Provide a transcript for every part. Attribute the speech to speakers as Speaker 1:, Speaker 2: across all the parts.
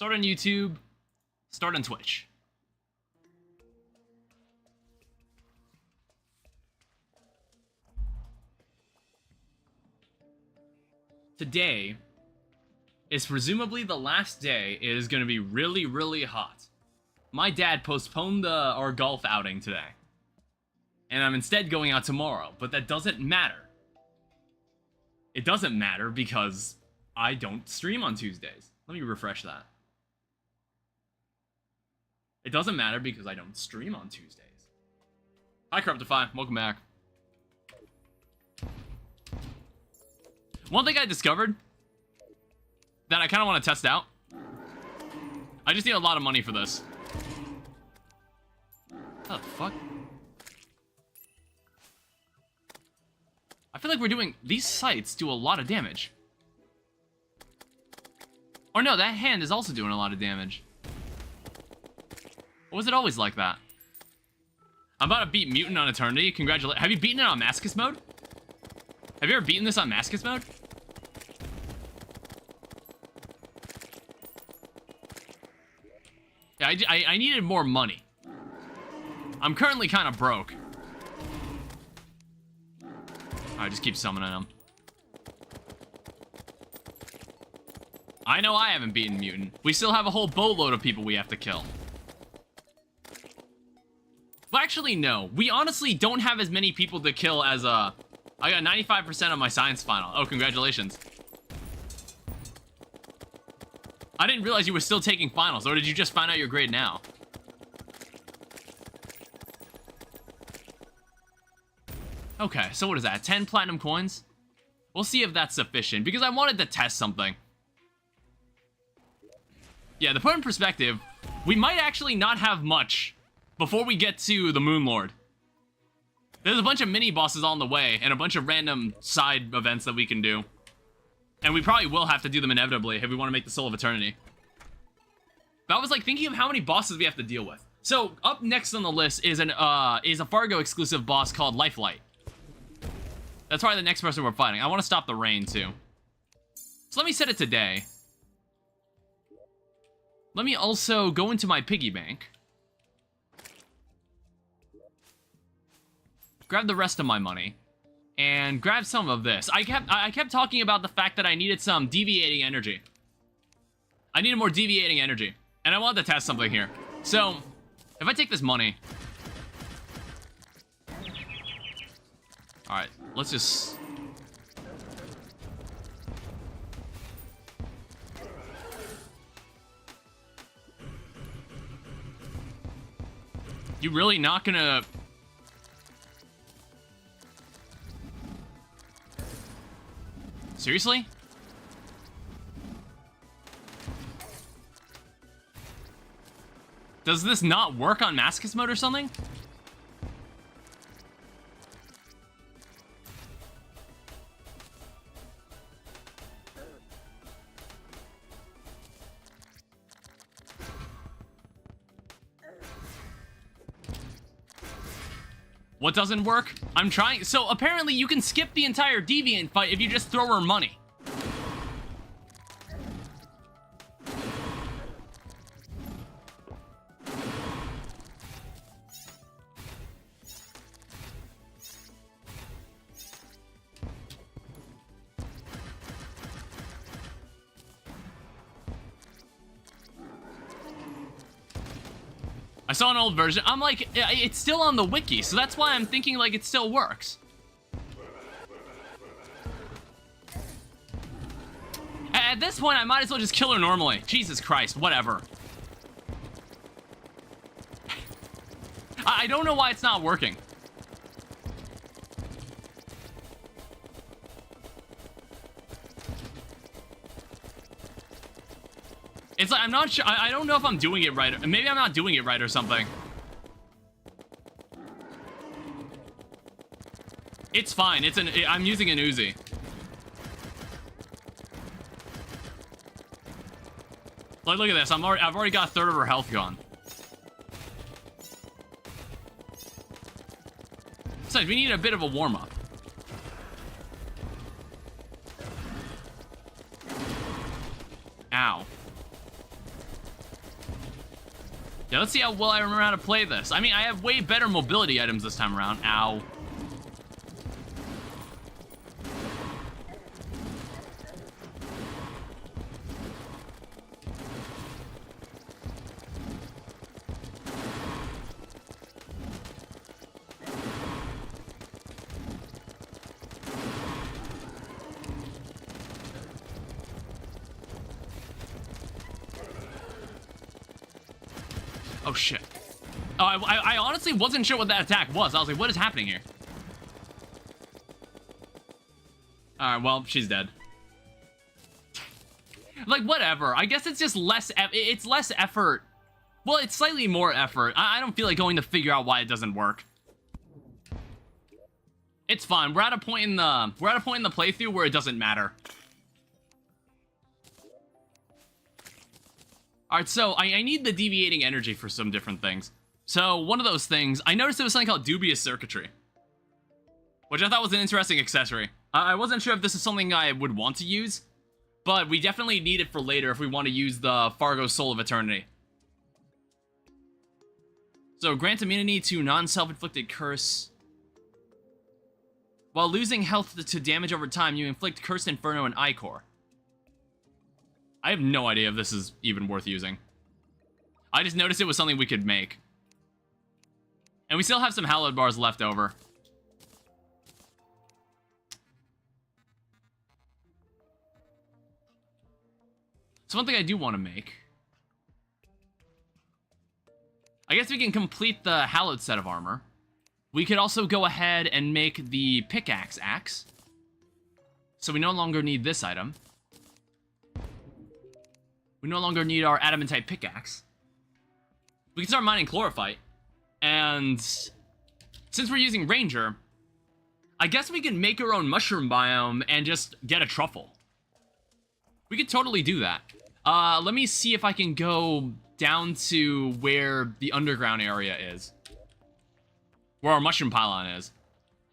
Speaker 1: Start on YouTube. Start on Twitch. Today is presumably the last day. It is going to be really, really hot. My dad postponed our golf outing today. And I'm instead going out tomorrow. But that doesn't matter. It doesn't matter because I don't stream on Tuesdays. Let me refresh that. It doesn't matter because I don't stream on Tuesdays. Hi, Corruptify. Welcome back. One thing I discovered that I kind of want to test out. I just need a lot of money for this. What the fuck? I feel like we're doing... These sights do a lot of damage. Or no, that hand is also doing a lot of damage. Or was it always like that? I'm about to beat Mutant on Eternity. Congratulations. Have you beaten it on Masochist mode? Have you ever beaten this on Masochist mode? Yeah, I needed more money. I'm currently kind of broke. Alright, just keep summoning them. I know I haven't beaten Mutant. We still have a whole boatload of people we have to kill. Well, actually, no. We honestly don't have as many people to kill as, I got 95% on my science final. Oh, congratulations. I didn't realize you were still taking finals, or did you just find out your grade now? Okay, so what is that? 10 platinum coins? We'll see if that's sufficient, because I wanted to test something. Yeah, to put in perspective, we might actually not have much before we get to the Moon Lord. There's a bunch of mini-bosses on the way, and a bunch of random side events that we can do. And we probably will have to do them inevitably if we want to make the Soul of Eternity. But I was like thinking of how many bosses we have to deal with. So up next on the list is a Fargo exclusive boss called Lifelight. That's probably the next person we're fighting. I want to stop the rain too. So let me set it to day. Let me also go into my piggy bank. Grab the rest of my money. And grab some of this. I kept talking about the fact that I needed some deviating energy. I needed more deviating energy. And I wanted to test something here. So, if I take this money... Alright, let's just... You really not gonna... Seriously? Does this not work on Masochist mode or something? What doesn't work? I'm trying. So apparently you can skip the entire Deviant fight if you just throw her money. I saw an old version. I'm like, it's still on the wiki, so that's why I'm thinking like it still works. At this point, I might as well just kill her normally. Jesus Christ, whatever. I don't know why it's not working. It's like, I'm not sure, I don't know if I'm doing it right. Maybe I'm not doing it right or something. It's fine, I'm using an Uzi. Like, look at this, I've already got a third of her health gone. Besides, we need a bit of a warm-up. Ow. Yeah, let's see how well I remember how to play this. I mean, I have way better mobility items this time around. Ow. Oh, shit. Oh, I honestly wasn't sure what that attack was. I was like, what is happening here? Alright, well, she's dead. Like, whatever. I guess it's just less effort. Well, it's slightly more effort. I don't feel like going to figure out why it doesn't work. It's fine. We're at a point in the playthrough where it doesn't matter. Alright, so I need the deviating energy for some different things. So, one of those things, I noticed there was something called dubious circuitry, which I thought was an interesting accessory. I wasn't sure if this is something I would want to use, but we definitely need it for later if we want to use the FARGO'S Soul of Eternity. So, grant immunity to non-self-inflicted curse. While losing health to damage over time, you inflict Cursed Inferno and Ichor. I have no idea if this is even worth using. I just noticed it was something we could make. And we still have some hallowed bars left over. So one thing I do want to make. I guess we can complete the hallowed set of armor. We could also go ahead and make the pickaxe axe. So we no longer need this item. We no longer need our adamantite pickaxe. We can start mining chlorophyte. And since we're using Ranger, I guess we can make our own mushroom biome and just get a truffle. We could totally do that. Let me see if I can go down to where the underground area is. Where our mushroom pylon is.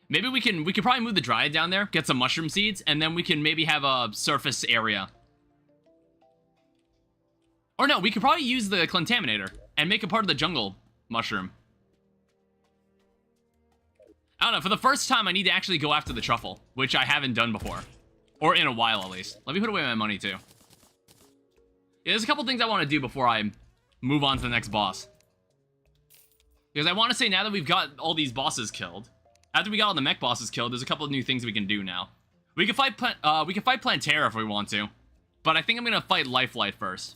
Speaker 1: Maybe we could probably move the dryad down there, get some mushroom seeds, and then we can maybe have a surface area. Or no, we could probably use the contaminator and make a part of the jungle mushroom. I don't know, for the first time I need to actually go after the truffle, which I haven't done before. Or in a while, at least. Let me put away my money, too. Yeah, there's a couple things I want to do before I move on to the next boss. Because I want to say, now that we've got all these bosses killed, after we got all the mech bosses killed, there's a couple of new things we can do now. We can fight Plantera if we want to, but I think I'm going to fight Lifelight first.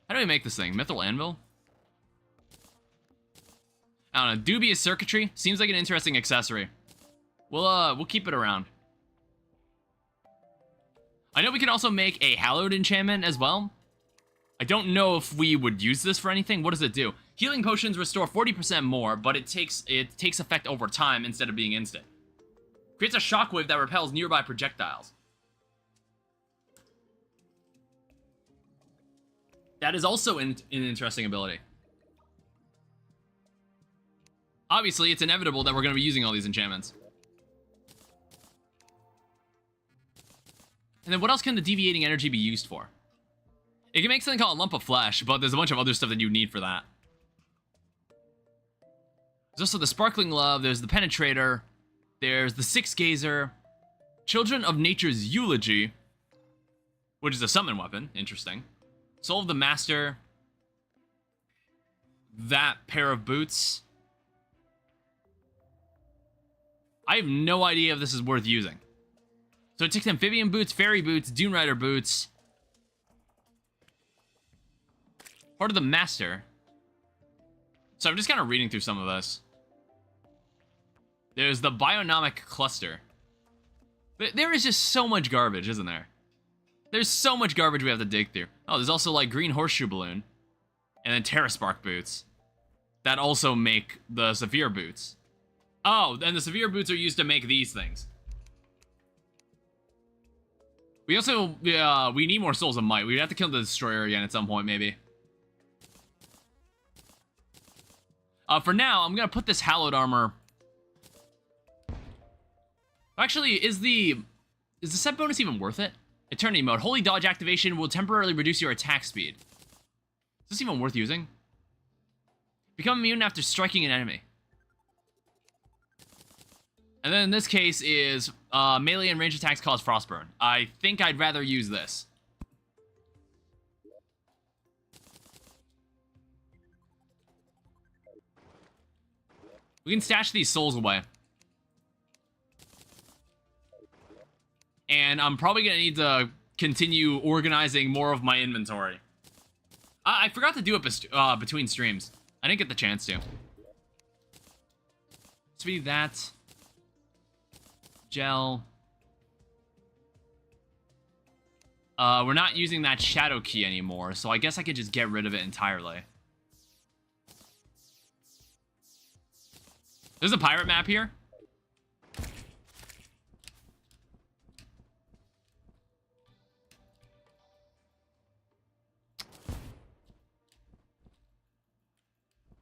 Speaker 1: How do we make this thing? Mithril Anvil? I don't know. Dubious Circuitry? Seems like an interesting accessory. We'll keep it around. I know we can also make a Hallowed enchantment as well. I don't know if we would use this for anything. What does it do? Healing potions restore 40% more, but it takes effect over time instead of being instant. Creates a shockwave that repels nearby projectiles. That is also an interesting ability. Obviously, it's inevitable that we're going to be using all these enchantments. And then what else can the deviating energy be used for? It can make something called a lump of flesh, but there's a bunch of other stuff that you need for that. There's also the Sparkling Love, there's the Penetrator, there's the Six Gazer, Children of Nature's Eulogy, which is a summon weapon, interesting. Soul of the Master, that pair of boots. I have no idea if this is worth using. So it takes amphibian boots, fairy boots, Dune Rider boots. Part of the Master. So I'm just kind of reading through some of this. There's the Bionomic Cluster. There is just so much garbage, isn't there? There's so much garbage we have to dig through. Oh, there's also like Green Horseshoe Balloon. And then Terraspark boots. That also make the Severe boots. Oh, and the Severe boots are used to make these things. We also, we need more Souls of Might. We'd have to kill the Destroyer again at some point, maybe. For now, I'm gonna put this Hallowed armor. Actually, is the set bonus even worth it? Eternity mode. Holy dodge activation will temporarily reduce your attack speed. Is this even worth using? Become immune after striking an enemy. And then in this case is melee and range attacks cause frostburn. I think I'd rather use this. We can stash these souls away. And I'm probably going to need to continue organizing more of my inventory. I forgot to do it between streams. I didn't get the chance to. So we need that. Gel. We're not using that shadow key anymore, so I guess I could just get rid of it entirely. There's a pirate map here.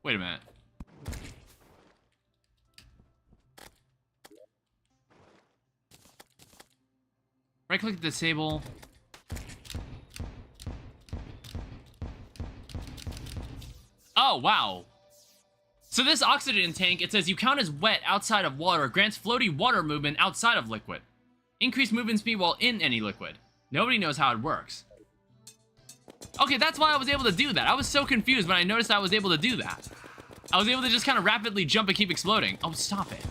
Speaker 1: Wait a minute. Right-click to disable. Oh, wow. So this oxygen tank, it says you count as wet outside of water, grants floaty water movement outside of liquid. Increase movement speed while in any liquid. Nobody knows how it works. Okay, that's why I was able to do that. I was so confused when I noticed I was able to do that. I was able to just kind of rapidly jump and keep exploding. Oh, stop it.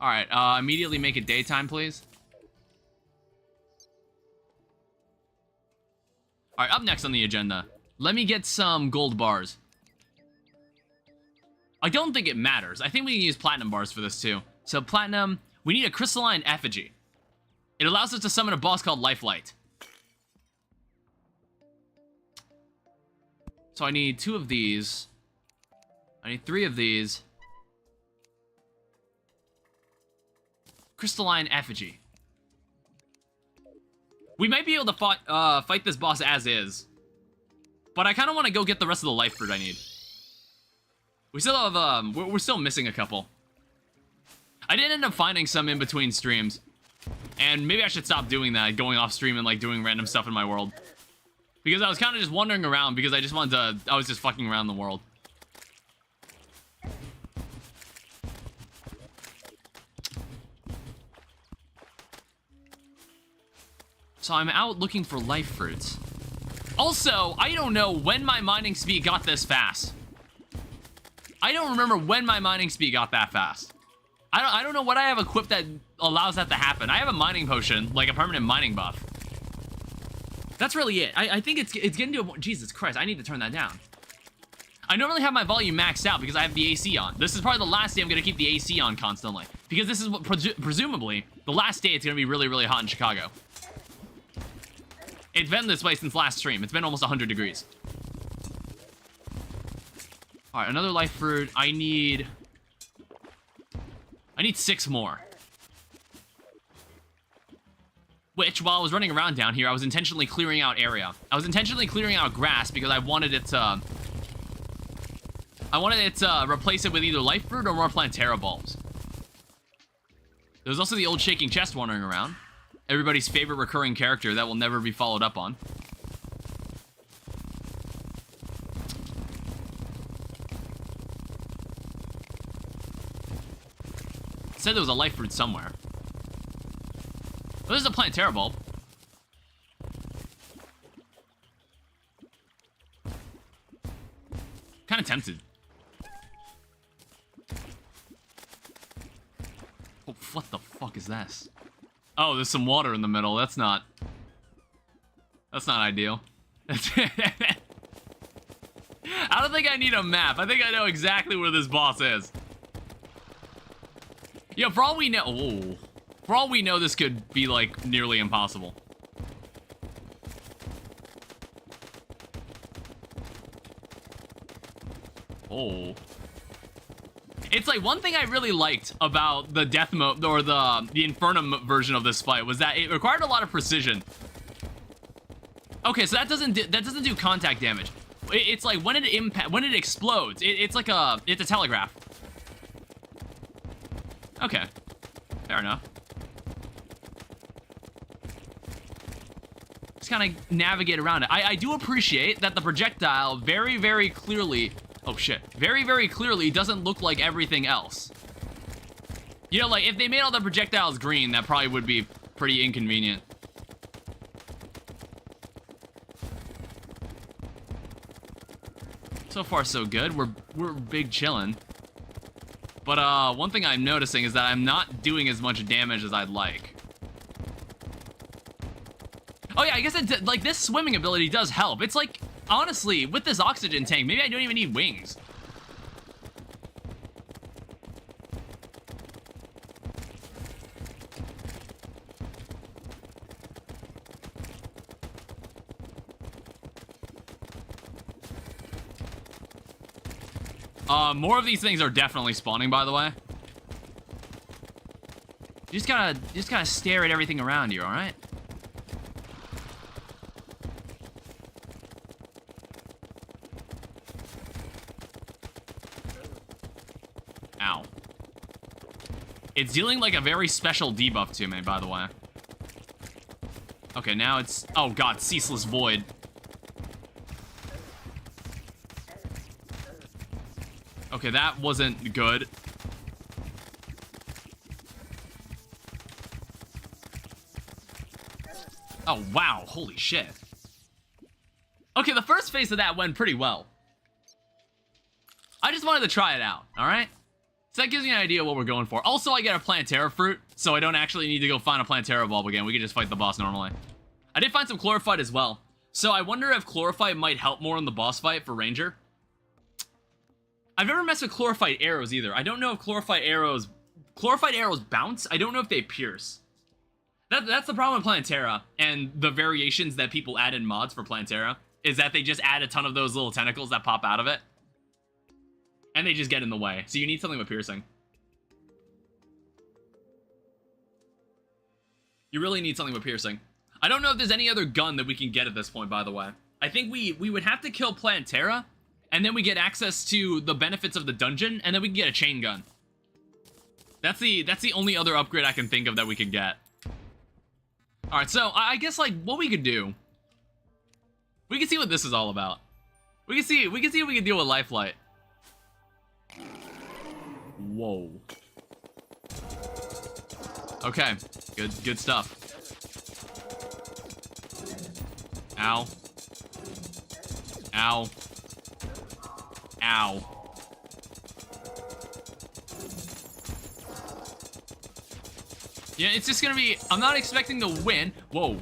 Speaker 1: Alright, immediately make it daytime, please. Alright, up next on the agenda. Let me get some gold bars. I don't think it matters. I think we can use platinum bars for this too. So platinum, we need a crystalline effigy. It allows us to summon a boss called Lifelight. So I need 2 of these. I need 3 of these. Crystalline effigy. We might be able to fight this boss as is. But I kind of want to go get the rest of the life fruit I need. We still have, we're still missing a couple. I did end up finding some in between streams. And maybe I should stop doing that, going off stream and like doing random stuff in my world. Because I was kind of just wandering around because I just wanted to, I was just fucking around the world. So I'm out looking for life fruits. Also, I don't know when my mining speed got this fast. I don't remember when my mining speed got that fast. I don't know what I have equipped that allows that to happen. I have a mining potion, like a permanent mining buff. That's really it. I think it's getting to a... Jesus Christ, I need to turn that down. I normally have my volume maxed out because I have the AC on. This is probably the last day I'm going to keep the AC on constantly. Because this is what, presumably, the last day it's going to be really, really hot in Chicago. It's been this way since last stream. It's been almost 100 degrees. Alright, another life fruit. I need 6 more. Which, while I was running around down here, I was intentionally clearing out area. I was intentionally clearing out grass because I wanted it to... replace it with either life fruit or more Plantera bulbs. There's also the old shaking chest wandering around. Everybody's favorite recurring character that will never be followed up on. Said there was a life fruit somewhere. Oh, there's a Plantera bulb. Kind of tempted. Oh, what the fuck is this? Oh, there's some water in the middle. That's not ideal. I don't think I need a map. I think I know exactly where this boss is. Yeah, for all we know... Oh, for all we know, this could be, like, nearly impossible. Oh. It's like one thing I really liked about the death mode or the Infernum version of this fight was that it required a lot of precision. Okay, so that doesn't do contact damage. It's like when it explodes, it's a telegraph. Okay, fair enough. Just kind of navigate around it. I do appreciate that the projectile very, very clearly... Oh, shit. Very, very clearly doesn't look like everything else. You know, like, if they made all the projectiles green, that probably would be pretty inconvenient. So far, so good. We're big chillin'. But, one thing I'm noticing is that I'm not doing as much damage as I'd like. Oh, yeah, I guess it, like, this swimming ability does help. It's like, honestly, with this oxygen tank, maybe I don't even need wings. More of these things are definitely spawning, by the way. You just gotta stare at everything around you, alright? Ow. It's dealing like a very special debuff to me, by the way. Okay, now it's... Oh god, Ceaseless Void. Okay, that wasn't good. Oh, wow. Holy shit. Okay, the first phase of that went pretty well. I just wanted to try it out, alright? So that gives me an idea of what we're going for. Also, I get a Plantera fruit, so I don't actually need to go find a Plantera bulb again. We can just fight the boss normally. I did find some Chlorophyte as well. So I wonder if Chlorophyte might help more in the boss fight for Ranger. I've never messed with Chlorophyte arrows either. I don't know if Chlorophyte arrows bounce. I don't know if they pierce. That's the problem with Plantera and the variations that people add in mods for Plantera, is that they just add a ton of those little tentacles that pop out of it. And they just get in the way. So you need something with piercing. You really need something with piercing. I don't know if there's any other gun that we can get at this point, by the way. I think we would have to kill Plantera, and then we get access to the benefits of the dungeon, and then we can get a chain gun. That's the only other upgrade I can think of that we could get. Alright, so I guess, like, what we could do... We can see what this is all about. We can see if we can deal with Lifelight. Whoa. Okay, good stuff. Ow. Ow. Ow. Yeah, it's just gonna be... I'm not expecting to win. Whoa.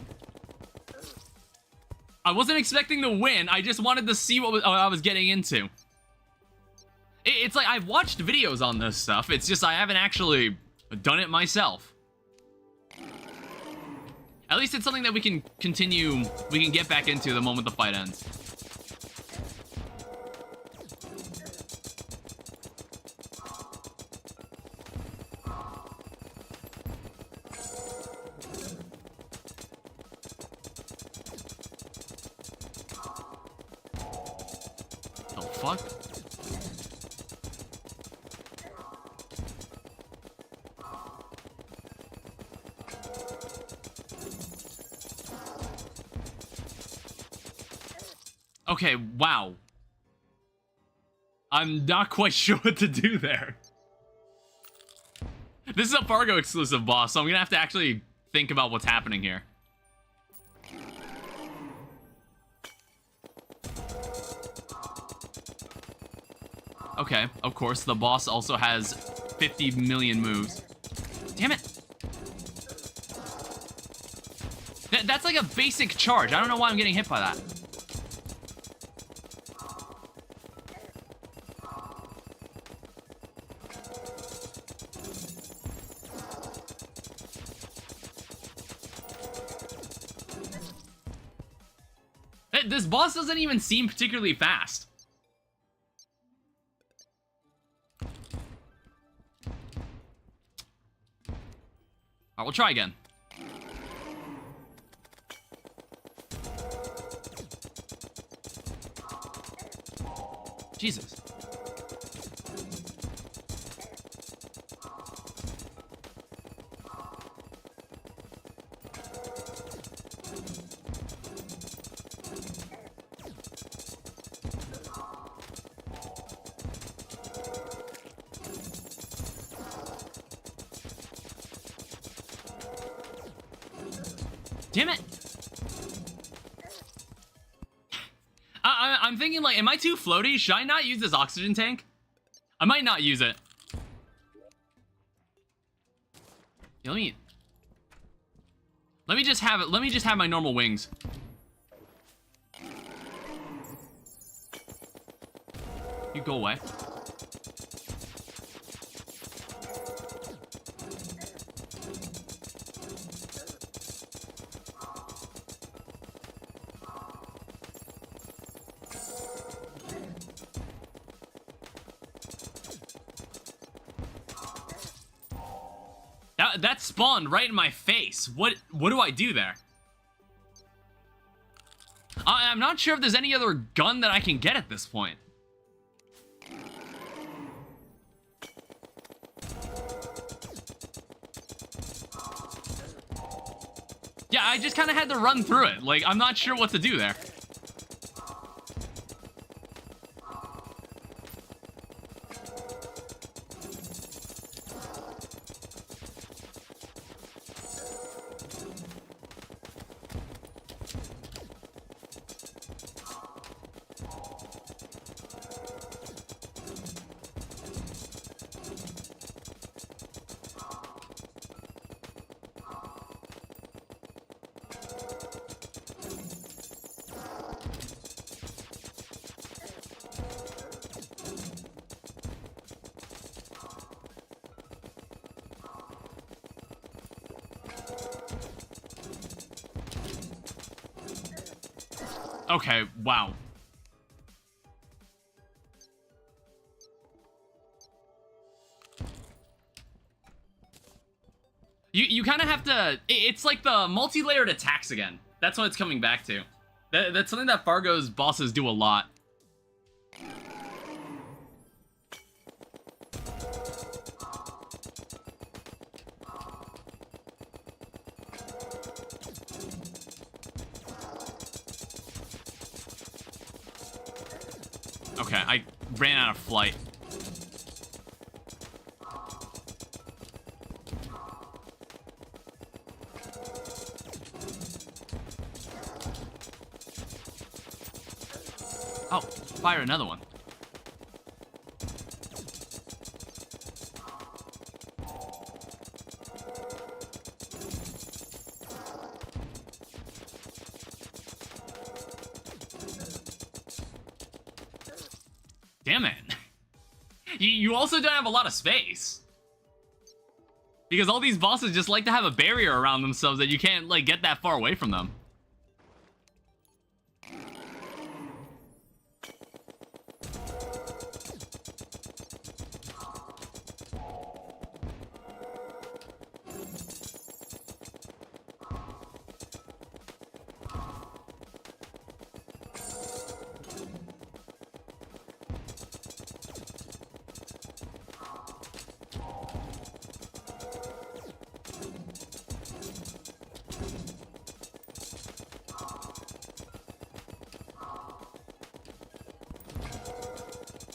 Speaker 1: I wasn't expecting to win. I just wanted to see what I was getting into. It's like, I've watched videos on this stuff. It's just I haven't actually done it myself. At least it's something that we can continue... We can get back into the moment the fight ends. Fuck? Okay, wow. I'm not quite sure what to do there. This is a Fargo exclusive boss, so I'm gonna have to actually think about what's happening here. Okay, of course, the boss also has 50 million moves. Damn it. That's like a basic charge. I don't know why I'm getting hit by that. This boss doesn't even seem particularly fast. Alright, we'll try again. Jesus. Damn it. I'm thinking, like, am I too floaty? Should I not use this oxygen tank? I might not use it. Yeah, let me just have it. Let me just have my normal wings. You go away. That spawned right in my face. What do I do there? I'm not sure if there's any other gun that I can get at this point. Yeah, I just kind of had to run through it. Like, I'm not sure what to do there. Okay, wow. You kind of have to... It's like the multi-layered attacks again. That's what it's coming back to. That's something that FARGO'S bosses do a lot. Okay, I ran out of flight. Oh, fire another one. Damn it. You also don't have a lot of space. Because all these bosses just like to have a barrier around themselves that you can't, like, get that far away from them.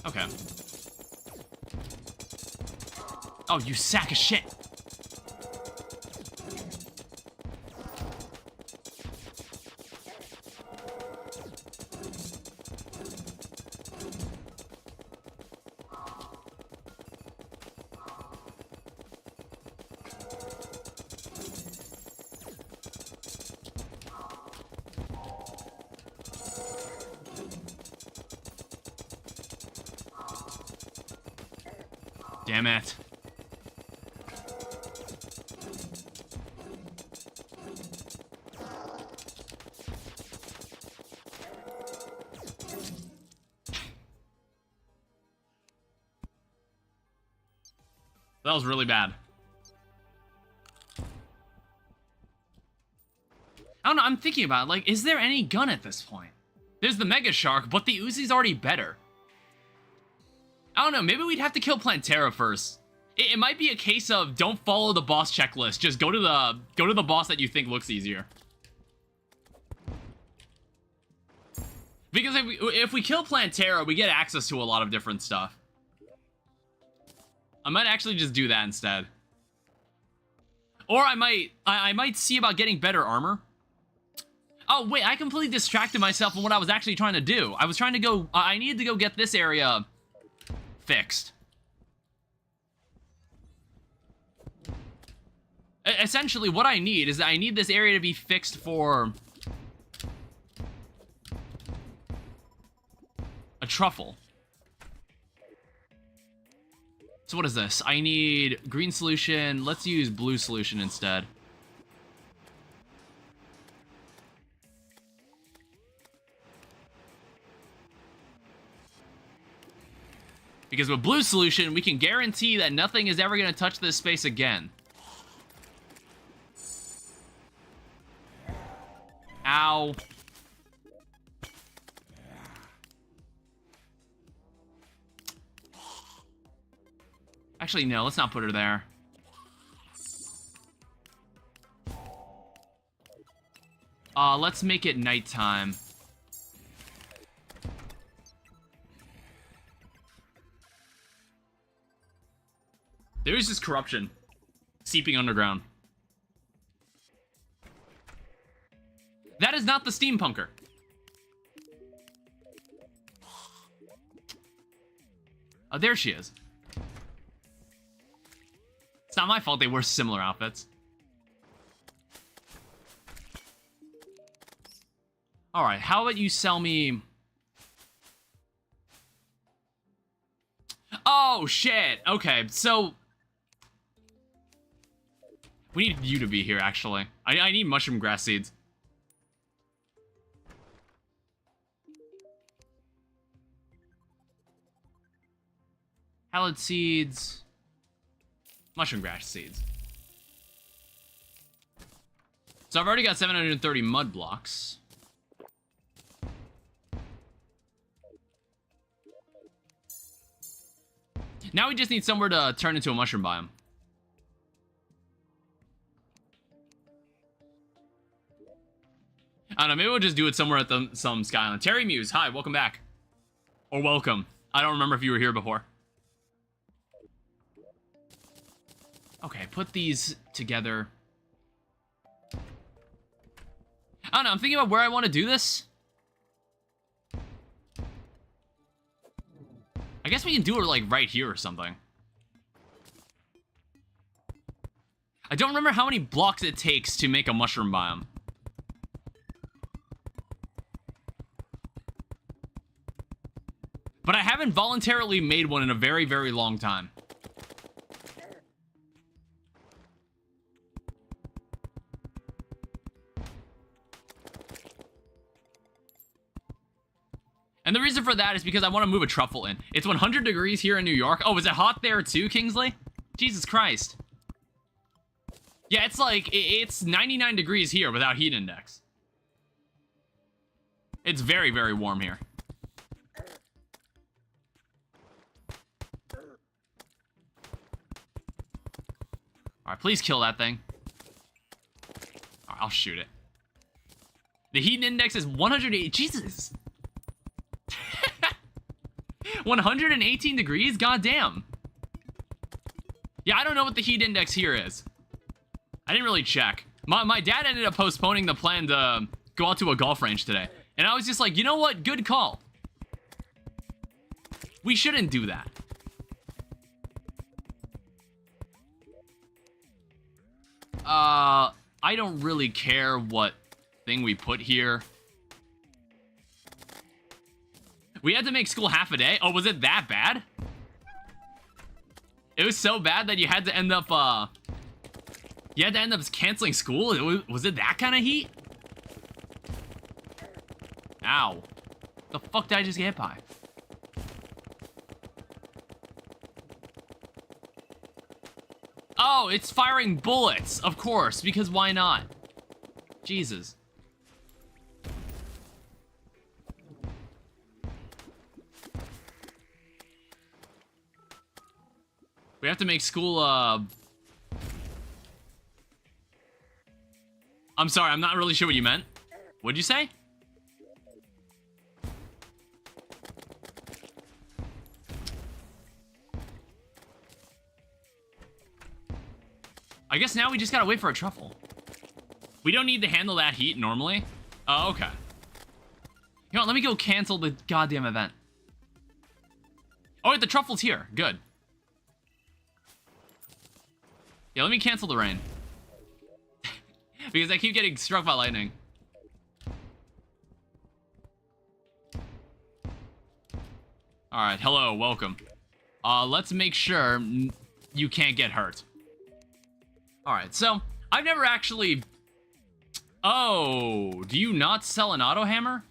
Speaker 1: Okay. Oh, you sack of shit. Damn it. That was really bad. I don't know, I'm thinking about it, like, is there any gun at this point? There's the Mega Shark, but the Uzi's already better. I don't know, maybe we'd have to kill Plantera first. It might be a case of don't follow the boss checklist, just go to the boss that you think looks easier. Because if we kill Plantera, we get access to a lot of different stuff. I might actually just do that instead. Or I might see about getting better armor. Oh, wait, I completely distracted myself from what I was actually trying to do. I was trying to go... I needed to go get this area fixed. Essentially, what I need is that I need this area to be fixed for... a truffle. So what is this? I need green solution. Let's use blue solution instead. Because with blue solution, we can guarantee that nothing is ever going to touch this space again. Ow. Actually, no, let's not put her there. Let's make it nighttime. There is just corruption seeping underground. That is not the steampunker. Oh, there she is. It's not my fault they wear similar outfits. Alright, how about you sell me... Oh, shit! Okay, so... we need you to be here, actually. I need mushroom grass seeds. Hallowed seeds... mushroom grass seeds. So I've already got 730 mud blocks. Now we just need somewhere to turn into a mushroom biome. I don't know, maybe we'll just do it somewhere at some Sky Island. Terry Muse, hi, welcome back. Or welcome. I don't remember if you were here before. Okay, put these together. I don't know, I'm thinking about where I want to do this. I guess we can do it, like, right here or something. I don't remember how many blocks it takes to make a mushroom biome. But I haven't voluntarily made one in a very, very long time. And the reason for that is because I want to move a truffle in. It's 100 degrees here in New York. Oh, is it hot there too, Kingsley? Jesus Christ. Yeah, it's like, it's 99 degrees here without heat index. It's very, very warm here. Alright, please kill that thing. Alright, I'll shoot it. The heat index is 108. Jesus. 118 degrees? Goddamn. Yeah, I don't know what the heat index here is. I didn't really check. My dad ended up postponing the plan to go out to a golf range today. And I was just like, you know what? Good call. We shouldn't do that. I don't really care what thing we put here. We had to make school half a day? Oh, was it that bad? It was so bad that you had to end up, canceling school? Was it that kind of heat? Ow. The fuck did I just get hit by? Oh, it's firing bullets, of course, because why not? Jesus. We have to make school, I'm sorry, I'm not really sure what you meant. What'd you say? I guess now we just gotta wait for a truffle. We don't need to handle that heat normally. Oh, okay. You know what, let me go cancel the goddamn event. Oh, wait, the truffle's here. Good. Yeah, let me cancel the rain. Because I keep getting struck by lightning. Alright, hello, welcome. Let's make sure you can't get hurt. Alright, so, I've never actually... Oh, do you not sell an auto hammer?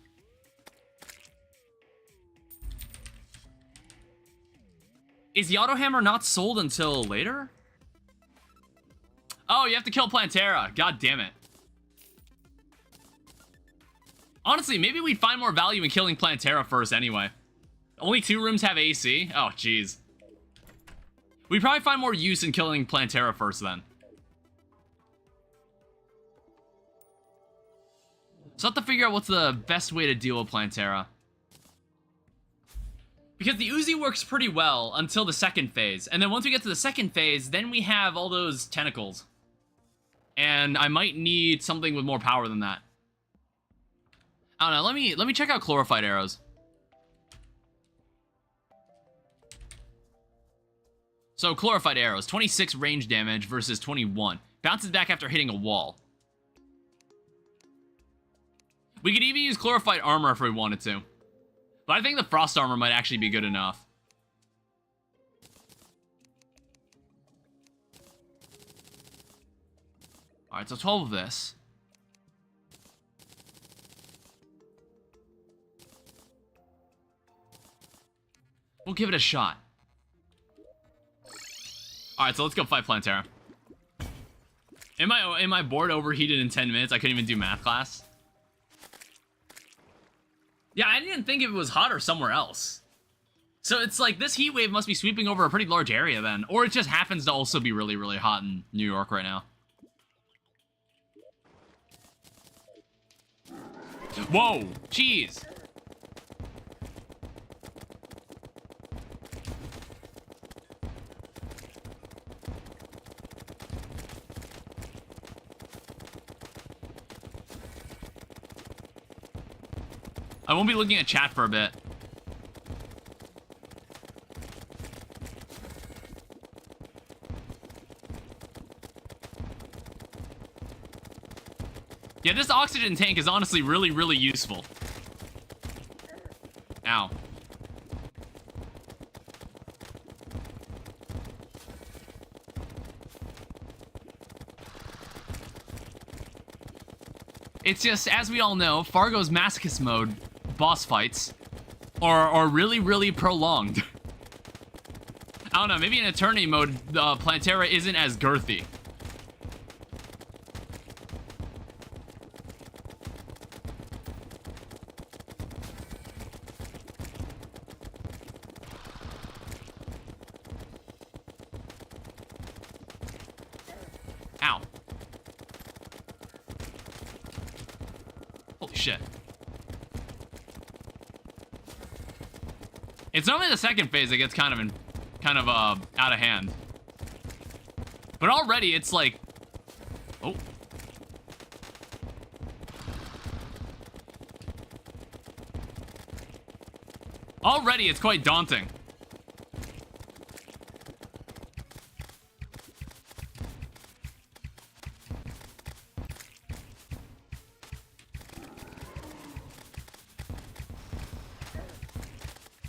Speaker 1: Is the auto hammer not sold until later? Oh, you have to kill Plantera. God damn it. Honestly, maybe we'd find more value in killing Plantera first anyway. Only 2 rooms have AC? Oh, jeez. We'd probably find more use in killing Plantera first then. So I have to figure out what's the best way to deal with Plantera. Because the Uzi works pretty well until the second phase. And then once we get to the second phase, then we have all those tentacles. And I might need something with more power than that. I don't know, let me check out Chlorified Arrows. So, Chlorified Arrows, 26 range damage versus 21. Bounces back after hitting a wall. We could even use Chlorified Armor if we wanted to. But I think the Frost Armor might actually be good enough. Alright, so 12 of this. We'll give it a shot. Alright, so let's go fight Plantera. Am I board overheated in 10 minutes? I couldn't even do math class. Yeah, I didn't think if it was hot or somewhere else. So it's like, this heat wave must be sweeping over a pretty large area then. Or it just happens to also be really, really hot in New York right now. Whoa, jeez. I won't be looking at chat for a bit. Yeah, this oxygen tank is honestly really, really useful. Ow. It's just, as we all know, Fargo's Masochist mode boss fights are really, really prolonged. I don't know, maybe in Eternity mode, Plantera isn't as girthy. Ow. Holy shit. It's only the second phase that gets kind of out of hand. But already it's like, oh. Already it's quite daunting.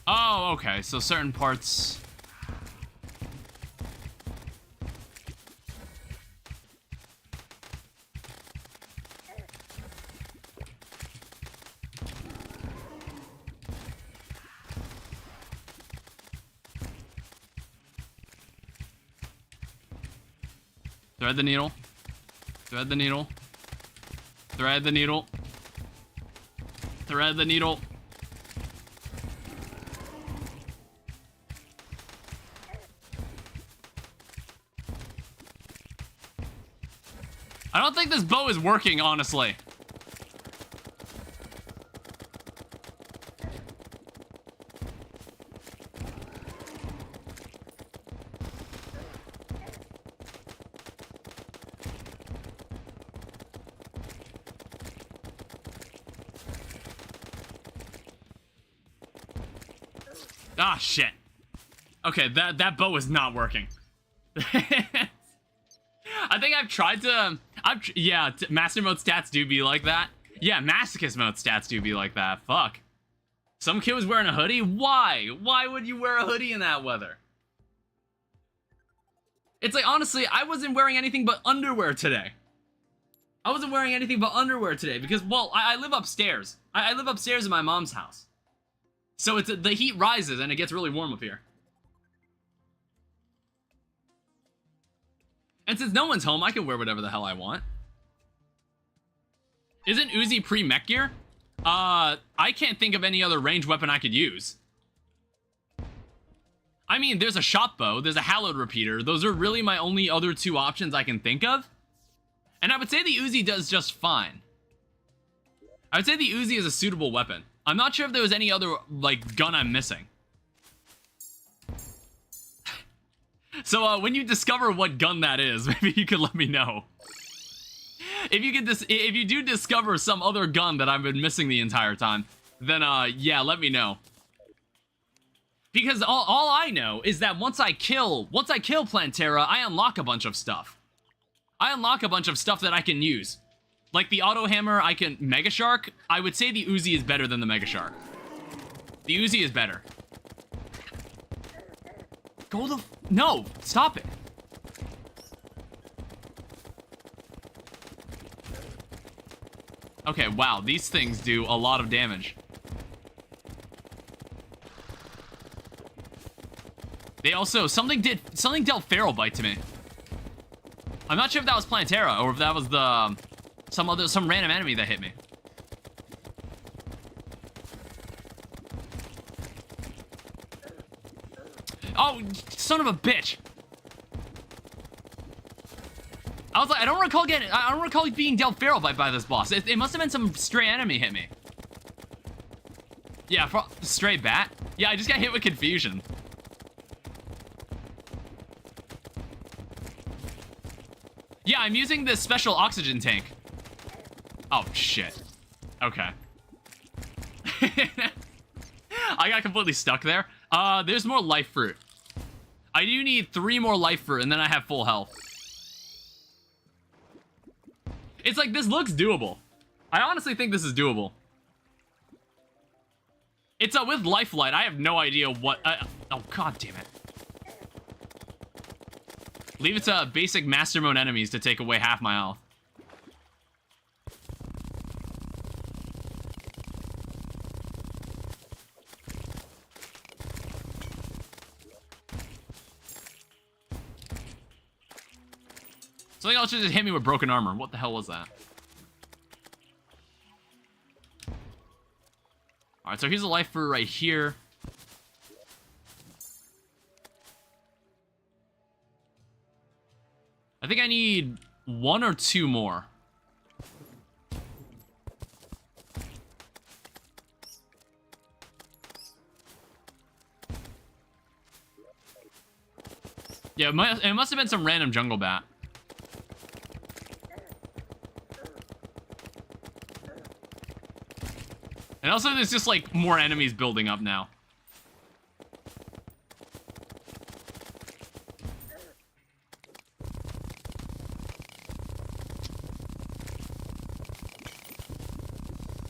Speaker 1: Oh, okay, so certain parts... Thread the needle. Thread the needle. Thread the needle. Thread the needle. I don't think this bow is working, honestly. Ah, shit. Okay, that bow is not working. I think I've tried to... yeah, Master Mode stats do be like that. Yeah, Masochist Mode stats do be like that. Fuck. Some kid was wearing a hoodie? Why? Why would you wear a hoodie in that weather? It's like, honestly, I wasn't wearing anything but underwear today. I wasn't wearing anything but underwear today because, well, I live upstairs. I live upstairs in my mom's house. So it's the heat rises and it gets really warm up here. And since no one's home, I can wear whatever the hell I want. Isn't Uzi pre-mech gear? I can't think of any other ranged weapon I could use. I mean, there's a shot bow, there's a hallowed repeater. Those are really my only other two options I can think of. And I would say the Uzi does just fine. I would say the Uzi is a suitable weapon. I'm not sure if there was any other, like, gun I'm missing. So, when you discover what gun that is, maybe you could let me know. If you do discover some other gun that I've been missing the entire time, then, yeah, let me know. Because all I know is that once I kill Plantera, I unlock a bunch of stuff. I unlock a bunch of stuff that I can use. Like the auto hammer, Mega Shark. I would say the Uzi is better than the Mega Shark. The Uzi is better. No, stop it. Okay, wow, these things do a lot of damage. They also, something dealt Feral Bite to me. I'm not sure if that was Plantera or if that was some random enemy that hit me. Oh, son of a bitch! I was like, I don't recall being dealt Feral Bite by this boss. It must have been some stray enemy hit me. Yeah, stray bat? Yeah, I just got hit with confusion. Yeah, I'm using this special oxygen tank. Oh, shit. Okay. I got completely stuck there. There's more life fruit. I do need 3 more life fruit, and then I have full health. It's like, this looks doable. I honestly think this is doable. It's, with Lifelight, I have no idea what... oh, god damn it. Leave it to basic Master Mode enemies to take away half my health. Something else just hit me with broken armor. What the hell was that? Alright, so here's a life fruit right here. I think I need 1 or 2 more. Yeah, it must have been some random jungle bat. And also there's just like more enemies building up now.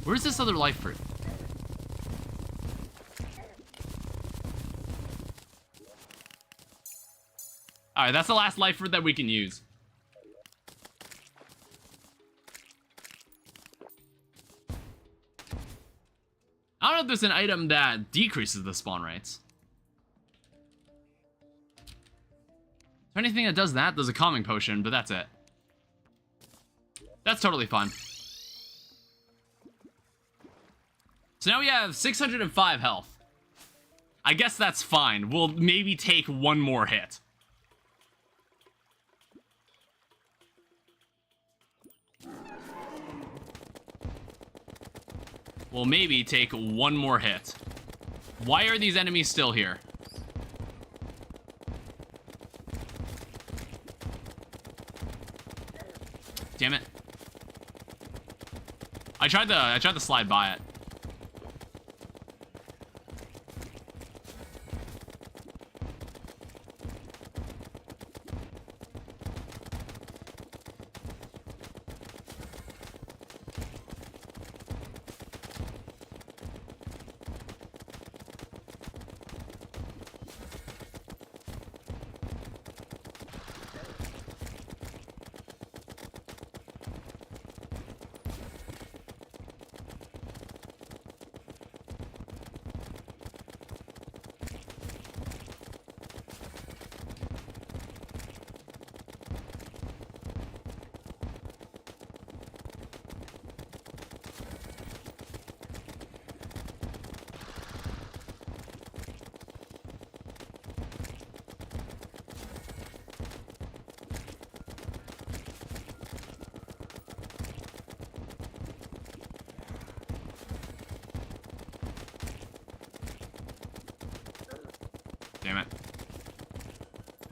Speaker 1: Where's this other life fruit? Alright, that's the last life fruit that we can use. I don't know if there's an item that decreases the spawn rates. Is there anything that does that? There's a calming potion, but that's it. That's totally fine. So now we have 605 health. I guess that's fine. We'll maybe take 1 more hit. We'll maybe take 1 more hit. Why are these enemies still here? Damn it. I tried to slide by it.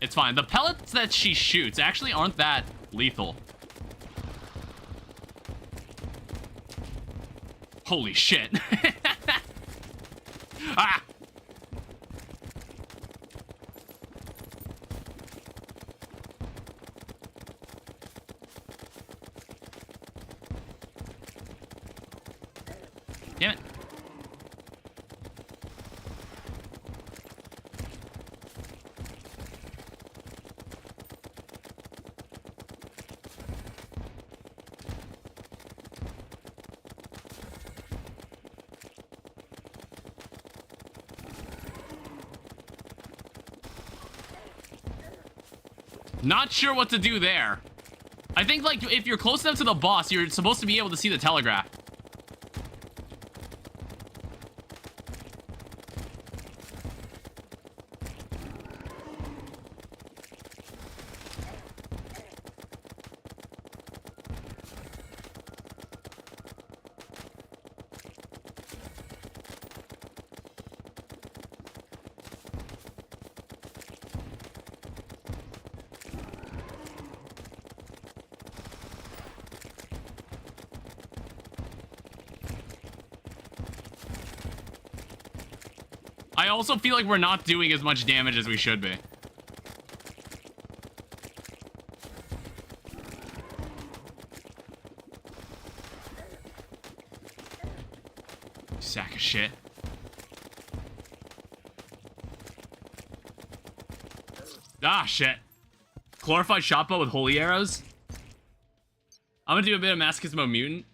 Speaker 1: It's fine. The pellets that she shoots actually aren't that lethal. Holy shit. Ah! Damn it. Not sure what to do there. I think, like, if you're close enough to the boss, you're supposed to be able to see the telegraph. I also feel like we're not doing as much damage as we should be. Sack of shit. Ah, shit. Glorified shotbow with holy arrows? I'm gonna do a bit of Masochist Mode Mutant.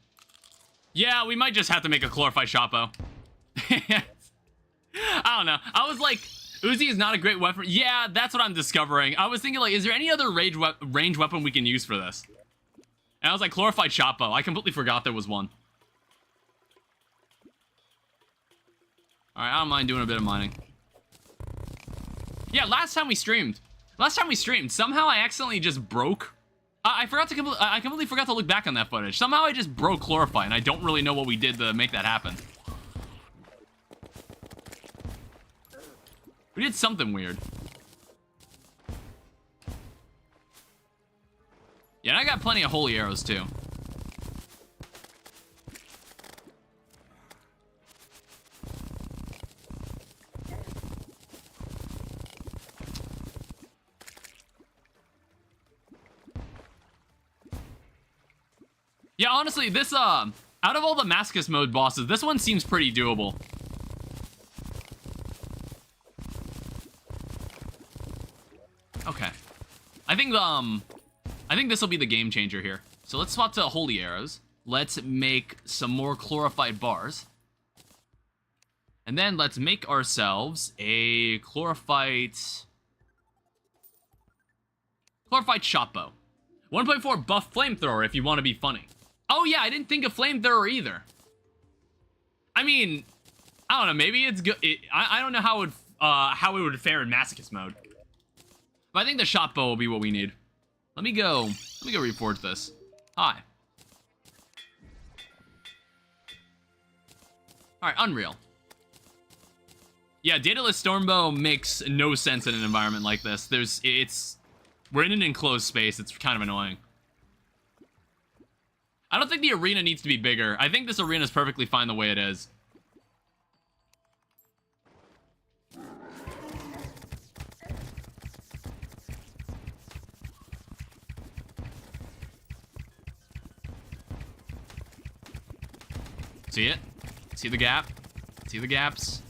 Speaker 1: Yeah, we might just have to make a glorified shotbow. I don't know. I was like, Uzi is not a great weapon. Yeah, that's what I'm discovering. I was thinking, like, is there any other range weapon we can use for this? And I was like, glorified shotbow. I completely forgot there was one. Alright, I don't mind doing a bit of mining. Yeah, last time we streamed, somehow I accidentally just broke. I completely forgot to look back on that footage. Somehow I just broke Glorify, and I don't really know what we did to make that happen. We did something weird. Yeah, and I got plenty of holy arrows, too. Yeah, honestly, this, out of all the Masochist mode bosses, this one seems pretty doable. Okay. I think this will be the game changer here. So let's swap to holy arrows. Let's make some more glorified bars. And then let's make ourselves a glorified shotbow. 1.4 buff flamethrower if you want to be funny. Oh yeah, I didn't think of flamethrower either. I mean, I don't know, maybe it's good. I don't know how it would fare in Masochist mode. But I think the shotbow will be what we need. Let me go reforge this. Hi. Alright, Unreal. Yeah, Daedalus Stormbow makes no sense in an environment like this. We're in an enclosed space. It's kind of annoying. I don't think the arena needs to be bigger. I think this arena is perfectly fine the way it is. See it? See the gap? See the gaps?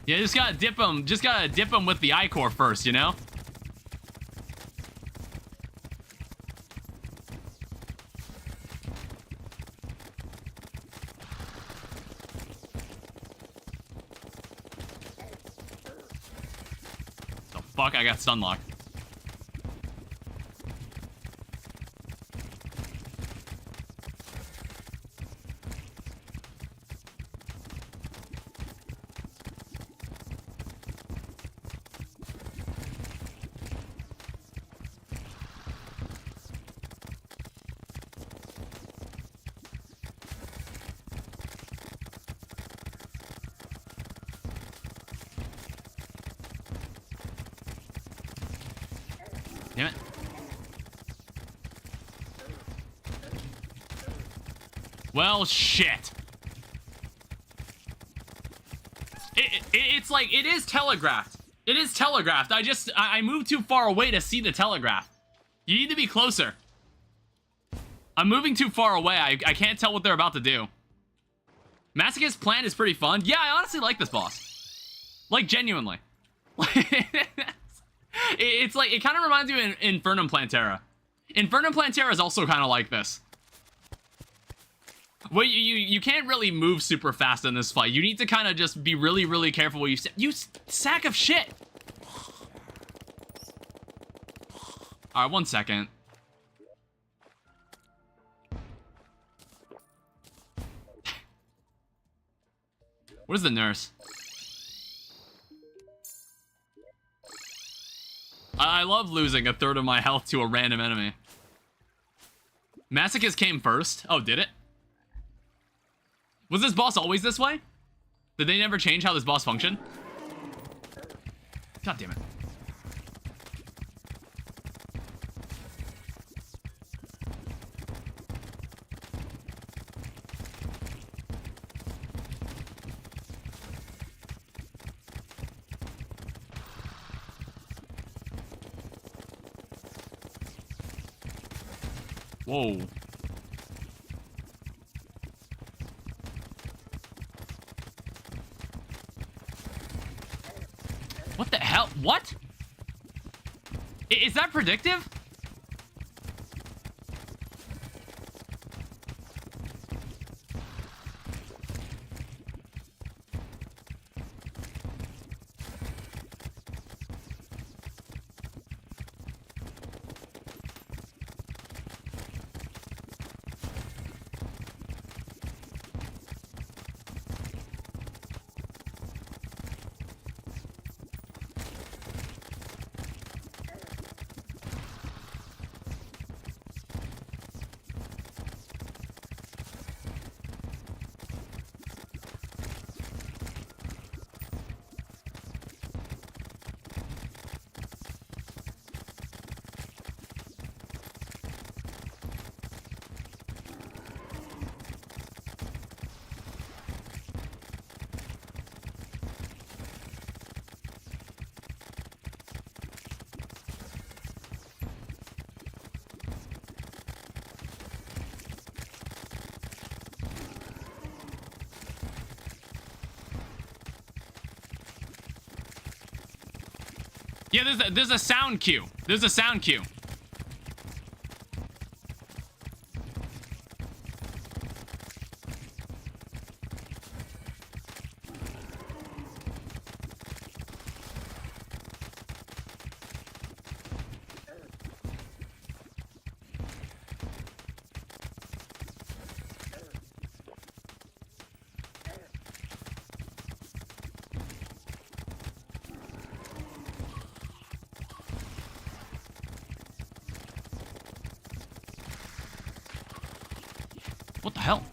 Speaker 1: Yeah, just gotta dip them with the I-core first, you know? The fuck, I got stunlocked. Damn it. Well, shit. It's like, it is telegraphed. It is telegraphed. I moved too far away to see the telegraph. You need to be closer. I'm moving too far away. I can't tell what they're about to do. Masochist's plan is pretty fun. Yeah, I honestly like this boss. Like, genuinely. It's like, it kind of reminds me of Infernum Plantera. Infernum Plantera is also kind of like this. Well, you can't really move super fast in this fight. You need to kind of just be really, really careful what you say. You sack of shit! Alright, 1 second. Where's the nurse? I love losing a third of my health to a random enemy. Masochist came first. Oh, did it? Was this boss always this way? Did they never change how this boss functioned? God damn it. Whoa. What the hell? What? Is that predictive? Yeah, there's a sound cue. There's a sound cue. What the hell?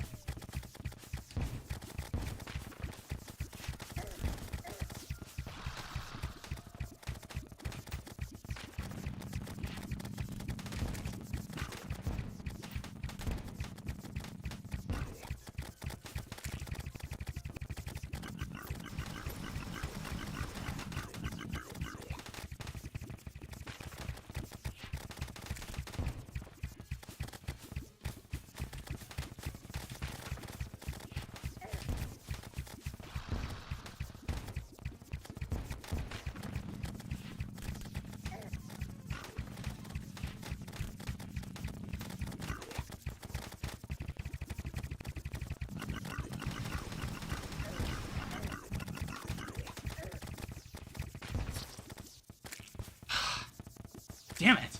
Speaker 1: Damn it.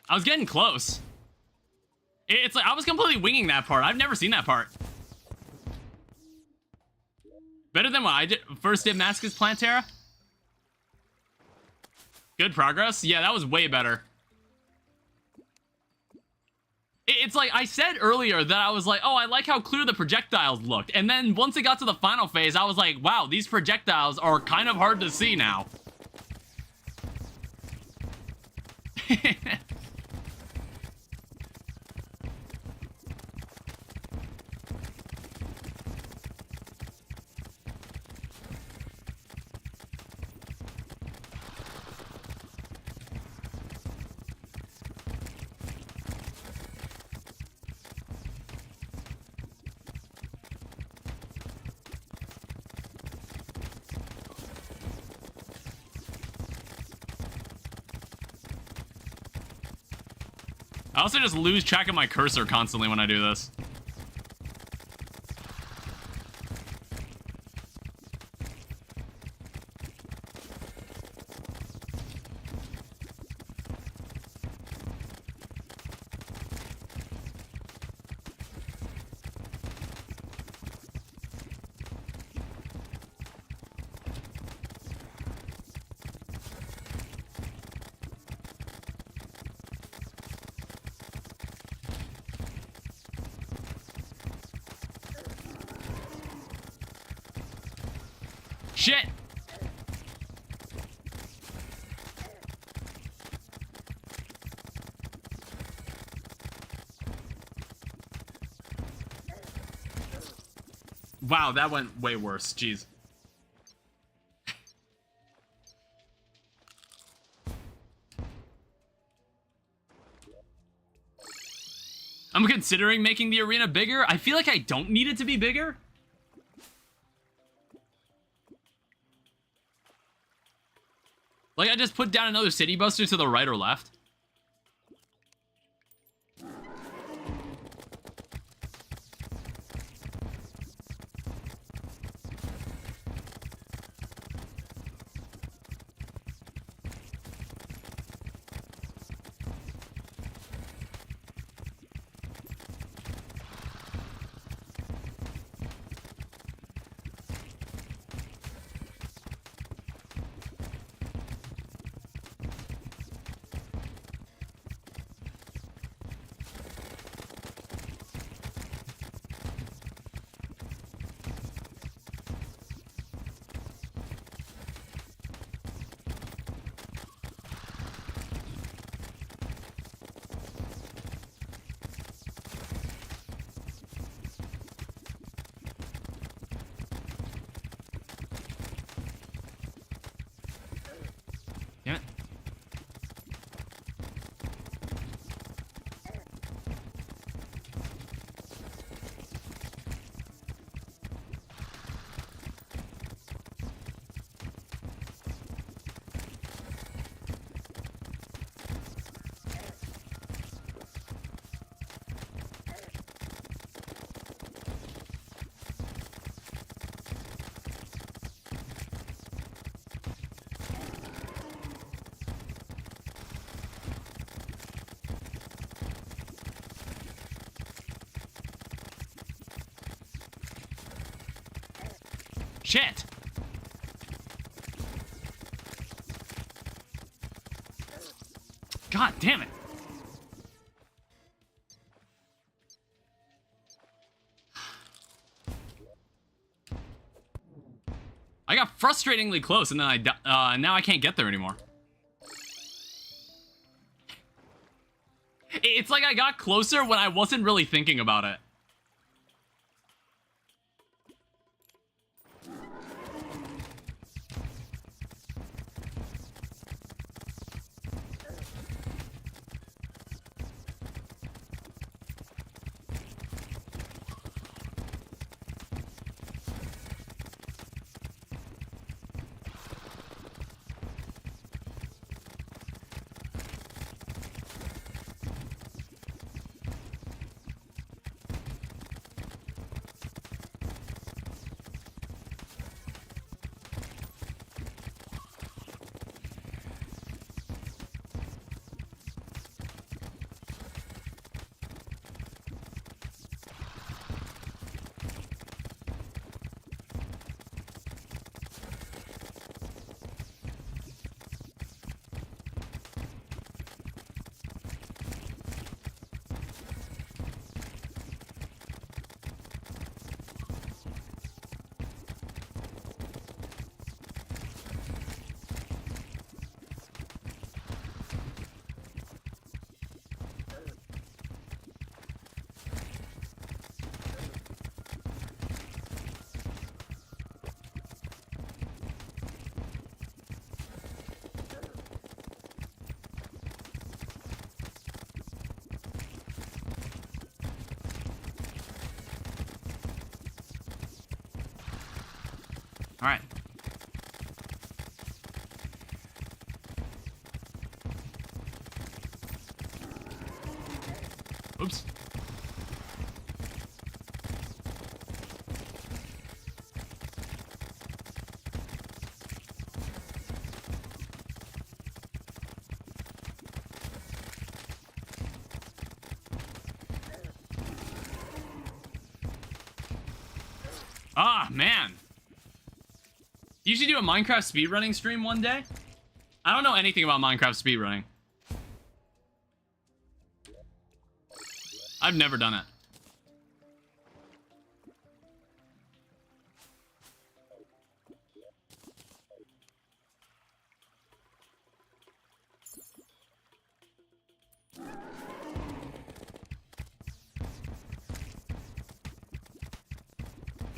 Speaker 1: I was getting close. It's like I was completely winging that part. I've never seen that part. Better than what I first did Masochist Plantera. Good progress. Yeah, that was way better. It's like I said earlier that I was like, oh, I like how clear the projectiles looked. And then once it got to the final phase, I was like, wow, these projectiles are kind of hard to see now. I also just lose track of my cursor constantly when I do this. Shit! Wow, that went way worse. Jeez. I'm considering making the arena bigger. I feel like I don't need it to be bigger. Like, I just put down another city buster to the right or left. Damn it. Shit! God damn it! I got frustratingly close, and then now I can't get there anymore. It's like I got closer when I wasn't really thinking about it. All right. Oops. Ah, man. You should do a Minecraft speedrunning stream one day. I don't know anything about Minecraft speedrunning. I've never done it.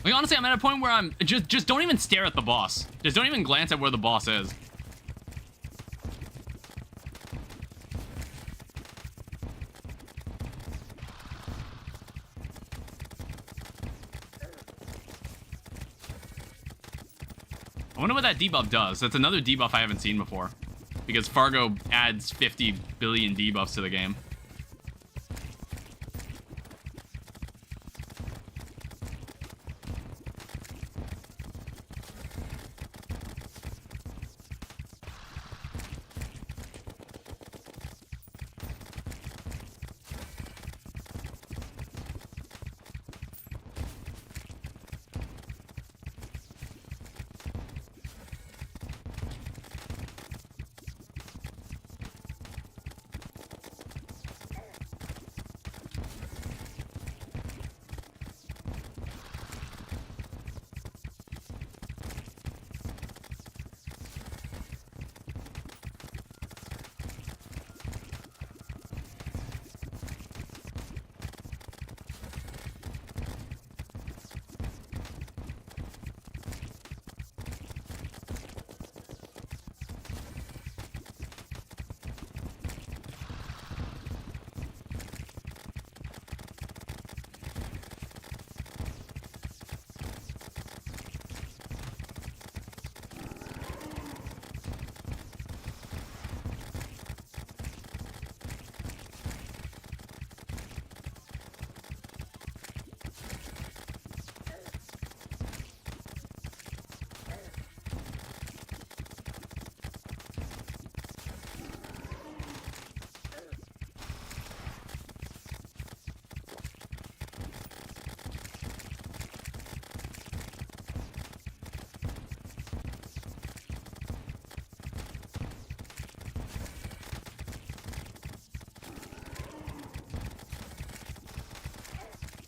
Speaker 1: Like, honestly, I'm at a point where I'm just don't even stare at the boss. Just don't even glance at where the boss is. I wonder what that debuff does. That's another debuff I haven't seen before. Because Fargo adds 50 billion debuffs to the game.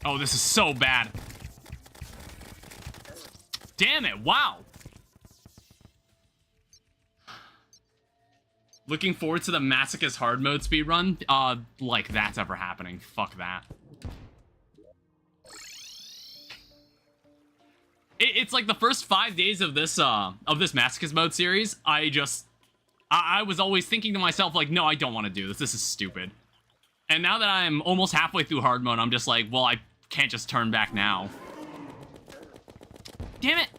Speaker 1: Oh, this is so bad. Damn it, wow. Looking forward to the Masochist hard mode speedrun. Like that's ever happening. Fuck that. It's like the first 5 days of this Masochist mode series, I was always thinking to myself, like, no, I don't want to do this. This is stupid. And now that I'm almost halfway through hard mode, I'm just like, well, I can't just turn back now. Damn it!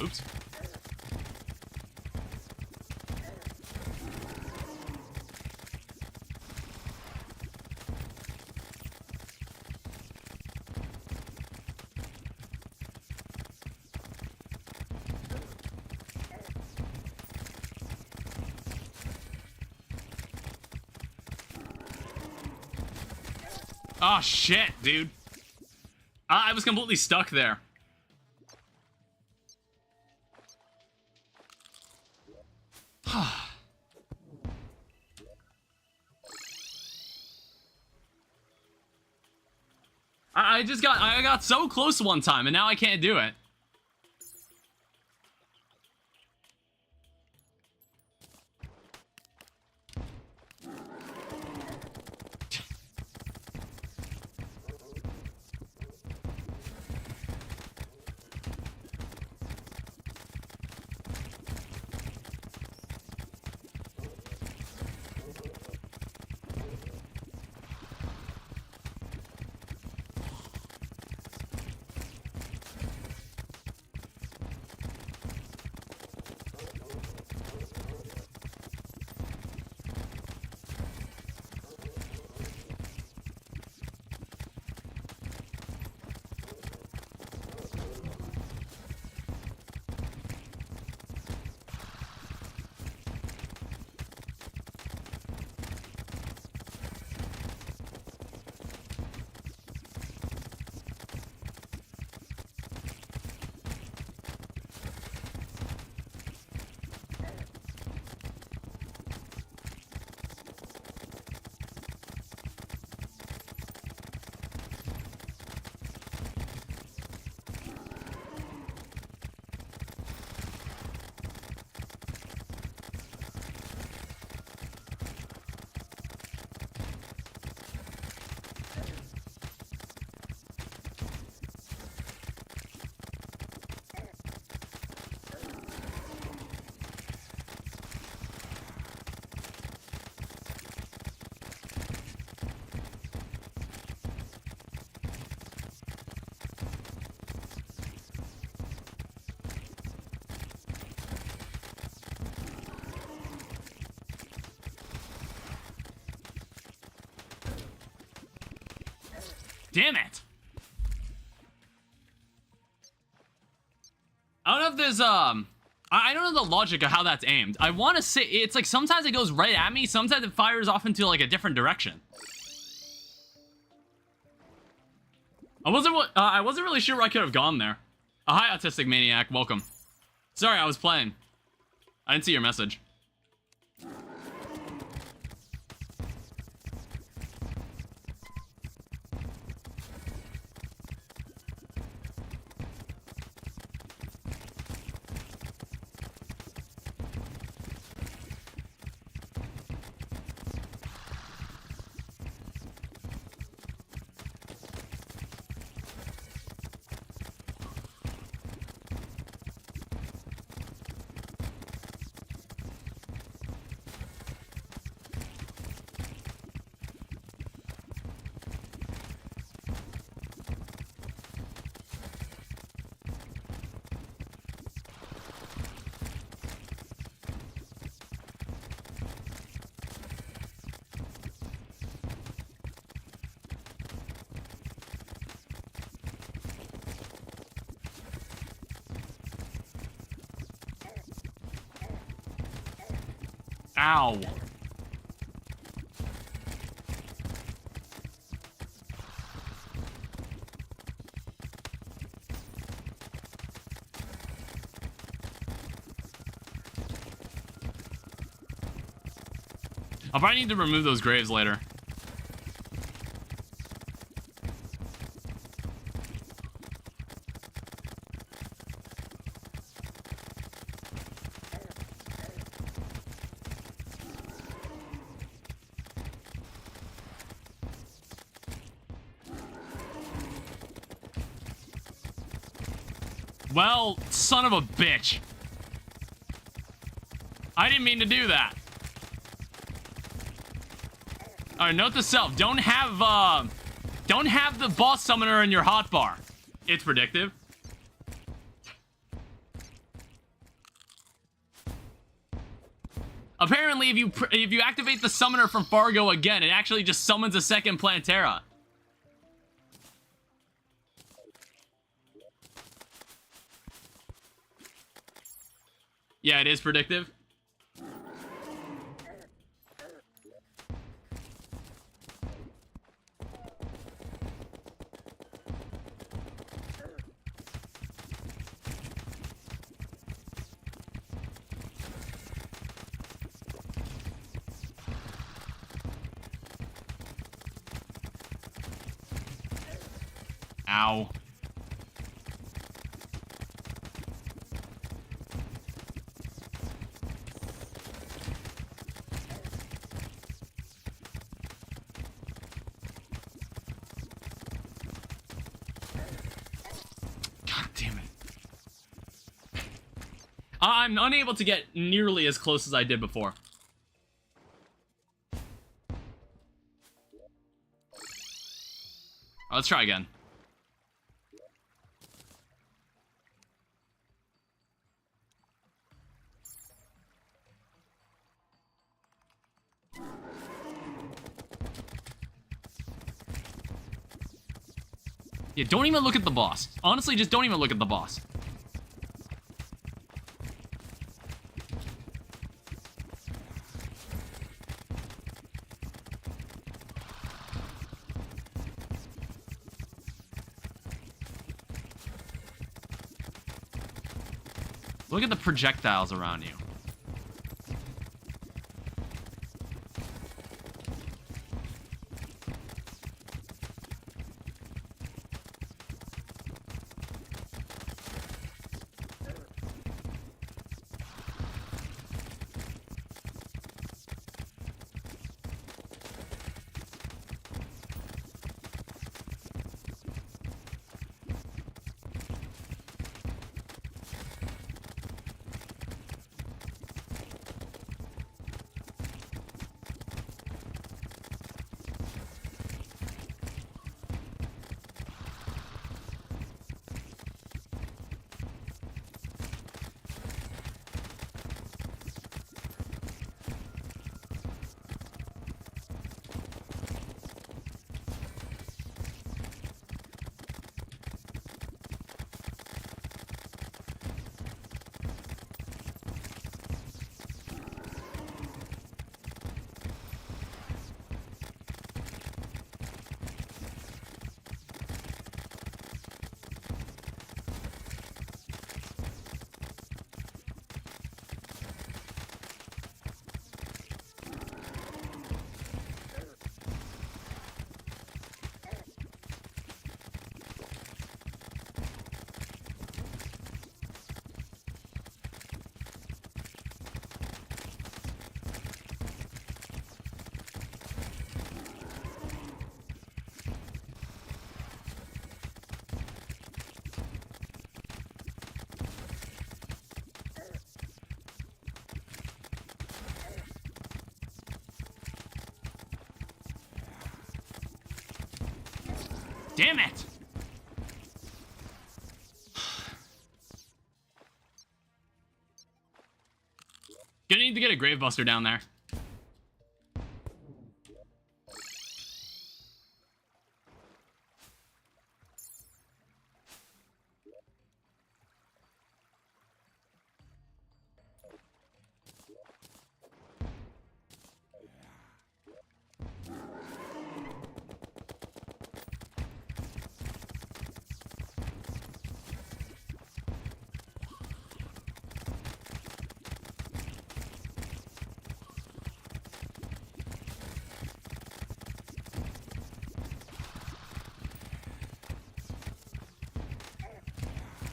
Speaker 1: Oops. Oh, shit, dude. I was completely stuck there. I got so close one time, and now I can't do it. Damn it! I don't know if there's, I don't know the logic of how that's aimed. I want to say, it's like sometimes it goes right at me, sometimes it fires off into like a different direction. I wasn't really sure where I could have gone there. Hi, Autistic Maniac, welcome. Sorry, I was playing. I didn't see your message. Ow. I'll probably need to remove those graves later. Well, son of a bitch. I didn't mean to do that. Alright, note to self. Don't have the boss summoner in your hotbar. It's predictive. Apparently, if you activate the summoner from Fargo again, it actually just summons a second Plantera. Yeah, it is predictive. Ow. God damn it. I'm unable to get nearly as close as I did before. Let's try again. Yeah, don't even look at the boss. Honestly, just don't even look at the boss. Look at the projectiles around you. Damn it! Gonna need to get a Gravebuster down there.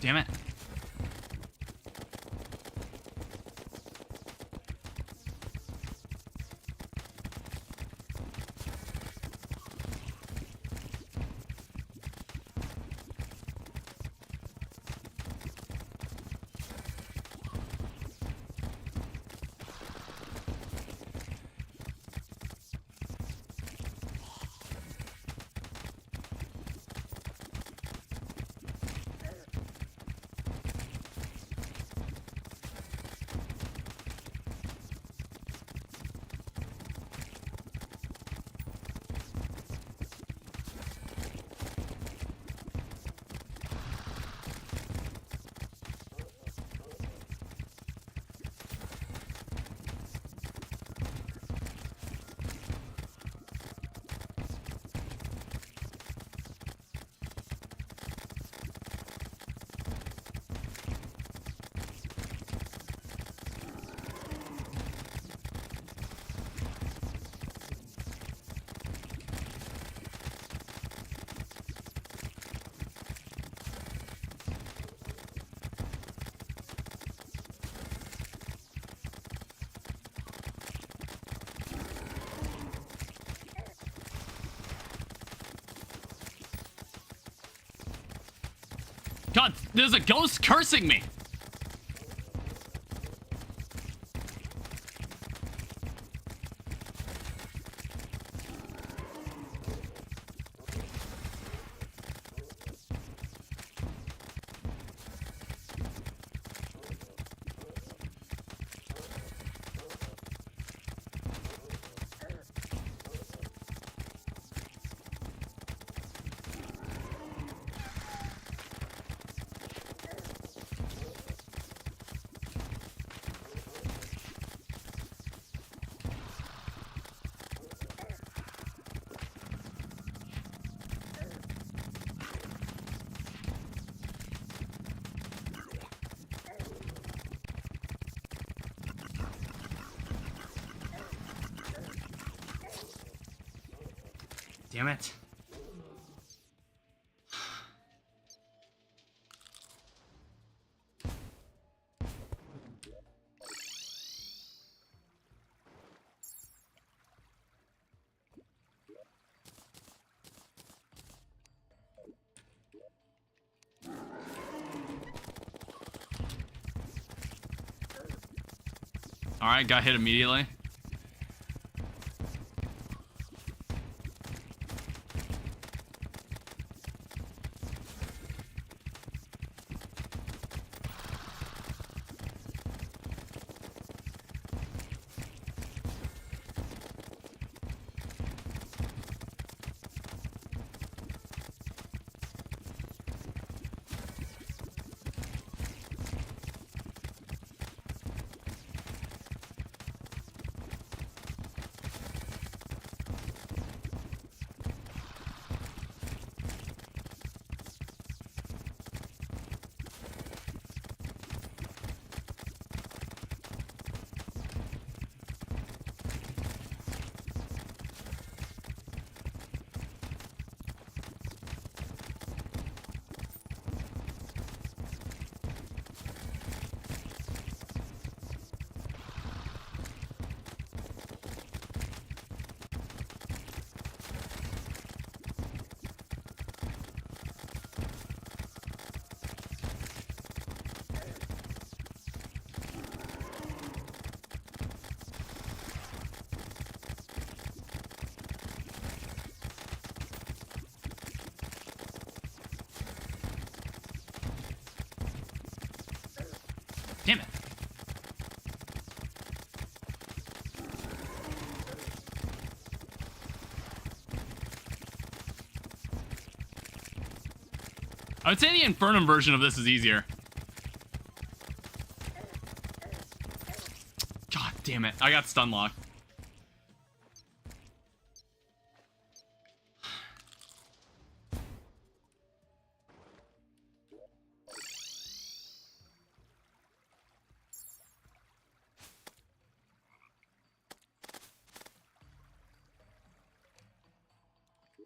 Speaker 1: Damn it. God, there's a ghost cursing me. Damn it. All right, got hit immediately. Damn it. I would say the Infernum version of this is easier. God damn it. I got stun locked.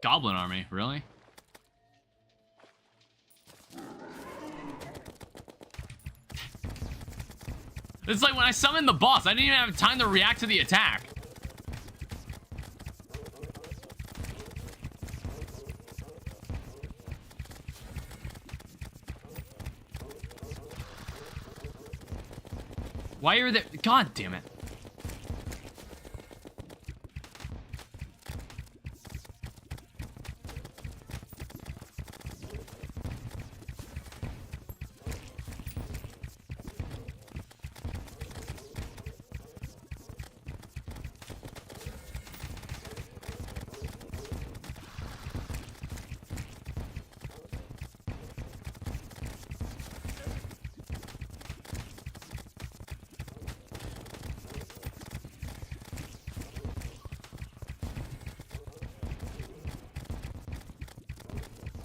Speaker 1: Goblin army, really? It's like when I summoned the boss, I didn't even have time to react to the attack. Why are there? God damn it.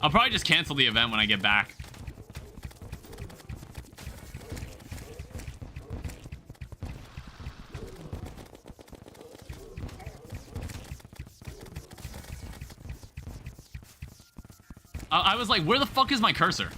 Speaker 1: I'll probably just cancel the event when I get back. I was like, where the fuck is my cursor?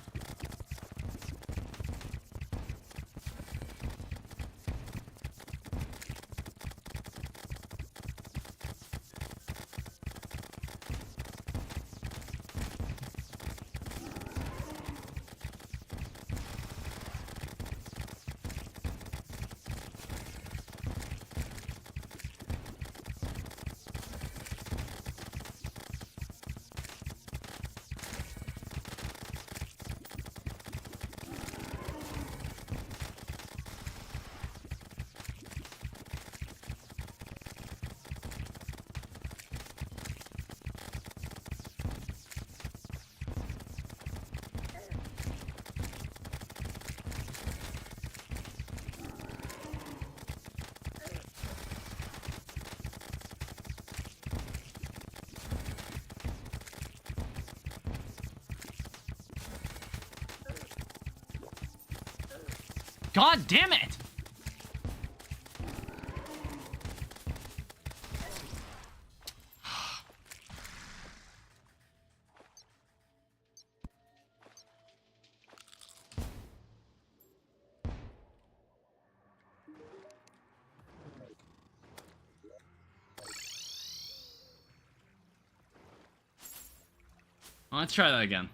Speaker 1: God damn it! Let's try that again.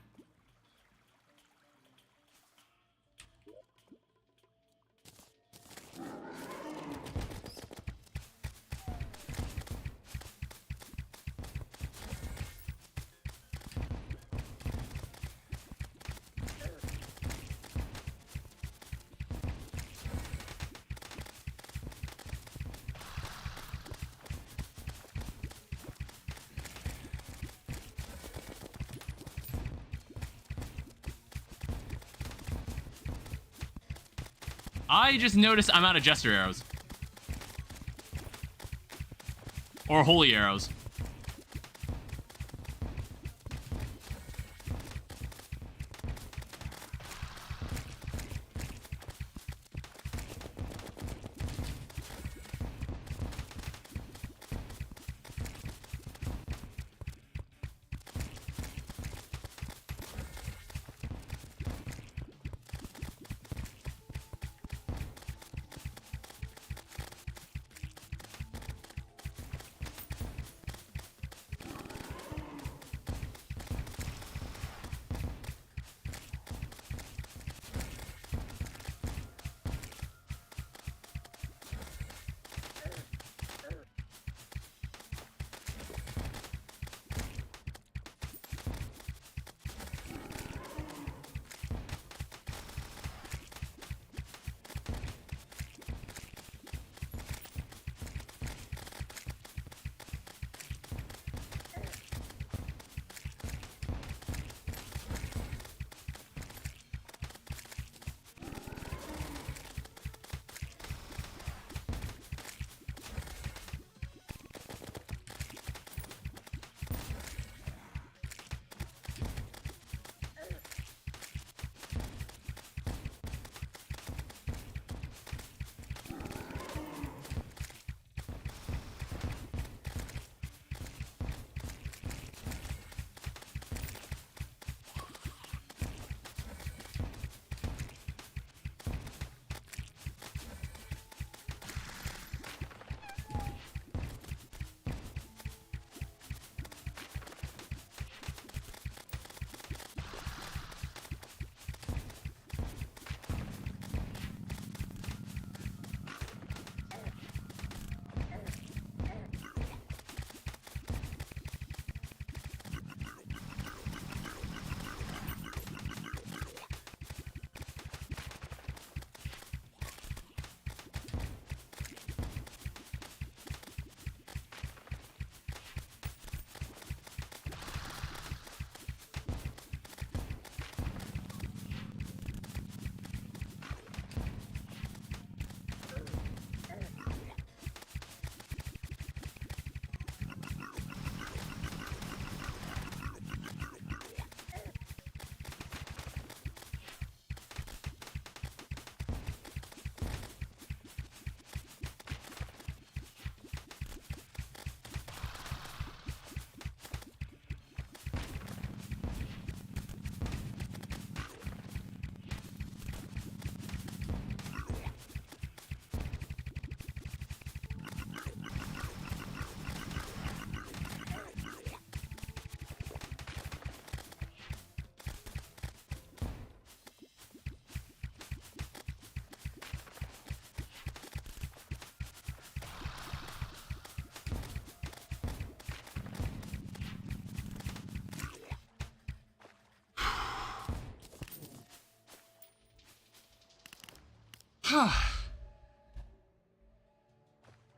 Speaker 1: I just noticed I'm out of Jester arrows. Or holy arrows.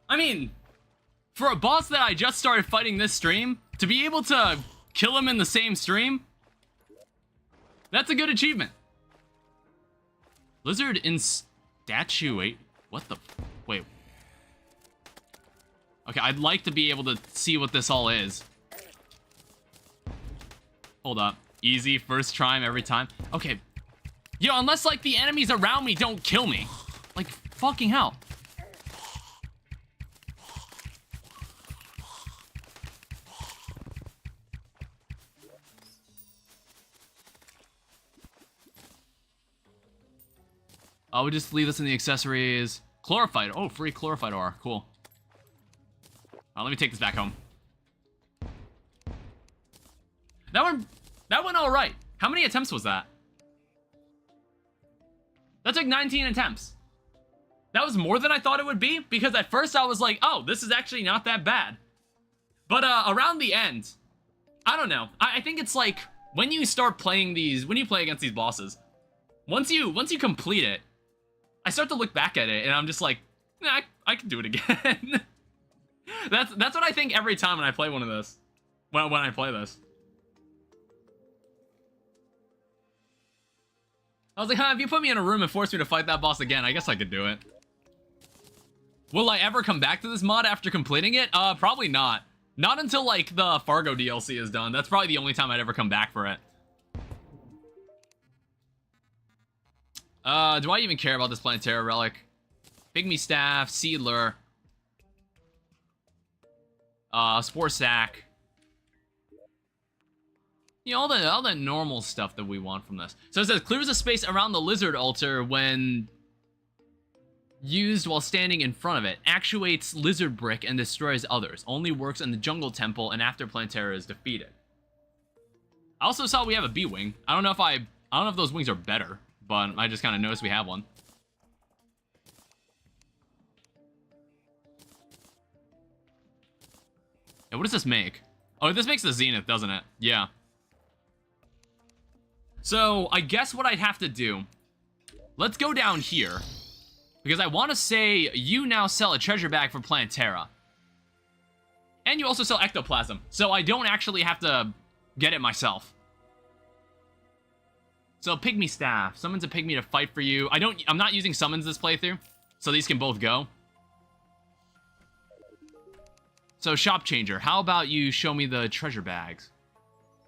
Speaker 1: I mean, for a boss that I just started fighting this stream, to be able to kill him in the same stream, that's a good achievement. Lizard instatuate. What the? Wait. Okay, I'd like to be able to see what this all is. Hold up. Easy, first try every time. Okay. Yo, unless, like, the enemies around me don't kill me. Like, fucking hell. Oh, we just leave this in the accessories. Chlorophyte. Oh, free chlorophyte ore. Cool. Let me take this back home. That went all right. How many attempts was that? That took 19 attempts. That was more than I thought it would be, because at first I was like, oh, this is actually not that bad. But around the end, I don't know. I think it's like, when you start playing these, when you play against these bosses, once you complete it, I start to look back at it, and I'm just like, nah, I can do it again. That's what I think every time when I play one of this. When I play this. I was like, huh, if you put me in a room and force me to fight that boss again, I guess I could do it. Will I ever come back to this mod after completing it? Probably not. Not until, like, the Fargo DLC is done. That's probably the only time I'd ever come back for it. Do I even care about this Planetara relic? Pygmy Staff, Seedler. Spore Sack. You know, all the normal stuff that we want from this. So it says, clears a space around the lizard altar when used while standing in front of it. Actuates lizard brick and destroys others. Only works in the jungle temple and after Planetara is defeated. I also saw we have a B-wing. I don't know if those wings are better, but I just kind of noticed we have one. Yeah, what does this make? Oh, this makes the Zenith, doesn't it? Yeah. So, I guess what I'd have to do... Let's go down here. Because I want to say you now sell a treasure bag for Planetara. And you also sell ectoplasm. So I don't actually have to get it myself. So, Pygmy Staff. Summons a Pygmy to fight for you. I'm not using summons this playthrough. So these can both go. So, Shop Changer. How about you show me the treasure bags?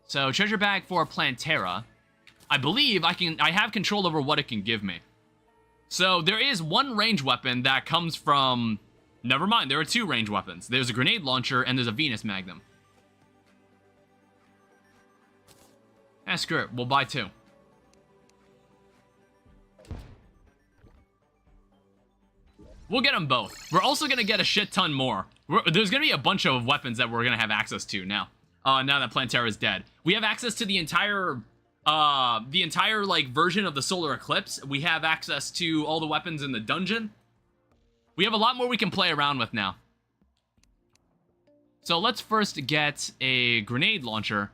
Speaker 1: So, treasure bag for Planetara. I believe I have control over what it can give me. So, there is one range weapon that comes from... Never mind, there are two range weapons. There's a grenade launcher and there's a Venus Magnum. Screw it. We'll buy two. We'll get them both. We're also going to get a shit ton more. There's going to be a bunch of weapons that we're going to have access to now. Now that Planetara is dead. We have access to the entire like, version of the Solar Eclipse. We have access to all the weapons in the dungeon. We have a lot more we can play around with now. So let's first get a grenade launcher.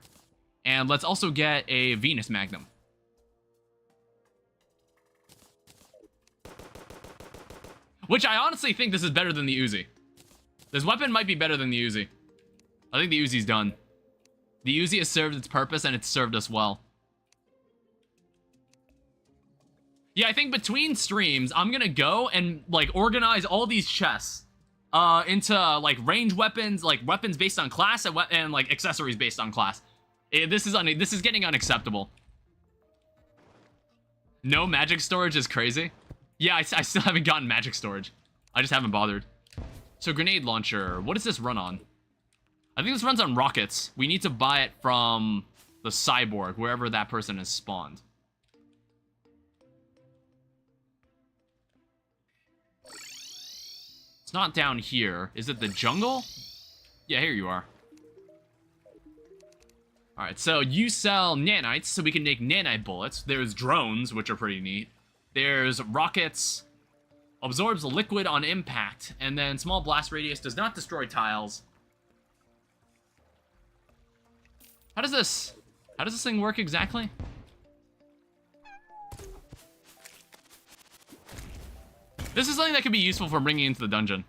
Speaker 1: And let's also get a Venus Magnum. Which I honestly think this is better than the Uzi. This weapon might be better than the Uzi. I think the Uzi's done. The Uzi has served its purpose, and it's served us well. Yeah, I think between streams, I'm gonna go and, like, organize all these chests into, like, range weapons, like, weapons based on class, and like, accessories based on class. This is getting unacceptable. No magic storage is crazy. Yeah, I still haven't gotten magic storage. I just haven't bothered. So, grenade launcher. What does this run on? I think this runs on rockets. We need to buy it from the cyborg, wherever that person is spawned. It's not down here. Is it the jungle? Yeah, here you are. Alright, so you sell nanites, so we can make nanite bullets. There's drones, which are pretty neat. There's rockets. Absorbs liquid on impact. And then small blast radius does not destroy tiles. How does this thing work exactly? This is something that could be useful for bringing into the dungeon.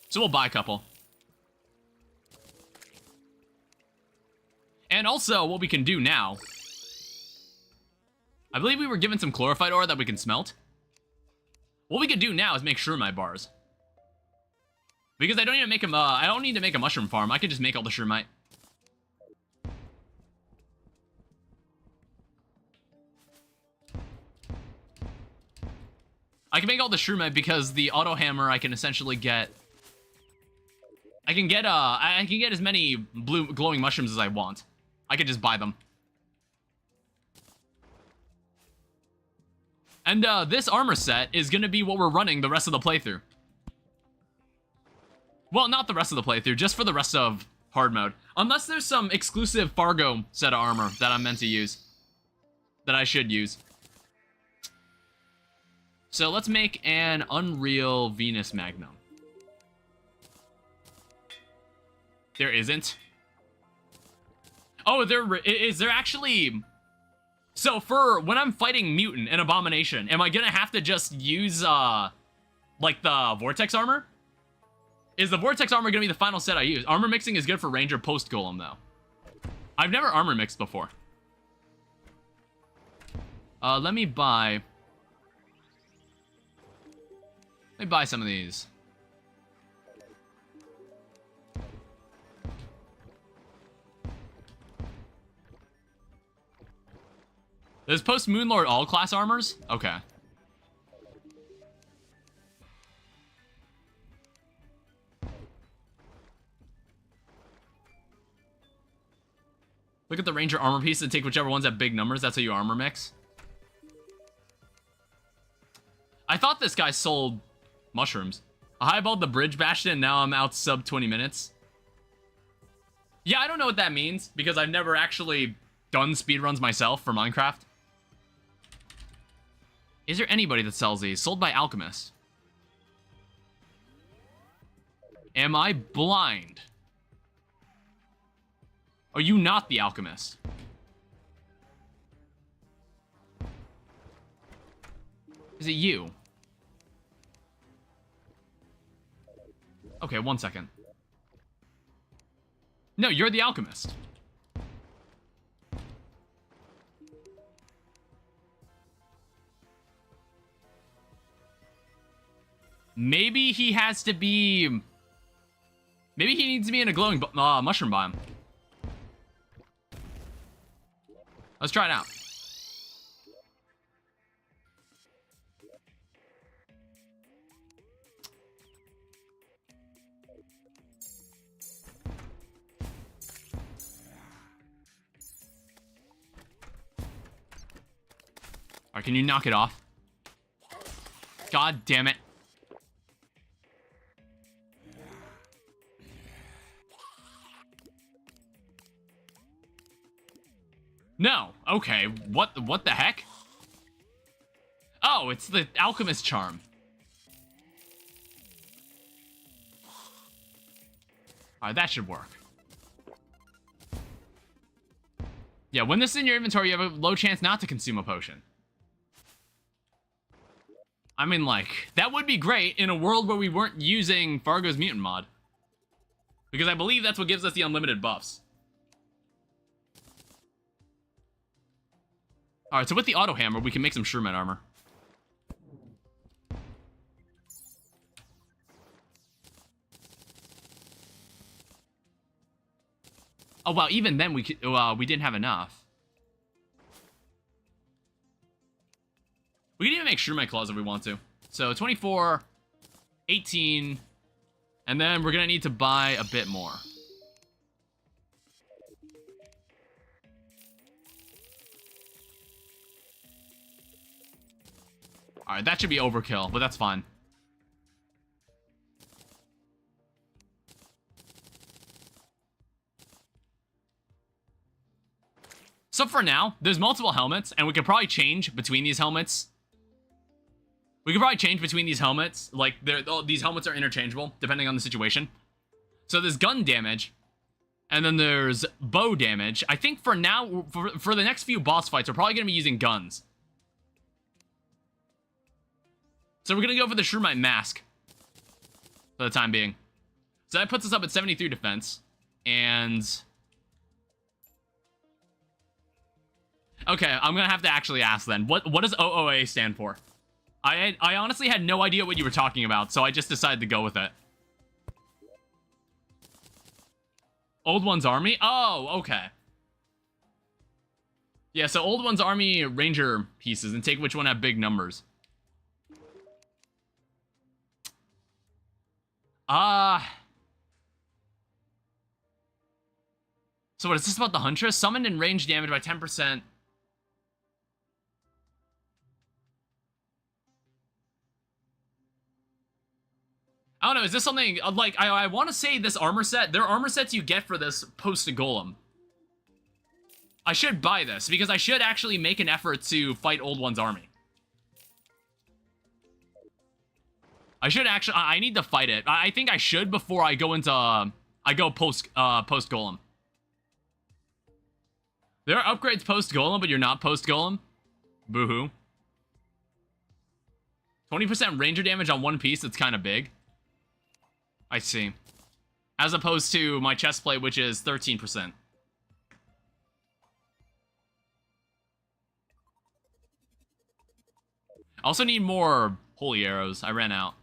Speaker 1: So we'll buy a couple. And also, what we can do now... I believe we were given some chlorophyte ore that we can smelt. What we could do now is make Shroomite bars. Because I don't need to make them, I don't need to make a mushroom farm. I can just make all the Shroomite. I can make all the shroomite because the auto hammer I can essentially get... I can get as many blue glowing mushrooms as I want. I could just buy them. And this armor set is going to be what we're running the rest of the playthrough. Well, not the rest of the playthrough, just for the rest of hard mode. Unless there's some exclusive Fargo set of armor that I'm meant to use. That I should use. So let's make an Unreal Venus Magnum. There isn't. Oh, is there actually... So for when I'm fighting Mutant and Abomination, am I gonna have to just use, like the Vortex armor? Is the Vortex armor gonna be the final set I use? Armor mixing is good for Ranger post-Golem, though. I've never armor mixed before. Let me buy some of these. There's post-Moonlord all-class armors? Okay. Look at the Ranger armor piece and take whichever ones have big numbers. That's how you armor mix. I thought this guy sold mushrooms. I highballed the bridge bastion and now I'm out sub 20 minutes. Yeah, I don't know what that means because I've never actually done speedruns myself for Minecraft. Is there anybody that sells these? Sold by Alchemist. Am I blind? Are you not the Alchemist? Is it you? Okay, 1 second. No, you're the Alchemist. Maybe he has to be... Maybe he needs to be in a glowing mushroom biome. Let's try it out. Alright, can you knock it off? God damn it. No. Okay. What the heck? Oh, it's the Alchemist charm. Alright, that should work. Yeah, when this is in your inventory, you have a low chance not to consume a potion. I mean, like, that would be great in a world where we weren't using FARGO'S mutant mod. Because I believe that's what gives us the unlimited buffs. Alright, so with the auto hammer, we can make some shroomite armor. Oh, wow, even then we didn't have enough. We can even make shroomite claws if we want to. So 24, 18, and then we're gonna need to buy a bit more. Alright, that should be overkill, but that's fine. So for now, there's multiple helmets, and we could probably change between these helmets. Like, these helmets are interchangeable, depending on the situation. So there's gun damage, and then there's bow damage. I think for now, for the next few boss fights, we're probably going to be using guns. So we're going to go for the shroomite mask for the time being. So that puts us up at 73 defense, and... Okay, I'm going to have to actually ask then. What does OOA stand for? I honestly had no idea what you were talking about, so I just decided to go with it. Old One's Army? Oh, okay. Yeah, so Old One's Army Ranger pieces, and take which one have big numbers. So what is this about the Huntress? Summoned and range damage by 10%. I don't know, is this something, like, I want to say this armor set, there are armor sets you get for this post-golem. I should buy this, because I should actually make an effort to fight Old One's army. I should actually, I need to fight it. I think I should before I go into, I go post-golem. There are upgrades post-golem, but you're not post-golem? Boo-hoo. 20% ranger damage on one piece, that's kind of big. I see. As opposed to my chest plate, which is 13%. I also need more holy arrows. I ran out.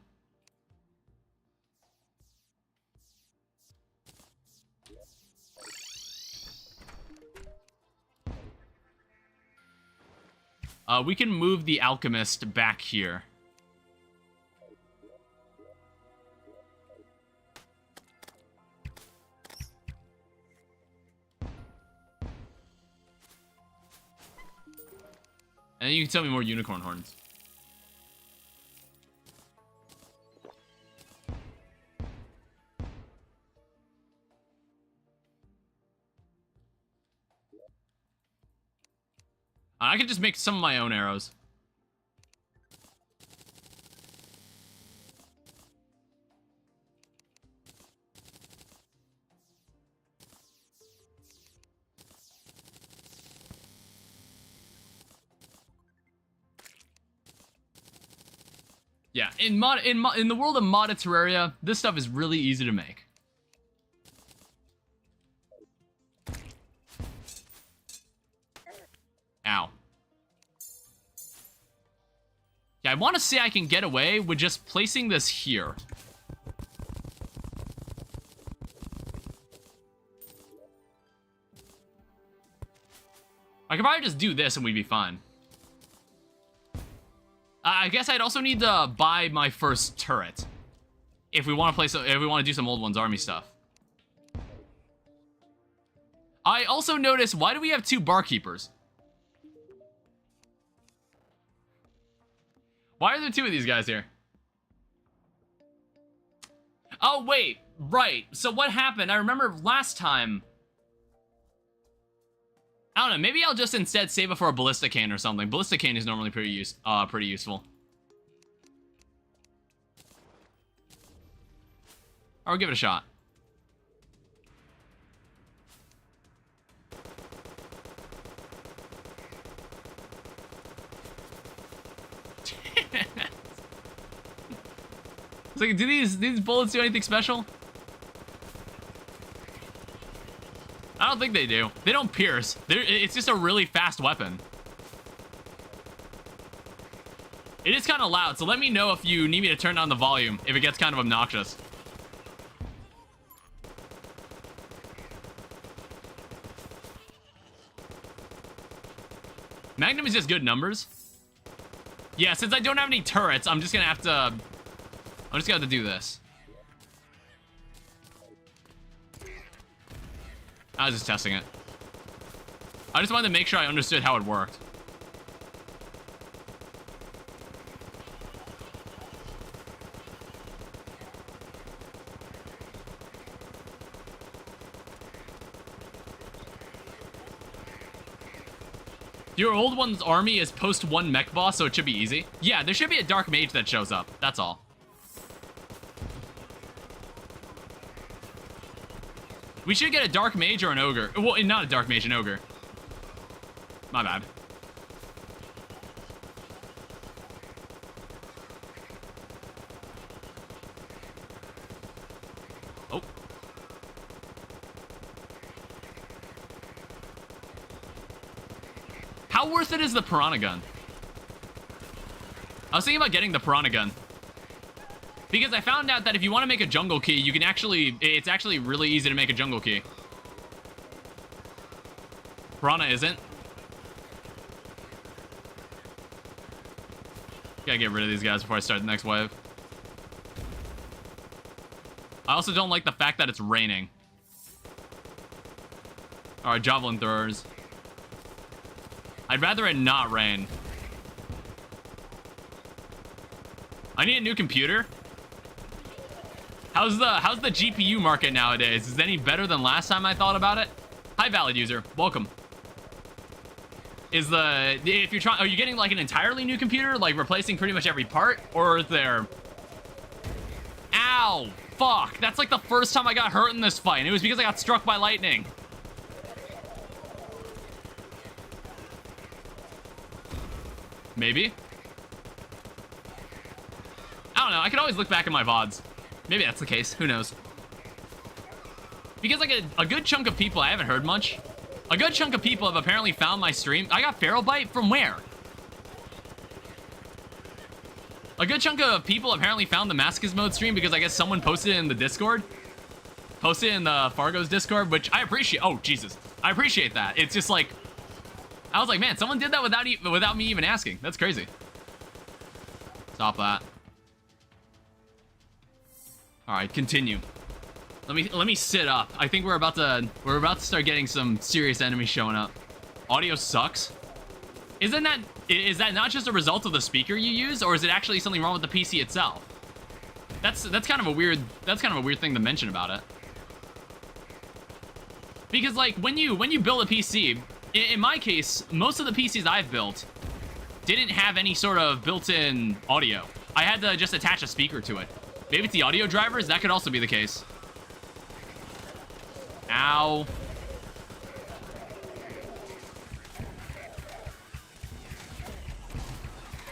Speaker 1: We can move the alchemist back here. And then you can tell me more unicorn horns. I can just make some of my own arrows. Yeah, in the world of modded Terraria, this stuff is really easy to make. Ow. Yeah, I want to say I can get away with just placing this here. I could probably just do this and we'd be fine. I guess I'd also need to buy my first turret if we want to play. If we want to do some Old One's army stuff. I also noticed, why do we have two barkeepers? Why are there two of these guys here? Oh wait, right. So what happened? I remember last time. I don't know, maybe I'll just instead save it for a ballista cane or something. Ballista cane is normally pretty useful. Or give it a shot. It's like, do these bullets do anything special? I don't think they do. They don't pierce. It's just a really fast weapon. It is kind of loud, so let me know if you need me to turn down the volume, if it gets kind of obnoxious. Magnum is just good numbers. Yeah, since I don't have any turrets, I'm just gonna have to do this. I was just testing it. I just wanted to make sure I understood how it worked. Your Old One's army is post 1 mech boss, so it should be easy. Yeah, there should be a dark mage that shows up. That's all. We should get a dark mage or an ogre. Well, not a dark mage, an ogre. My bad. Oh. How worth it is the piranha gun? I was thinking about getting the piranha gun. Because I found out that if you want to make a jungle key, you can actually... It's actually really easy to make a jungle key. Piranha isn't. Gotta get rid of these guys before I start the next wave. I also don't like the fact that it's raining. Alright, javelin throwers. I'd rather it not rain. I need a new computer. How's the GPU market nowadays? Is it any better than last time I thought about it? Hi, valid user. Welcome. If you're trying, are you getting like an entirely new computer, like replacing pretty much every part, or is there? Ow! Fuck! That's like the first time I got hurt in this fight, and it was because I got struck by lightning. Maybe. I don't know. I can always look back at my VODs. Maybe that's the case. Who knows? Because like a good chunk of people, I haven't heard much. A good chunk of people have apparently found my stream. I got Feral Bite from where? A good chunk of people apparently found the Masochist mode stream because I guess someone posted it in the Discord. Posted it in the FARGO'S Discord, which I appreciate. Oh, Jesus. I appreciate that. It's just like, I was like, man, someone did that without me even asking. That's crazy. Stop that. All right, continue. Let me sit up. I think we're about to start getting some serious enemies showing up. Audio sucks. Is that not just a result of the speaker you use, or is it actually something wrong with the PC itself? That's kind of a weird thing to mention about it. Because like when you build a PC, in my case, most of the PCs I've built didn't have any sort of built-in audio. I had to just attach a speaker to it. Maybe it's the audio drivers. That could also be the case. Ow.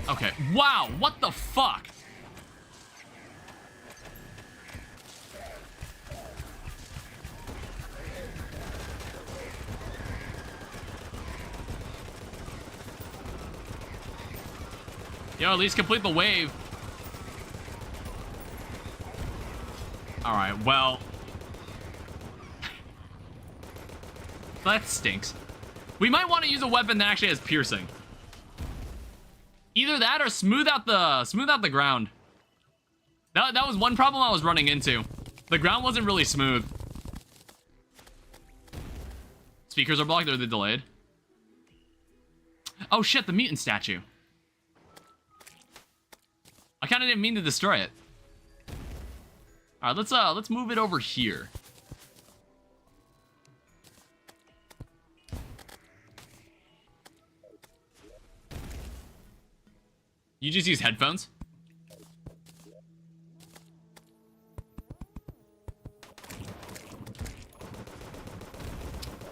Speaker 1: Okay. Wow, what the fuck? Yo, at least complete the wave. Alright, well. That stinks. We might want to use a weapon that actually has piercing. Either that or smooth out the ground. That was one problem I was running into. The ground wasn't really smooth. Speakers are blocked, or they're delayed. Oh shit, the mutant statue. I kind of didn't mean to destroy it. All right, let's move it over here. You just use headphones?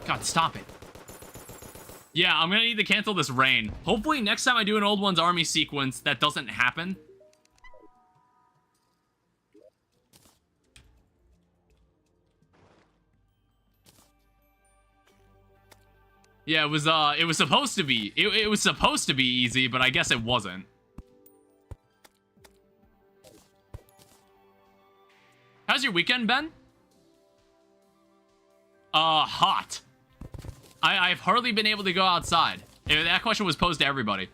Speaker 1: God, stop it. Yeah, I'm gonna need to cancel this rain. Hopefully next time I do an Old One's Army sequence, that doesn't happen. Yeah, it was supposed to be. It was supposed to be easy, but I guess it wasn't. How's your weekend been? Hot. I've hardly been able to go outside. That question was posed to everybody.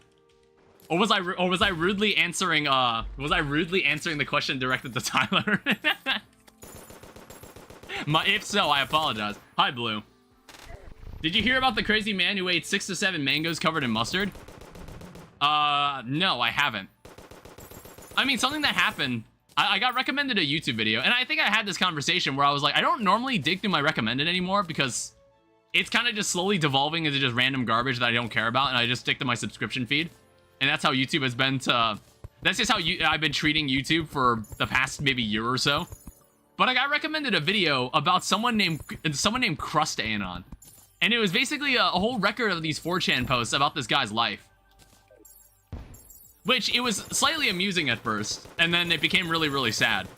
Speaker 1: Or was I rudely answering the question directed to Tyler? If so, I apologize. Hi, Blue. Did you hear about the crazy man who ate 6 to 7 mangoes covered in mustard? No, I haven't. I mean, something that happened, I got recommended a YouTube video, and I think I had this conversation where I was like, I don't normally dig through my recommended anymore because it's kind of just slowly devolving into just random garbage that I don't care about, and I just stick to my subscription feed. And that's how YouTube has been that's just how I've been treating YouTube for the past maybe year or so. But I got recommended a video about someone named Crust Anon. And it was basically a whole record of these 4chan posts about this guy's life. Which, it was slightly amusing at first, and then it became really, really sad.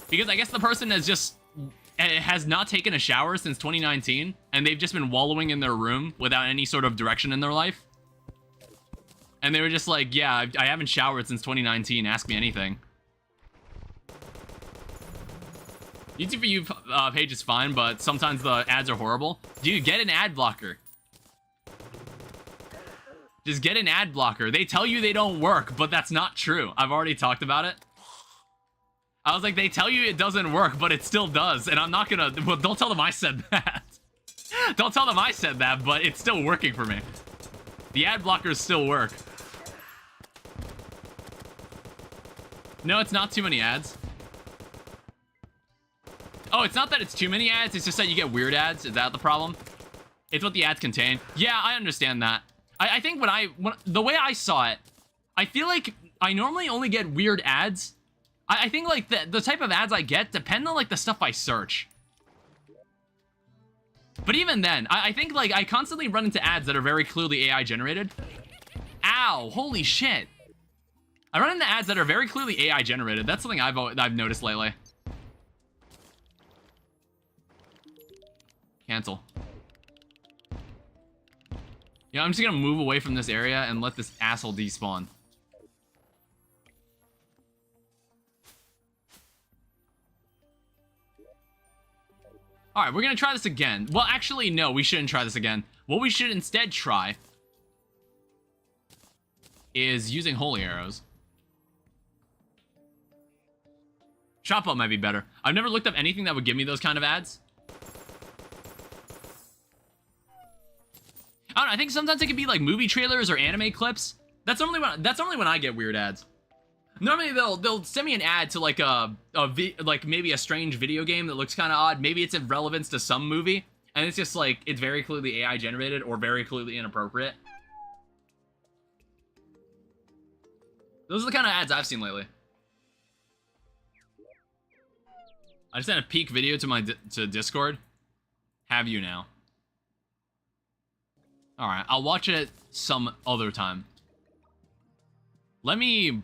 Speaker 1: Because I guess the person has not taken a shower since 2019, and they've just been wallowing in their room without any sort of direction in their life. And they were just like, yeah, I haven't showered since 2019, ask me anything. YouTube for You page is fine, but sometimes the ads are horrible. Dude, get an ad blocker. Just get an ad blocker. They tell you they don't work, but that's not true. I've already talked about it. I was like, they tell you it doesn't work, but it still does. And I'm not gonna, well, don't tell them I said that. Don't tell them I said that, but it's still working for me. The ad blockers still work. No, it's not too many ads. Oh, it's not that it's too many ads, it's just that you get weird ads. Is that the problem? It's what the ads contain. Yeah, I understand that. I think the way I saw it, I feel like I normally only get weird ads. I think like the type of ads I get depend on like the stuff I search. But even then, I think like I constantly run into ads that are very clearly AI generated. Ow, holy shit. I run into ads that are very clearly AI generated. That's something I've noticed lately. Cancel. Yeah, I'm just gonna move away from this area and let this asshole despawn. Alright, we're gonna try this again. Well, actually, no, we shouldn't try this again. What we should instead try is using holy arrows. Shop up might be better. I've never looked up anything that would give me those kind of ads. I don't know, I think sometimes it could be like movie trailers or anime clips. That's only when I get weird ads. Normally they'll send me an ad to like like maybe a strange video game that looks kind of odd. Maybe it's of relevance to some movie, and it's just like it's very clearly AI generated or very clearly inappropriate. Those are the kind of ads I've seen lately. I just sent a peek video to Discord. Have you now? All right, I'll watch it some other time. Let me.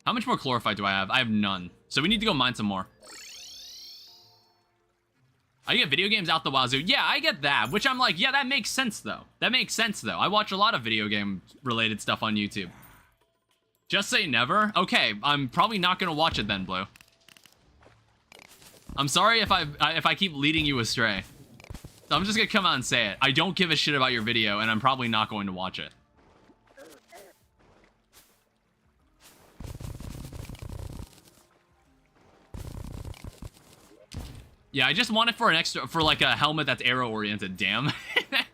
Speaker 1: How much more chlorophyte do I have? I have none. So we need to go mine some more. I get video games out the wazoo. Yeah, I get that. Which I'm like, yeah, that makes sense, though. That makes sense, though. I watch a lot of video game-related stuff on YouTube. Just say never? Okay, I'm probably not going to watch it then, Blue. I'm sorry if I keep leading you astray. So I'm just going to come out and say it. I don't give a shit about your video, and I'm probably not going to watch it. Yeah, I just want it for like a helmet that's arrow oriented. Damn. I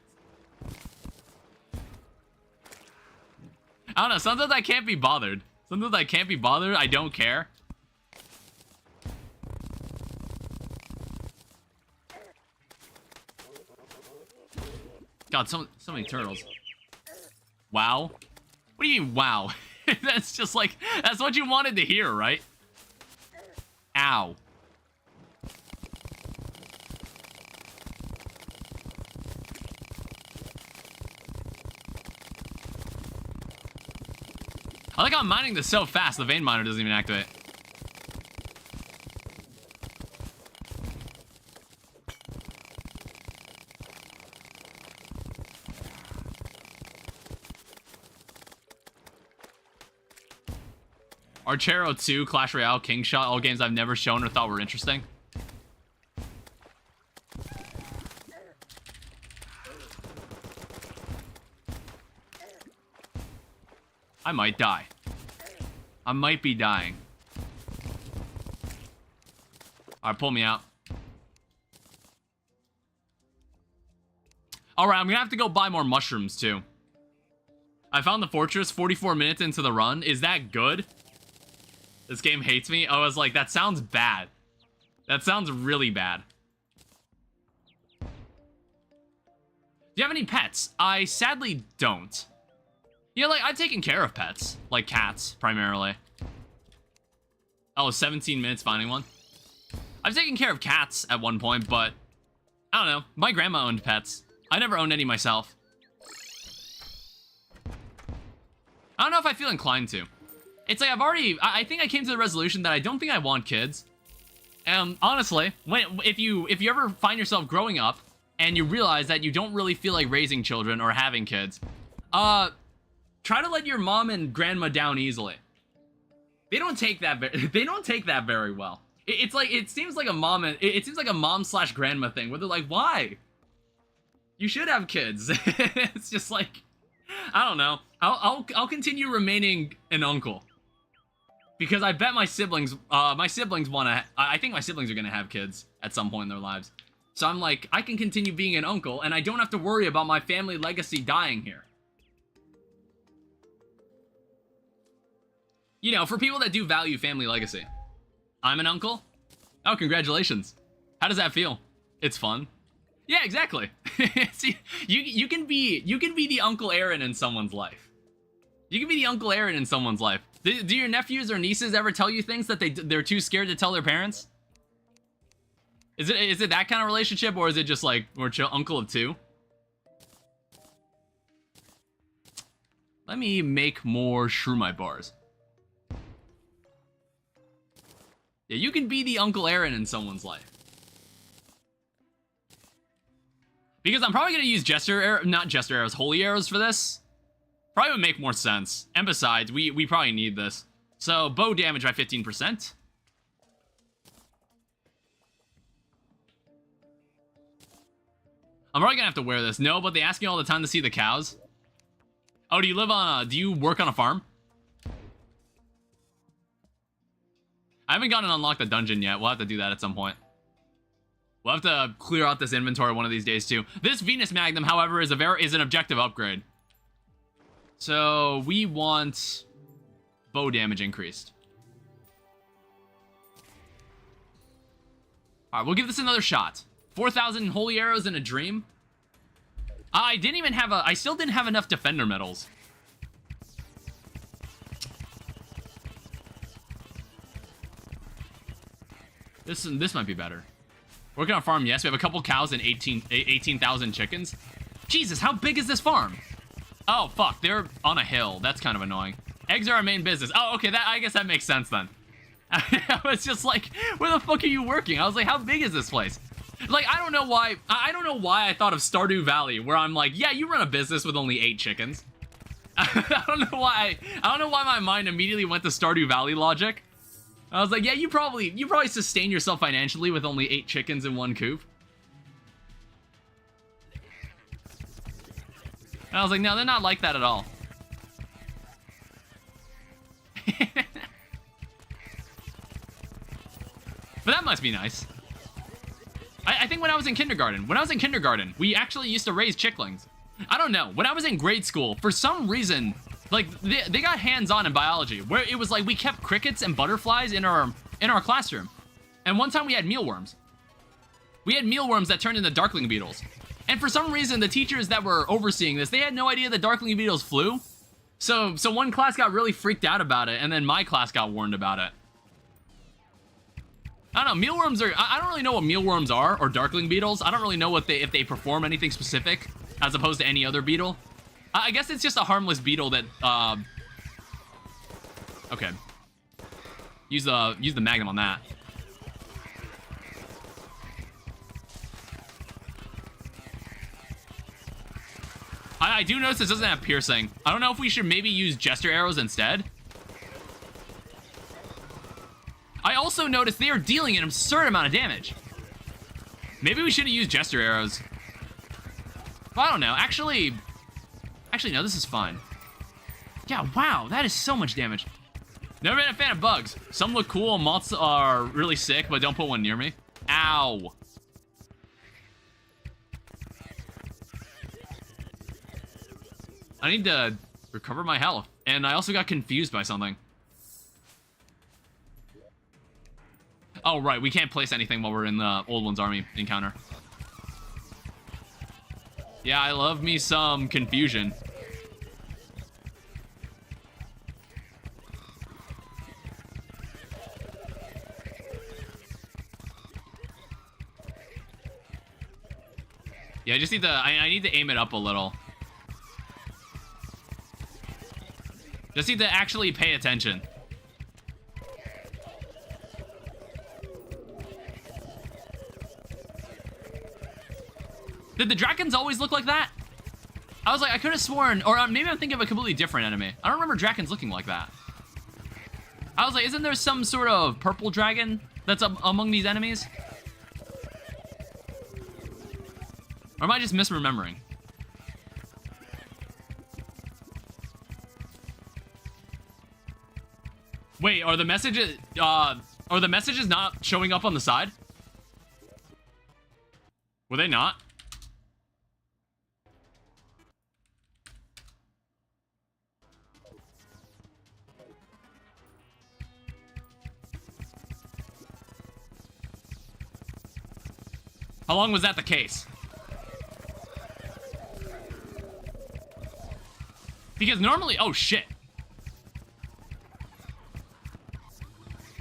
Speaker 1: don't know. Sometimes I can't be bothered. Sometimes I can't be bothered. I don't care. God, so many turtles. Wow. What do you mean, wow? That's just like, that's what you wanted to hear, right? Ow. I like how I'm mining this so fast, the vein miner doesn't even activate. Archero 2, Clash Royale, King Shot, all games I've never shown or thought were interesting. I might die. I might be dying. Alright, pull me out. Alright, I'm gonna have to go buy more mushrooms, too. I found the fortress 44 minutes into the run. Is that good? This game hates me? I was like, that sounds bad. That sounds really bad. Do you have any pets? I sadly don't. Yeah, like, I've taken care of pets. Like cats, primarily. Oh, 17 minutes finding one. I've taken care of cats at one point, but I don't know. My grandma owned pets. I never owned any myself. I don't know if I feel inclined to. It's like I think I came to the resolution that I don't think I want kids. Honestly, if you ever find yourself growing up and you realize that you don't really feel like raising children or having kids, try to let your mom and grandma down easily. They don't take that very well. It seems like a mom/grandma thing where they're like, why? You should have kids. It's just like, I don't know. I'll continue remaining an uncle Because I bet my siblings want to, I think my siblings are going to have kids at some point in their lives. So I'm like, I can continue being an uncle, and I don't have to worry about my family legacy dying here. You know, for people that do value family legacy. I'm an uncle? Oh, congratulations. How does that feel? It's fun. Yeah, exactly. See, you can be the Uncle Aaron in someone's life. You can be the Uncle Aaron in someone's life. Do your nephews or nieces ever tell you things that they're too scared to tell their parents? Is it that kind of relationship, or is it just like we're uncle of two? Let me make more shroomite bars. Yeah, you can be the Uncle Aaron in someone's life. Because I'm probably gonna use not jester arrows, holy arrows for this. Probably would make more sense. And besides, we probably need this. So bow damage by 15%. I'm probably gonna have to wear this. No, but they ask me all the time to see the cows. Oh, do you work on a farm? I haven't gotten to unlock the dungeon yet. We'll have to do that at some point. We'll have to clear out this inventory one of these days too. This Venus Magnum, however, is an objective upgrade. So we want bow damage increased. All right, we'll give this another shot. 4,000 holy arrows in a dream. I still didn't have enough defender medals. This might be better. Working on a farm, yes. We have a couple cows and 18,000 chickens. Jesus, how big is this farm? Oh, fuck. They're on a hill. That's kind of annoying. Eggs are our main business. Oh, okay. I guess that makes sense then. I was just like, where the fuck are you working? I was like, how big is this place? Like, I don't know why I thought of Stardew Valley, where I'm like, yeah, you run a business with only 8 chickens. I don't know why my mind immediately went to Stardew Valley logic. I was like, yeah, you probably sustain yourself financially with only 8 chickens in one coop. And I was like, no, they're not like that at all. But that must be nice. I think when I was in kindergarten, we actually used to raise chicklings. I don't know. When I was in grade school, for some reason, like, they got hands-on in biology, where it was like we kept crickets and butterflies in our classroom. And one time we had mealworms. We had mealworms that turned into darkling beetles. And for some reason, the teachers that were overseeing this, they had no idea that darkling beetles flew. So one class got really freaked out about it, and then my class got warned about it. I don't know, mealworms are... I don't really know what mealworms are, or darkling beetles. I don't really know if they perform anything specific, as opposed to any other beetle. I guess it's just a harmless beetle that, okay. Use the magnum on that. I do notice this doesn't have piercing. I don't know if we should maybe use jester arrows instead. I also noticed they are dealing an absurd amount of damage. Maybe we should have used jester arrows. Well, I don't know. Actually, no, this is fine. Yeah, wow, that is so much damage. Never been a fan of bugs. Some look cool, moths are really sick, but don't put one near me. Ow. I need to recover my health. And I also got confused by something. Oh, right, we can't place anything while we're in the Old One's Army encounter. Yeah, I love me some confusion. Yeah, I just need to, I need to aim it up a little. Just need to actually pay attention. Did the dragons always look like that? I was like, I could have sworn, or maybe I'm thinking of a completely different enemy. I don't remember dragons looking like that. I was like, isn't there some sort of purple dragon that's among these enemies? Or am I just misremembering? Wait, are the messages not showing up on the side? Were they not? How long was that the case? Because normally, oh shit.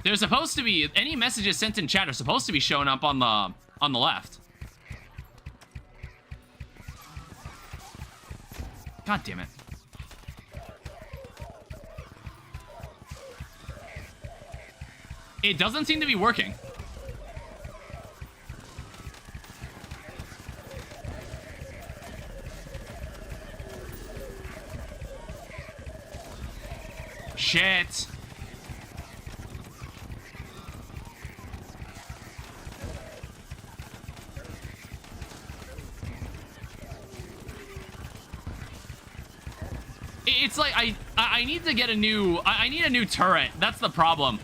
Speaker 1: There's supposed to be, any messages sent in chat are supposed to be showing up on the left. God damn it. It doesn't seem to be working. Shit. It's like I need to get a new I need a new turret. That's the problem.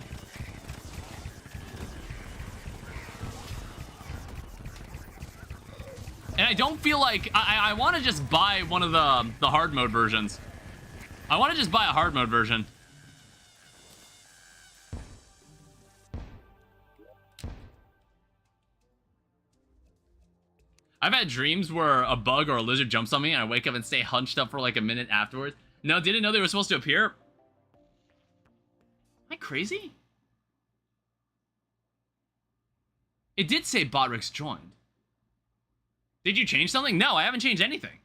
Speaker 1: And I don't feel like I want to just buy one of the hard mode versions. I want to just buy a hard mode version. I've had dreams where a bug or a lizard jumps on me and I wake up and stay hunched up for like a minute afterwards. No, didn't know they were supposed to appear. Am I crazy? It did say Botrix joined. Did you change something? No, I haven't changed anything.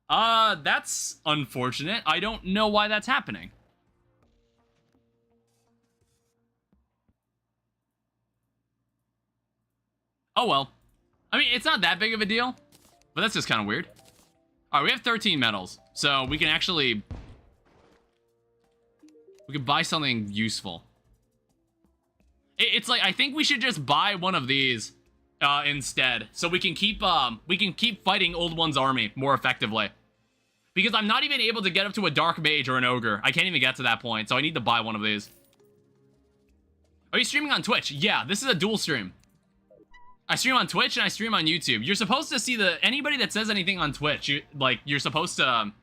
Speaker 1: That's unfortunate. I don't know why that's happening. Oh well. I mean, it's not that big of a deal, but that's just kind of weird. Alright, we have 13 medals, so we can actually... we can buy something useful. It's like, I think we should just buy one of these instead, so we can keep fighting Old One's army more effectively. Because I'm not even able to get up to a Dark Mage or an Ogre. I can't even get to that point, so I need to buy one of these. Are you streaming on Twitch? Yeah, this is a dual stream. I stream on Twitch and I stream on YouTube. You're supposed to see anybody that says anything on Twitch, you're supposed to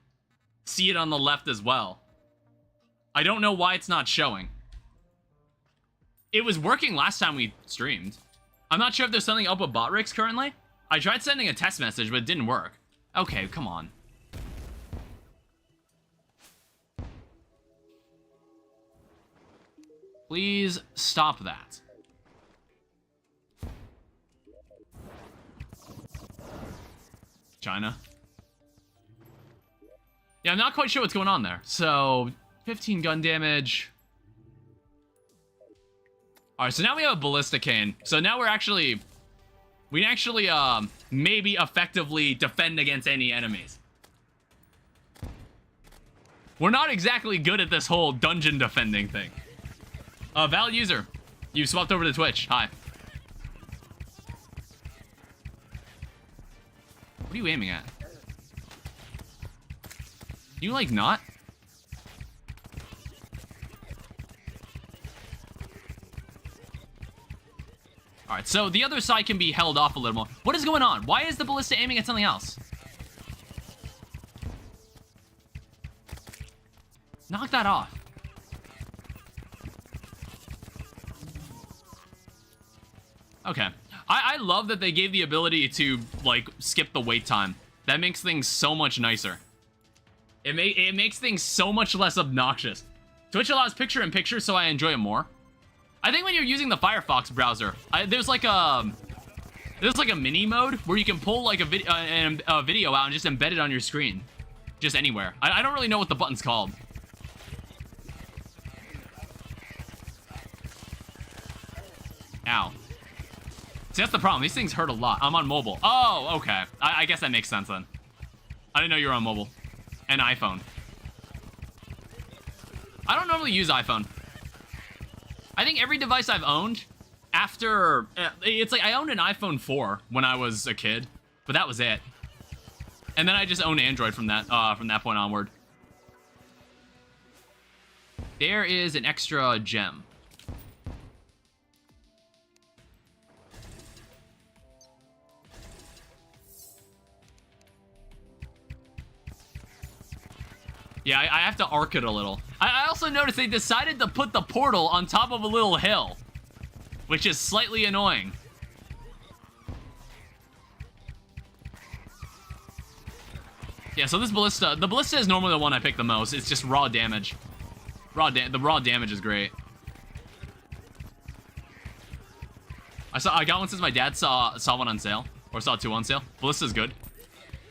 Speaker 1: see it on the left as well. I don't know why it's not showing. It was working last time we streamed. I'm not sure if there's something up with Botrix currently. I tried sending a test message, but it didn't work. Okay, come on. Please stop that. China. Yeah, I'm not quite sure what's going on there. So, 15 gun damage. Alright, so now we have a ballista cane. So now we can actually maybe effectively defend against any enemies. We're not exactly good at this whole dungeon defending thing. Valid user, you swapped over to Twitch. Hi. What are you aiming at? You like not? Alright, so the other side can be held off a little more. What is going on? Why is the ballista aiming at something else? Knock that off. Okay. I love that they gave the ability to, like, skip the wait time. That makes things so much nicer. It makes things so much less obnoxious. Twitch allows picture-in-picture, so I enjoy it more. I think when you're using the Firefox browser, there's like a mini mode where you can pull like a video out and just embed it on your screen, just anywhere. I don't really know what the button's called. Ow. See, that's the problem. These things hurt a lot. I'm on mobile. Oh, okay. I guess that makes sense then. I didn't know you were on mobile. And iPhone. I don't normally use iPhone. I think every device I've owned after... it's like I owned an iPhone 4 when I was a kid, but that was it. And then I just owned Android from that point onward. There is an extra gem. Yeah, I have to arc it a little. I also noticed they decided to put the portal on top of a little hill, which is slightly annoying. Yeah, so this ballista, the ballista is normally the one I pick the most. It's just raw damage. The raw damage is great. I got one since my dad saw one on sale, or saw 2 on sale. Ballista's good.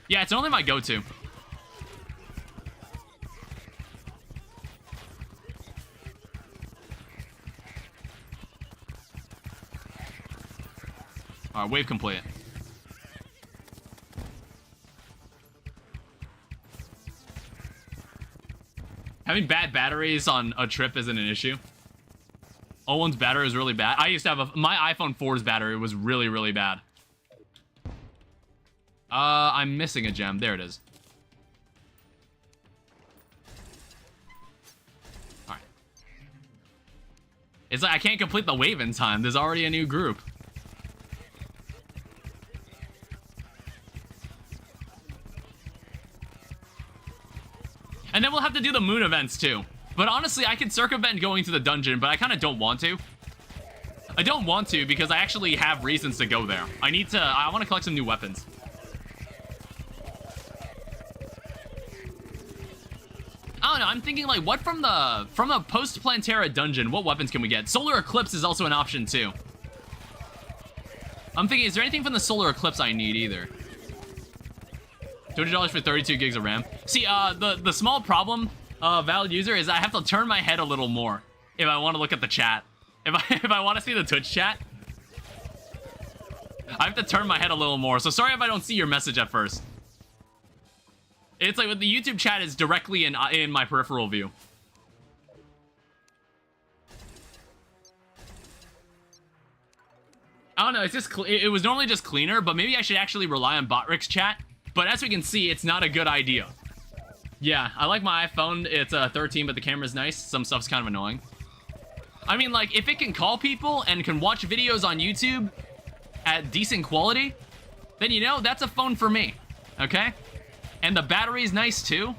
Speaker 1: Yeah, it's only my go-to. Alright, wave complete. Having bad batteries on a trip isn't an issue. Owen's battery is really bad. I used to have my iPhone 4's battery was really, really bad. I'm missing a gem. There it is. Alright. It's like I can't complete the wave in time. There's already a new group. And then we'll have to do the moon events too. But honestly, I could circumvent going to the dungeon, but I kind of don't want to. I don't want to because I actually have reasons to go there. I want to collect some new weapons. I don't know, I'm thinking like, what from the post-Plantera dungeon, what weapons can we get? Solar Eclipse is also an option too. I'm thinking, is there anything from the Solar Eclipse I need either? $200 for 32 gigs of RAM. See, the small problem, valid user, is I have to turn my head a little more if I want to look at the chat. If I want to see the Twitch chat, I have to turn my head a little more. So sorry if I don't see your message at first. It's like with the YouTube chat is directly in my peripheral view. I don't know. It's just it was normally just cleaner, but maybe I should actually rely on Botrix chat. But as we can see, it's not a good idea. Yeah, I like my iPhone. It's a 13, but the camera's nice. Some stuff's kind of annoying. I mean, like, if it can call people and can watch videos on YouTube at decent quality, then, you know, that's a phone for me. Okay? And the battery's nice, too.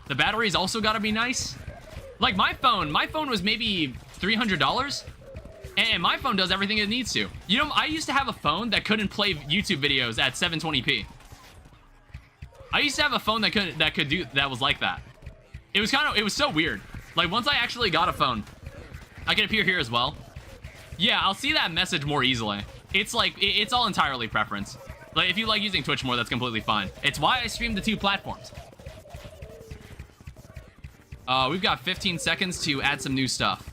Speaker 1: The battery's also gotta be nice. Like, my phone was maybe $300. And my phone does everything it needs to. You know, I used to have a phone that couldn't play YouTube videos at 720p. I used to have a phone that was like that. It was so weird. Like, once I actually got a phone, I can appear here as well. Yeah, I'll see that message more easily. It's like, it's all entirely preference. Like, if you like using Twitch more, that's completely fine. It's why I stream the 2 platforms. We've got 15 seconds to add some new stuff.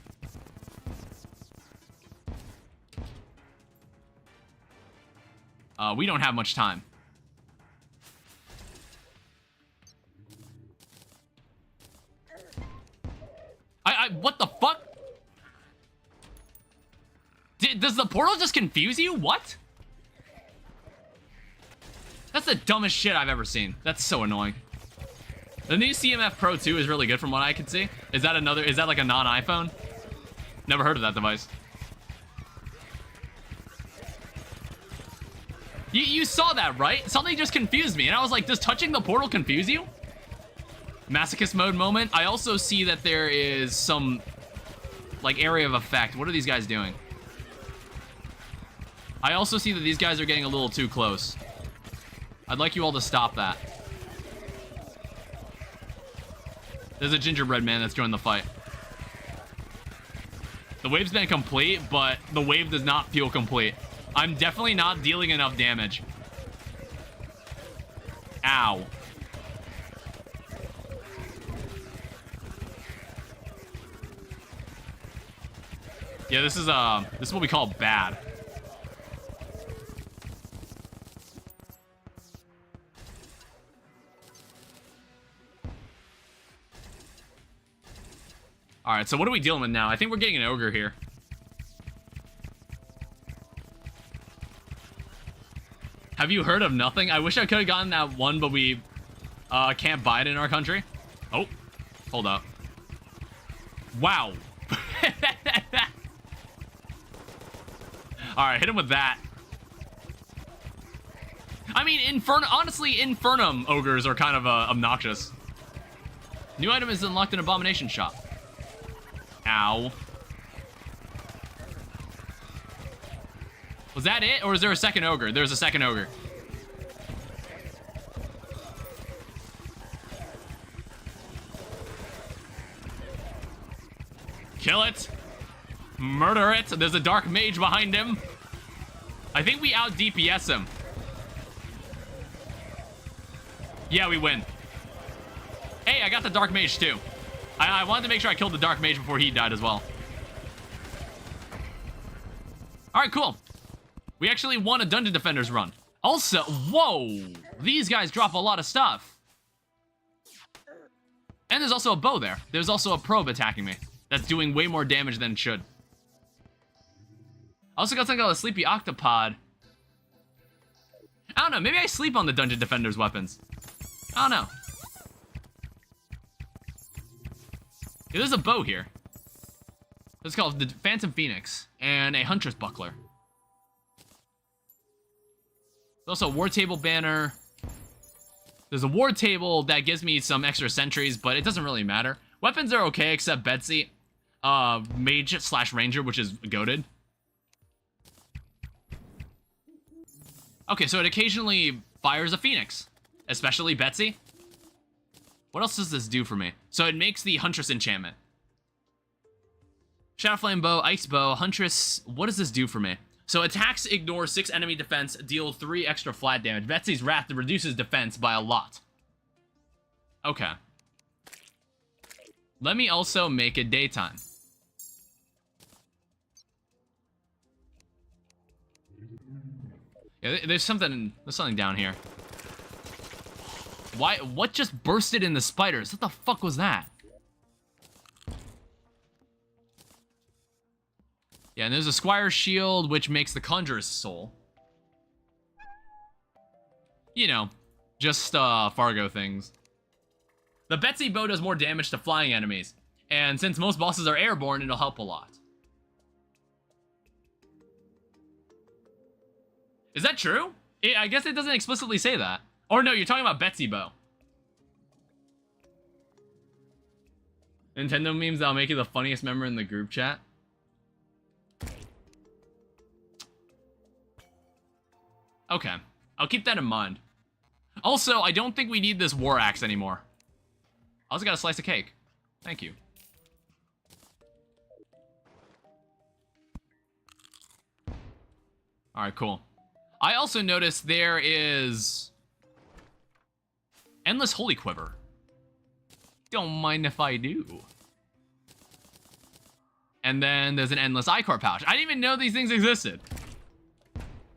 Speaker 1: We don't have much time. What the fuck? Does the portal just confuse you? What? That's the dumbest shit I've ever seen. That's so annoying. The new CMF Pro 2 is really good from what I can see. Is that like a non-iPhone? Never heard of that device. You saw that, right? Something just confused me, and I was like, does touching the portal confuse you? Masochist mode moment. I also see that there is some, like, area of effect. What are these guys doing? I also see that these guys are getting a little too close. I'd like you all to stop that. There's a gingerbread man that's joined the fight. The wave's been complete, but the wave does not feel complete. I'm definitely not dealing enough damage. Ow. Yeah, this is what we call bad. Alright, so what are we dealing with now? I think we're getting an ogre here. Have you heard of nothing? I wish I could have gotten that one, but we can't buy it in our country. Oh. Hold up. Wow. Alright, hit him with that. I mean, honestly, Infernum ogres are kind of obnoxious. New item is unlocked in Abomination Shop. Ow. Was that it? Or is there a second ogre? There's a second ogre. Kill it. Murder it. There's a dark mage behind him. I think we out DPS him. Yeah, we win. Hey, I got the dark mage too. I wanted to make sure I killed the dark mage before he died as well. Alright, cool. We actually won a Dungeon Defenders run. Also, whoa! These guys drop a lot of stuff. And there's also a bow there. There's also a probe attacking me. That's doing way more damage than it should. I also got something called a Sleepy Octopod. I don't know, maybe I sleep on the Dungeon Defenders weapons. I don't know. Yeah, there's a bow here. It's called the Phantom Phoenix and a Huntress Buckler. There's also a War Table banner. There's a War Table that gives me some extra sentries, but it doesn't really matter. Weapons are okay except Betsy. Mage / Ranger, which is goated. Okay, so it occasionally fires a Phoenix, especially Betsy. What else does this do for me? So it makes the Huntress enchantment. Shadow Flame Bow, Ice Bow, Huntress. What does this do for me? So attacks ignore 6 enemy defense, deal 3 extra flat damage. Betsy's Wrath reduces defense by a lot. Okay. Let me also make it daytime. Yeah, there's something down here. Why? What just bursted in the spiders? What the fuck was that? Yeah, and there's a Squire's Shield, which makes the Conjurer's Soul. You know, just Fargo things. The Betsy bow does more damage to flying enemies, and since most bosses are airborne, it'll help a lot. Is that true? I guess it doesn't explicitly say that. Or no, you're talking about Betsy bow. Nintendo memes that'll make you the funniest member in the group chat. Okay, I'll keep that in mind. Also, I don't think we need this war axe anymore. I also got a slice of cake. Thank you. Alright, cool. I also noticed there is Endless Holy Quiver. Don't mind if I do. And then there's an Endless Ichor Pouch. I didn't even know these things existed.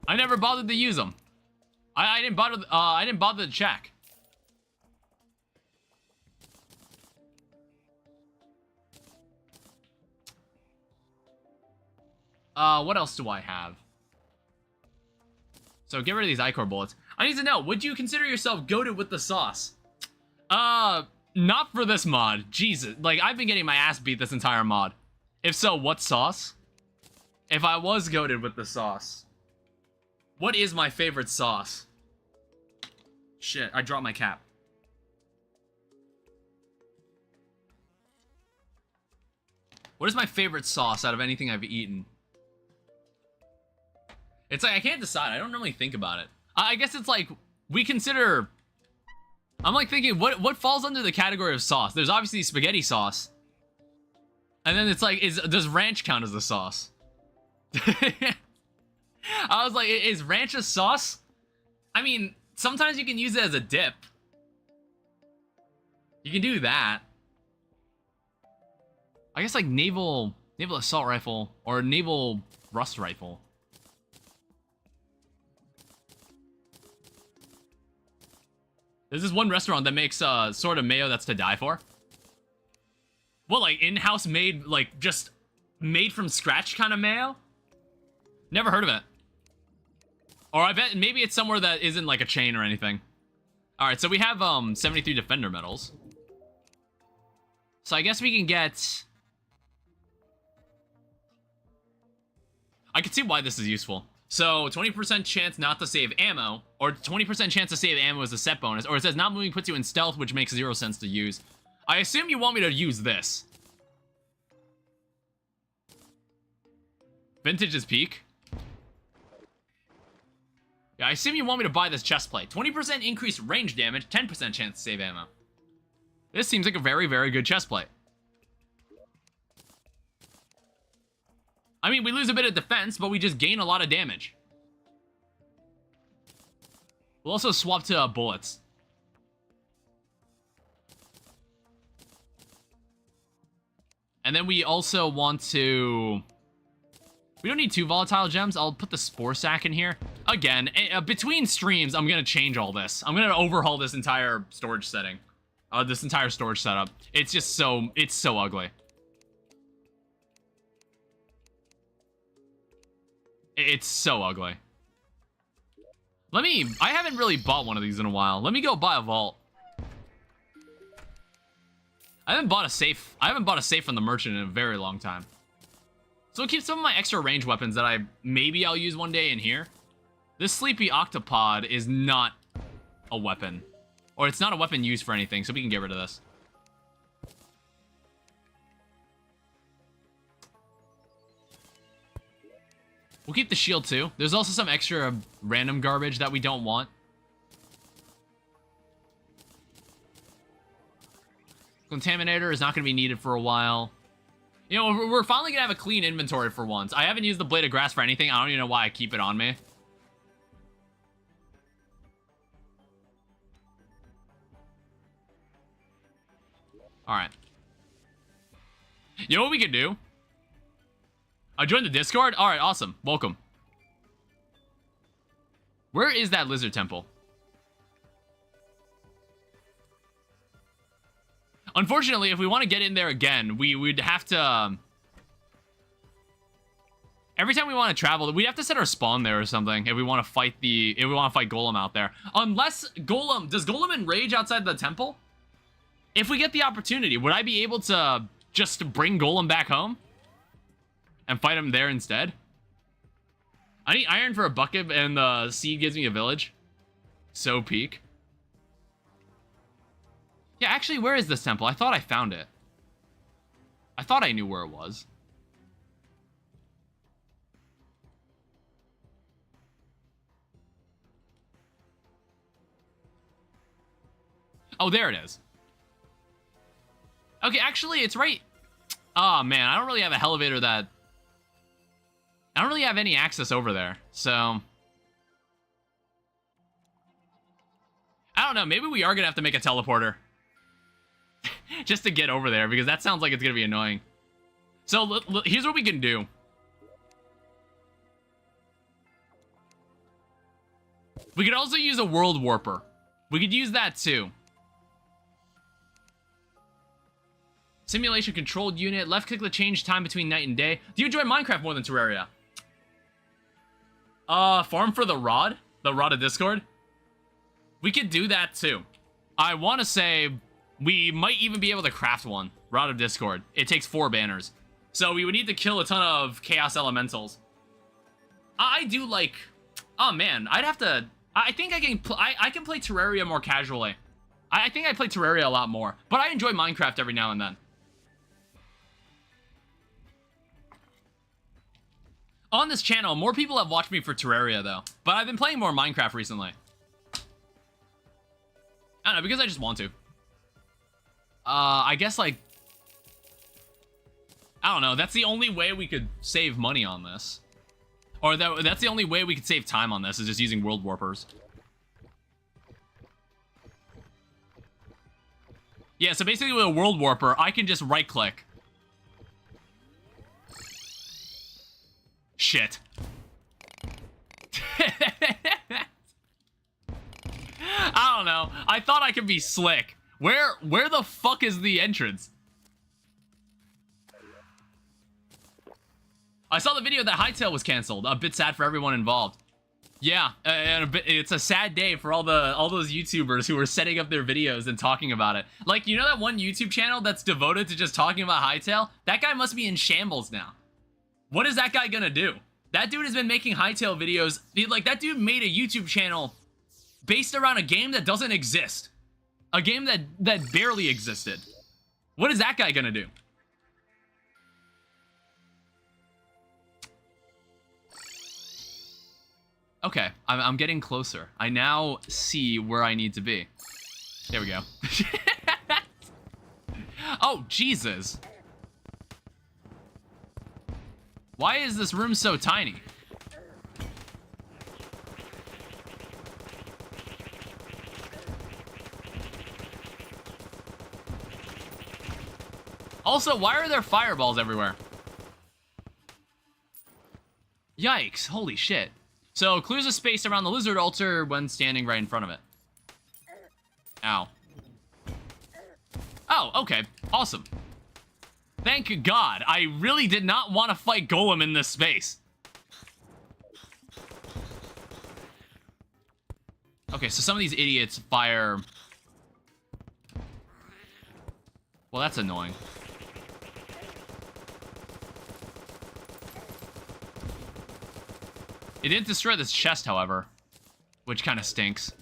Speaker 1: I never bothered to use them. I didn't bother to check. What else do I have? So get rid of these Ichor bullets. I need to know, would you consider yourself goated with the sauce? Not for this mod. Jesus, like, I've been getting my ass beat this entire mod. If so, what sauce? If I was goated with the sauce, what is my favorite sauce? Shit, I dropped my cap. What is my favorite sauce out of anything I've eaten? It's like, I can't decide. I don't normally think about it. I guess it's like, we consider... I'm like thinking, what falls under the category of sauce? There's obviously spaghetti sauce. And then it's like, does ranch count as a sauce? I was like, is ranch a sauce? I mean, sometimes you can use it as a dip. You can do that. I guess like naval assault rifle or naval rust rifle. There's this one restaurant that makes sort of mayo that's to die for. What, like in-house made, like just made from scratch kind of mayo? Never heard of it. Or I bet maybe it's somewhere that isn't like a chain or anything. Alright, so we have 73 Defender medals. So I guess we can get... I can see why this is useful. So 20% chance not to save ammo, or 20% chance to save ammo is a set bonus, or it says not moving puts you in stealth, which makes 0 sense to use. I assume you want me to use this. Vintage is peak. Yeah, I assume you want me to buy this chest plate. 20% increased range damage, 10% chance to save ammo. This seems like a very, very good chest plate. I mean, we lose a bit of defense, but we just gain a lot of damage. We'll also swap to bullets. And then we also want to... We don't need 2 volatile gems. I'll put the spore sack in here. Again, between streams, I'm going to change all this. I'm going to overhaul this entire storage setting. This entire storage setup. It's just so... It's so ugly. It's so ugly. Let me... I haven't really bought one of these in a while. Let me go buy a vault. I haven't bought a safe. I haven't bought a safe from the merchant in a very long time. So I'll keep some of my extra range weapons that I'll use one day in here. This sleepy octopod is not a weapon. Or it's not a weapon used for anything, so we can get rid of this. We'll keep the shield too. There's also some extra random garbage that we don't want. Contaminator is not going to be needed for a while. You know, we're finally going to have a clean inventory for once. I haven't used the blade of grass for anything. I don't even know why I keep it on me. Alright. You know what we can do? I joined the Discord? Alright, awesome. Welcome. Where is that lizard temple? Unfortunately, if we want to get in there again, we would have to... every time we want to travel, we'd have to set our spawn there or something if we want to fight Golem out there. Unless Golem... Does Golem enrage outside the temple? If we get the opportunity, would I be able to just bring Golem back home? And fight him there instead? I need iron for a bucket, and the seed gives me a village. So peak. Yeah, actually, where is this temple? I thought I found it. I thought I knew where it was. Oh, there it is. Okay, actually, it's right... Oh, man, I don't really have an elevator that... I don't really have any access over there, so... I don't know, maybe we are gonna have to make a teleporter. Just to get over there, because that sounds like it's gonna be annoying. So, here's what we can do. We could also use a world warper. We could use that, too. Simulation controlled unit. Left click to change time between night and day. Do you enjoy Minecraft more than Terraria? Farm for the rod? The rod of Discord? We could do that too. I want to say we might even be able to craft one. Rod of Discord. It takes 4 banners. So we would need to kill a ton of chaos elementals. I do like... Oh man, I'd have to... I think I can... I can play Terraria more casually. I think I play Terraria a lot more. But I enjoy Minecraft every now and then. On this channel, more people have watched me for Terraria, though. But I've been playing more Minecraft recently. I don't know, because I just want to. I guess, like... I don't know, that's the only way we could save money on this. Or that's the only way we could save time on this, is just using world warpers. Yeah, so basically with a world warper, I can just right-click. Shit. I don't know. I thought I could be slick. Where the fuck is the entrance? I saw the video that Hightail was canceled. A bit sad for everyone involved. Yeah, and it's a sad day for all those YouTubers who are setting up their videos and talking about it. Like, you know that one YouTube channel that's devoted to just talking about Hytale? That guy must be in shambles now. What is that guy gonna do? That dude has been making Hytale videos. Like, that dude made a YouTube channel based around a game that doesn't exist. A game that barely existed. What is that guy gonna do? Okay, I'm getting closer. I now see where I need to be. There we go. Oh, Jesus. Why is this room so tiny? Also, why are there fireballs everywhere? Yikes, holy shit. So, clears a space around the lizard altar when standing right in front of it. Ow. Oh, okay. Awesome. Thank God. I really did not want to fight Golem in this space. Okay, so some of these idiots fire... Well, that's annoying. It didn't destroy this chest, however, which kind of stinks.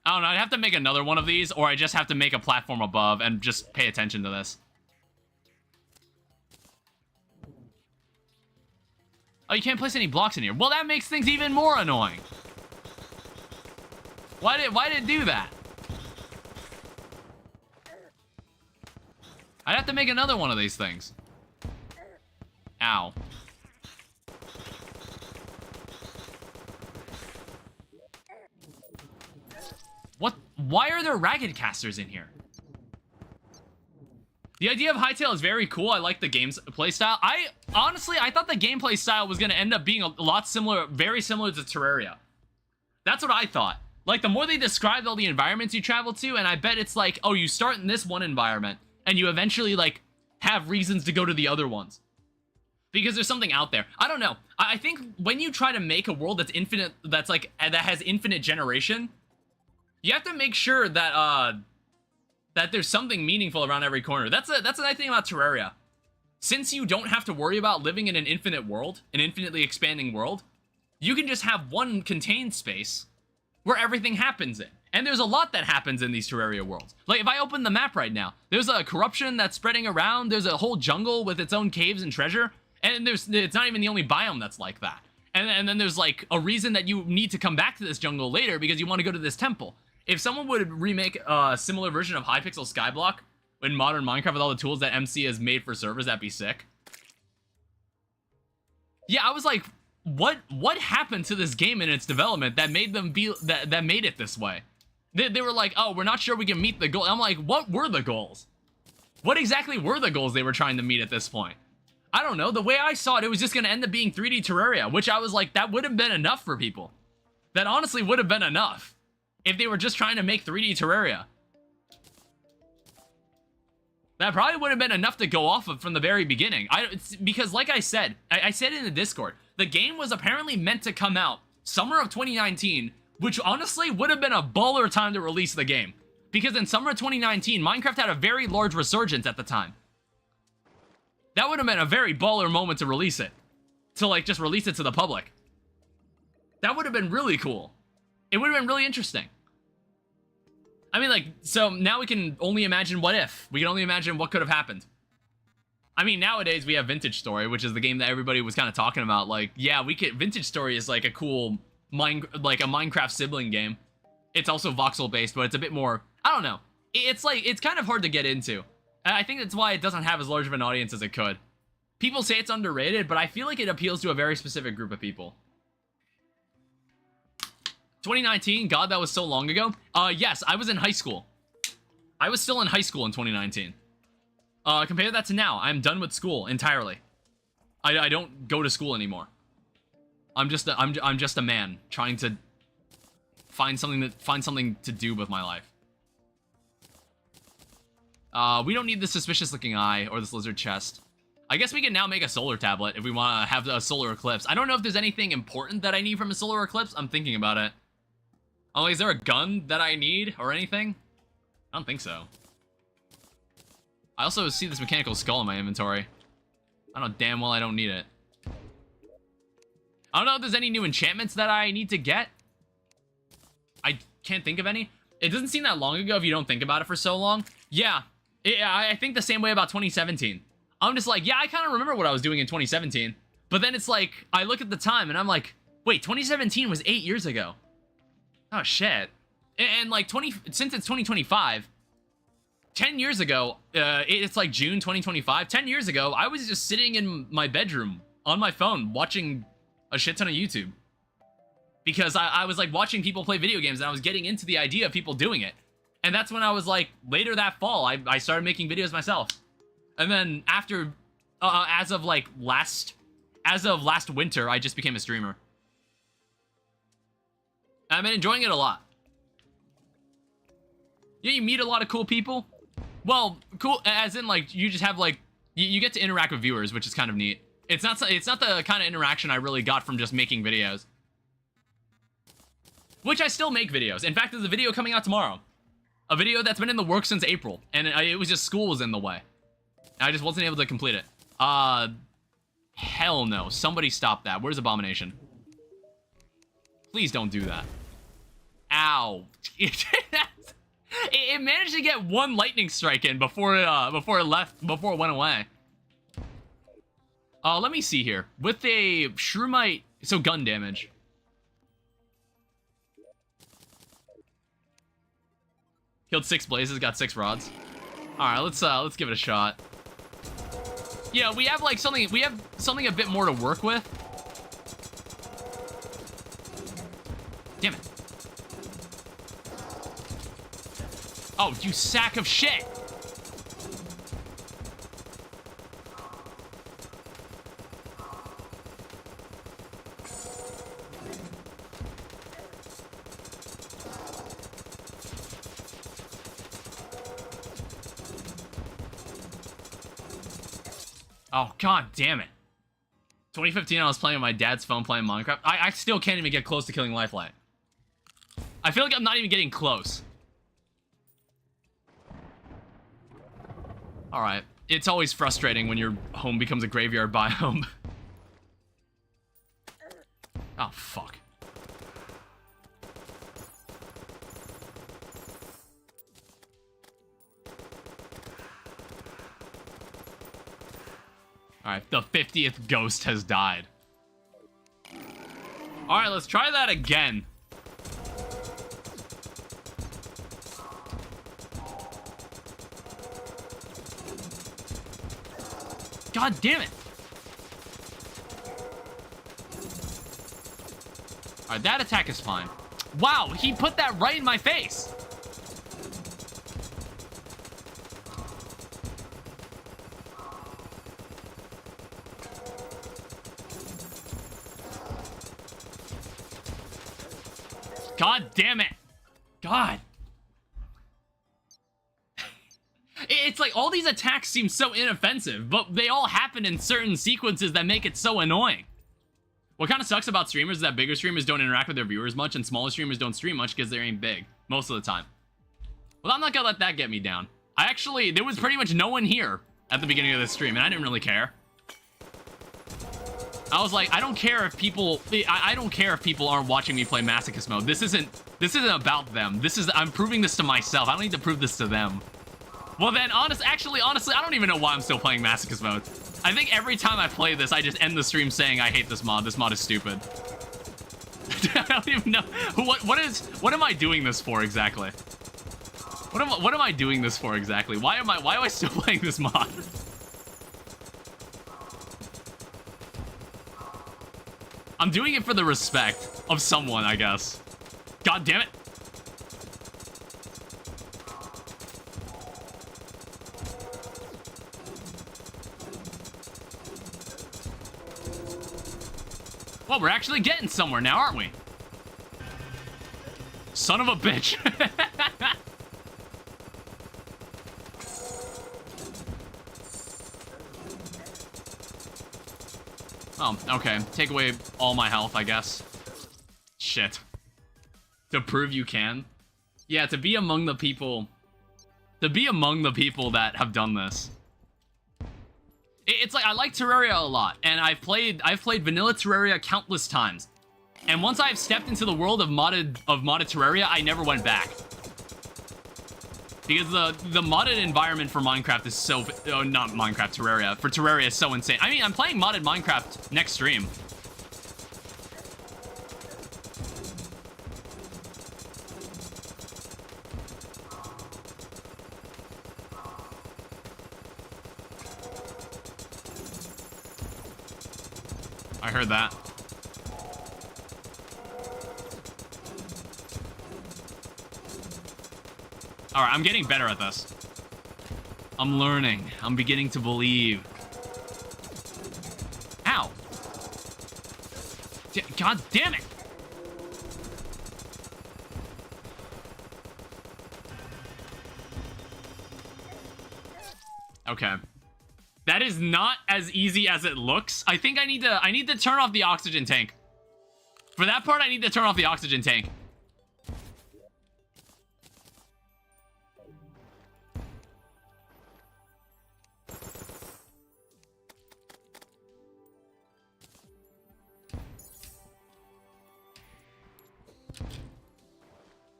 Speaker 1: I don't know, I'd have to make another one of these, or I just have to make a platform above and just pay attention to this. Oh, you can't place any blocks in here. Well, that makes things even more annoying. Why did it do that? I'd have to make another one of these things. Ow. What? Why are there ragged casters in here? The idea of Hytale is very cool. I like the game's playstyle. Honestly, I thought the gameplay style was going to end up being a lot similar, very similar to Terraria. That's what I thought. Like, the more they described all the environments you travel to, and I bet it's like, oh, you start in this one environment, and you eventually, like, have reasons to go to the other ones. Because there's something out there. I don't know. I think when you try to make a world that's infinite, that's like, that has infinite generation, you have to make sure that, that there's something meaningful around every corner. That's the nice thing about Terraria. Since you don't have to worry about living in an infinite world, an infinitely expanding world, you can just have one contained space where everything happens in. And there's a lot that happens in these Terraria worlds. Like, if I open the map right now, there's a corruption that's spreading around, there's a whole jungle with its own caves and treasure, and it's not even the only biome that's like that. And then there's, like, a reason that you need to come back to this jungle later because you want to go to this temple. If someone would remake a similar version of Hypixel Skyblock in modern Minecraft with all the tools that MC has made for servers, that'd be sick. Yeah, I was like, what happened to this game in its development that made them be that made it this way? They were like, oh, we're not sure we can meet the goal. I'm like, what were the goals? What exactly were the goals they were trying to meet at this point? I don't know. The way I saw it, it was just going to end up being 3D Terraria, which I was like, that would have been enough for people. That honestly would have been enough if they were just trying to make 3D Terraria. That probably would have been enough to go off of from the very beginning. Because like I said in the Discord, the game was apparently meant to come out summer of 2019, which honestly would have been a baller time to release the game. Because in summer of 2019, Minecraft had a very large resurgence at the time. That would have been a very baller moment to release it. To, like, just release it to the public. That would have been really cool. It would have been really interesting. I mean, like, so now we can only imagine what if. We can only imagine what could have happened. I mean, nowadays we have Vintage Story, which is the game that everybody was kind of talking about. Like, yeah, Vintage Story is like a cool, like a Minecraft sibling game. It's also voxel-based, but it's a bit more, I don't know. It's like, it's kind of hard to get into. And I think that's why it doesn't have as large of an audience as it could. People say it's underrated, but I feel like it appeals to a very specific group of people. 2019, God, that was so long ago. Yes, I was in high school. I was still in high school in 2019. Compare that to now. I'm done with school entirely. I don't go to school anymore. I'm just a man trying to find something to do with my life. We don't need this suspicious looking eye or this lizard chest. I guess we can now make a solar tablet if we want to have a solar eclipse. I don't know if there's anything important that I need from a solar eclipse. I'm thinking about it. Oh, is there a gun that I need or anything? I don't think so. I also see this mechanical skull in my inventory. I know damn well I don't need it. I don't know if there's any new enchantments that I need to get. I can't think of any. It doesn't seem that long ago if you don't think about it for so long. Yeah, I think the same way about 2017. I'm just like, yeah, I kind of remember what I was doing in 2017. But then it's like, I look at the time and I'm like, wait, 2017 was 8 years ago. Oh, shit. And like, since it's 2025, 10 years ago, it's like June 2025. 10 years ago, I was just sitting in my bedroom on my phone watching a shit ton of YouTube. Because I was like watching people play video games and I was getting into the idea of people doing it. And that's when I was like, later that fall, I started making videos myself. And then after, as of last winter, I just became a streamer. I've been enjoying it a lot. Yeah, you meet a lot of cool people. Well, cool, as in like, you just have like, you get to interact with viewers, which is kind of neat. It's not the kind of interaction I really got from just making videos. Which I still make videos. In fact, there's a video coming out tomorrow. A video that's been in the works since April. And it was just school was in the way. I just wasn't able to complete it. Hell no. Somebody stop that. Where's Abomination? Please don't do that. Ow. It managed to get one lightning strike in before it went away. Let me see here. With a Shroomite, so gun damage. Killed 6 blazes, got 6 rods. All right, let's give it a shot. Yeah, we have something a bit more to work with. Damn it. Oh, you sack of shit. Oh, god damn it. 2015, I was playing on my dad's phone playing Minecraft. I still can't even get close to killing Lifeline. I feel like I'm not even getting close. Alright. It's always frustrating when your home becomes a graveyard biome. Oh, fuck. Alright, the 50th ghost has died. Alright, let's try that again. God damn it. Alright, that attack is fine. Wow, he put that right in my face. God damn it. God. It's like all these attacks seem so inoffensive, but they all happen in certain sequences that make it so annoying. What kind of sucks about streamers is that bigger streamers don't interact with their viewers much, and smaller streamers don't stream much because they ain't big most of the time. Well, I'm not gonna let that get me down. There was pretty much no one here at the beginning of this stream, and I didn't really care. I was like, I don't care if people aren't watching me play Masochist mode. This isn't about them. I'm proving this to myself. I don't need to prove this to them. Well then, honestly, I don't even know why I'm still playing Masochist mode. I think every time I play this, I just end the stream saying I hate this mod. This mod is stupid. I don't even know what am I doing this for exactly? What am I doing this for exactly? Why am I still playing this mod? I'm doing it for the respect of someone, I guess. God damn it. Well, we're actually getting somewhere now, aren't we? Son of a bitch. Oh, okay. Take away all my health, I guess. Shit. To prove you can? Yeah, to be among the people... To be among the people that have done this. It's like, I like Terraria a lot, and I've played vanilla Terraria countless times. And once I've stepped into the world of modded Terraria, I never went back. Because the modded environment for Minecraft is so... Oh, not Minecraft, Terraria. For Terraria is so insane. I mean, I'm playing modded Minecraft next stream. I heard that. Alright, I'm getting better at this. I'm learning. I'm beginning to believe. Ow. God damn it. Okay. That is not as easy as it looks. I think I need to turn off the oxygen tank. For that part, I need to turn off the oxygen tank.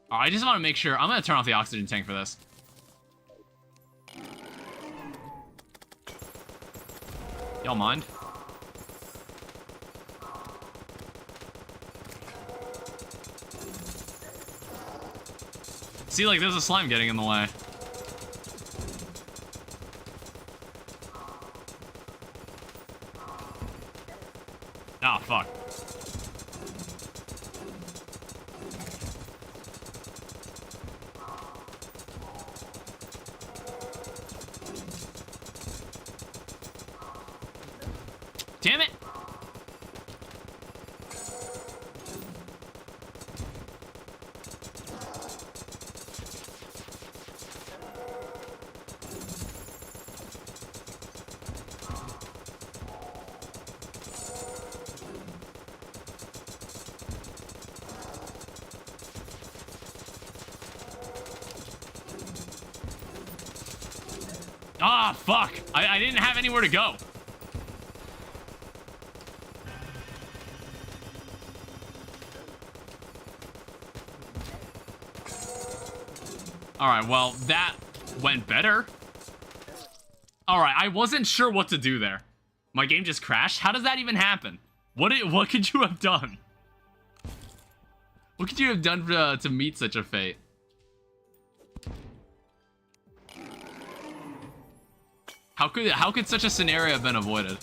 Speaker 1: I just want to make sure. I'm going to turn off the oxygen tank for this. Y'all mind? See, like, there's a slime getting in the way. Oh, fuck. Damn it! Ah, fuck! I didn't have anywhere to go. Alright, well, that went better. Alright, I wasn't sure what to do there. My game just crashed? How does that even happen? What could you have done? What could you have done to meet such a fate? How could such a scenario have been avoided?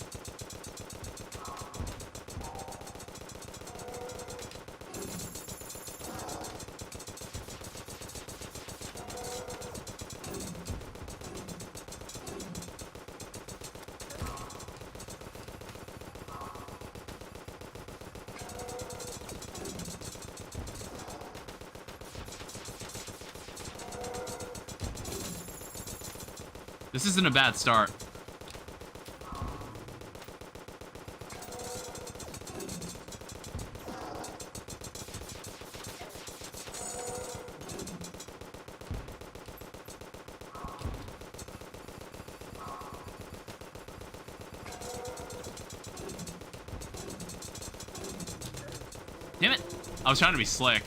Speaker 1: This isn't a bad start. Damn it. I was trying to be slick.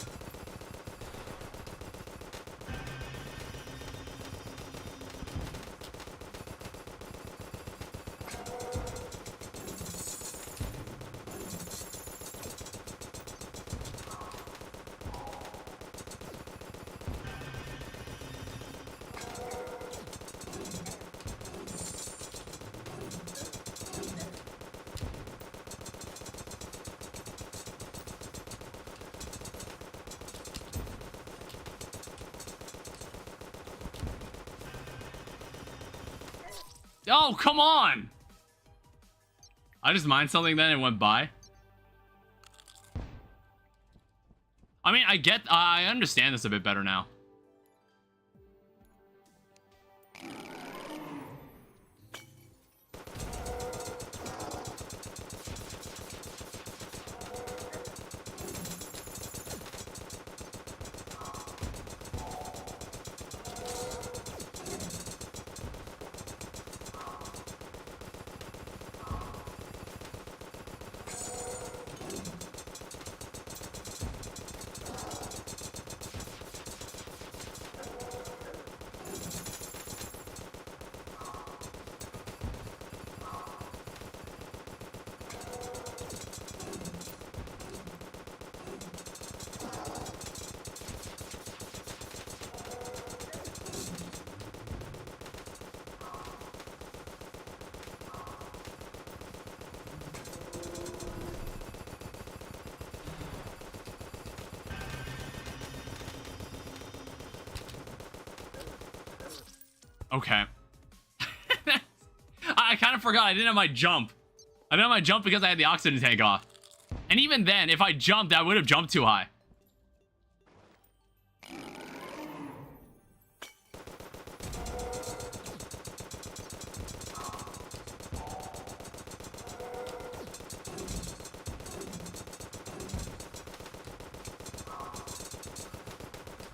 Speaker 1: Oh, come on! I just mined something then and went by. I mean, I understand this a bit better now. Okay. I kind of forgot I didn't have my jump. I didn't have my jump because I had the oxygen tank off. And even then, if I jumped, I would have jumped too high.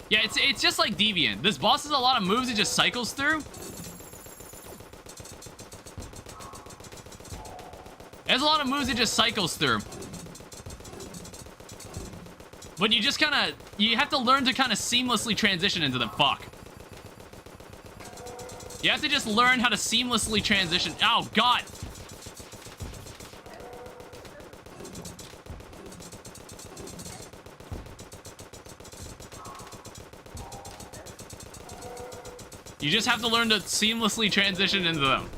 Speaker 1: Yeah, it's just like Deviant. This boss has a lot of moves it just cycles through. There's a lot of moves it just cycles through. But you just kind of... You have to learn to kind of seamlessly transition into them. Fuck. You have to just learn how to seamlessly transition. Oh, God. You just have to learn to seamlessly transition into them.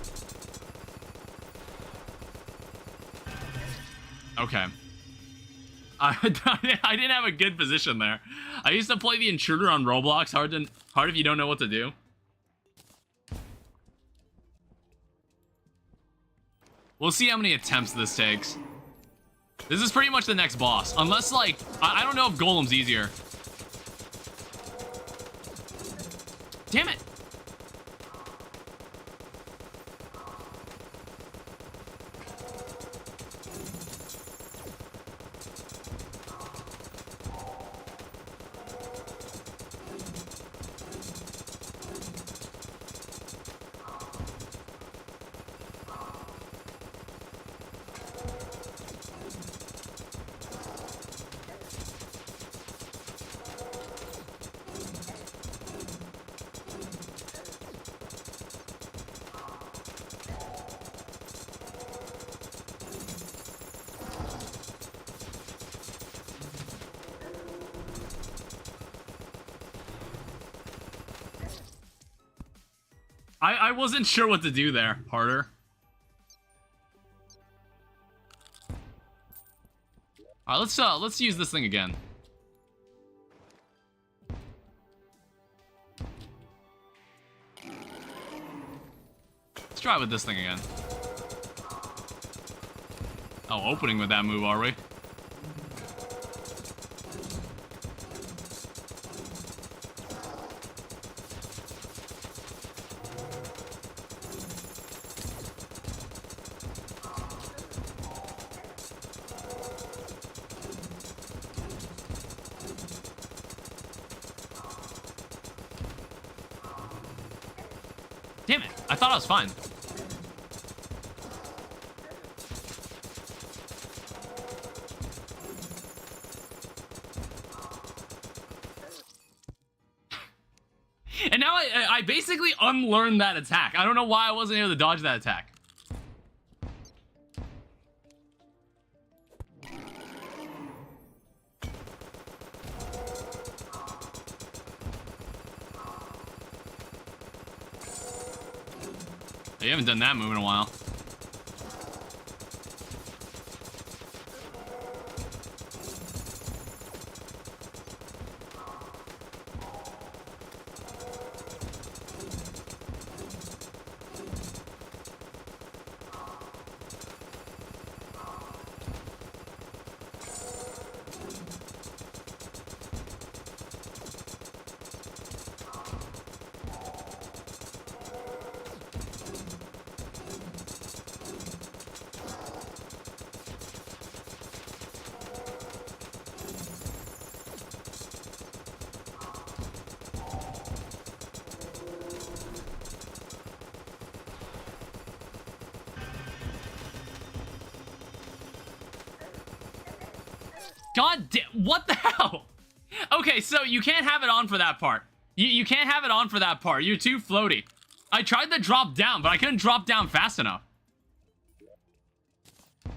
Speaker 1: Okay. I didn't have a good position there. I used to play the intruder on Roblox. Hard if you don't know what to do. We'll see how many attempts this takes. This is pretty much the next boss. Unless, like, I don't know if Golem's easier. Damn it. I wasn't sure what to do there, harder. Alright, let's use this thing again. Let's try with this thing again. Oh, opening with that move, are we? Damn it, I thought I was fine. And now I basically unlearned that attack. I don't know why I wasn't able to dodge that attack. You haven't done that move in a while. God damn, what the hell? Okay, so you can't have it on for that part. You can't have it on for that part. You're too floaty. I tried to drop down, but I couldn't drop down fast enough. I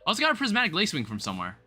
Speaker 1: also got a prismatic lace wing from somewhere.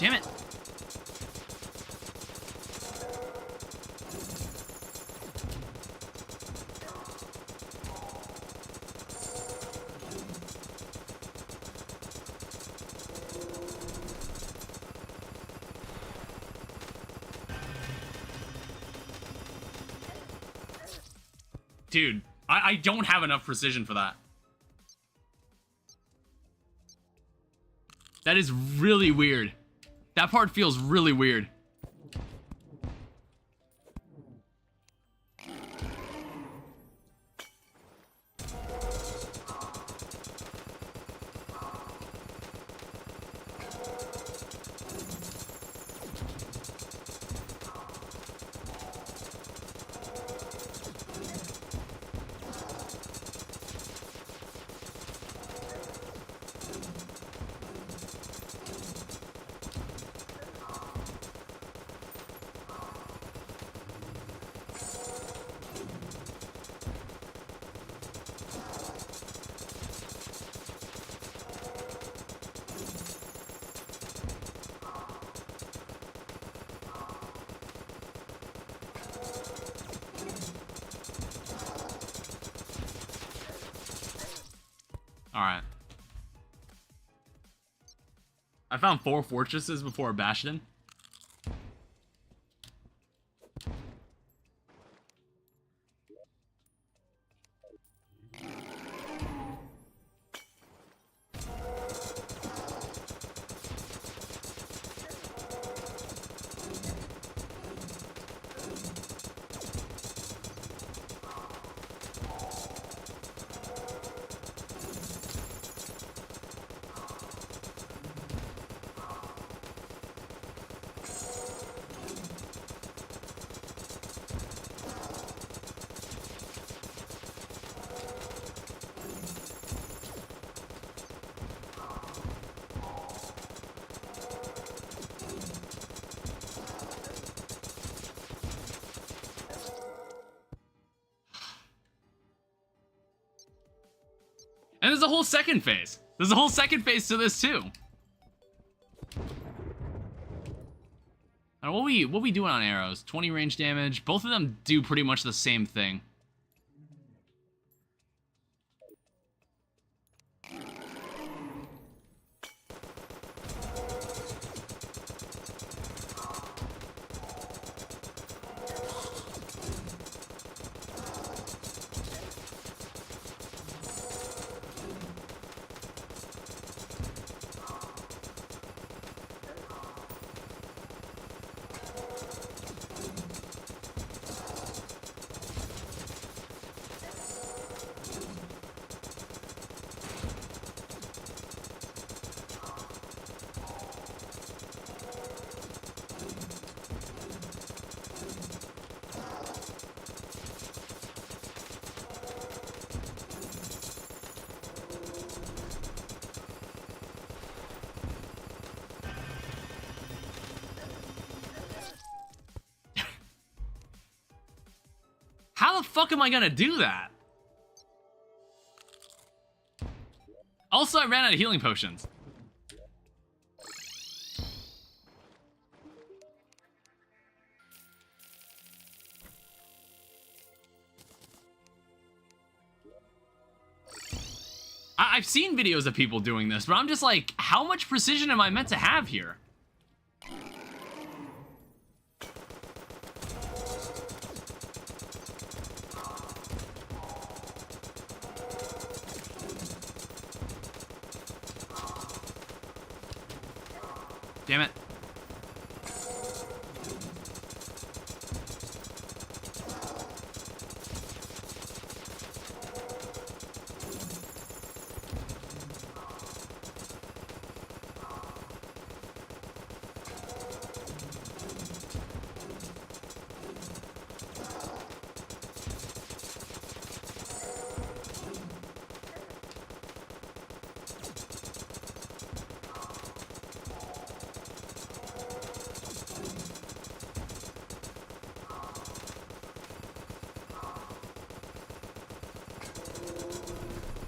Speaker 1: Damn it. Dude, I don't have enough precision for that. That is really weird. That part feels really weird. Alright. I found 4 fortresses before a bastion. And there's a whole second phase. There's a whole second phase to this too. Now, what we doing on arrows? 20 range damage. Both of them do pretty much the same thing. How the fuck am I gonna do that? Also, I ran out of healing potions. I've seen videos of people doing this, but I'm just like, how much precision am I meant to have here? Damn it.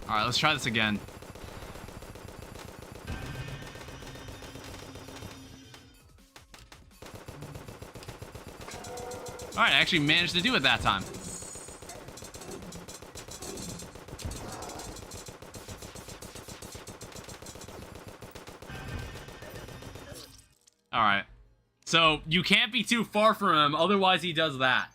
Speaker 1: All right, let's try this again. Alright, I actually managed to do it that time. Alright. So, you can't be too far from him, otherwise he does that.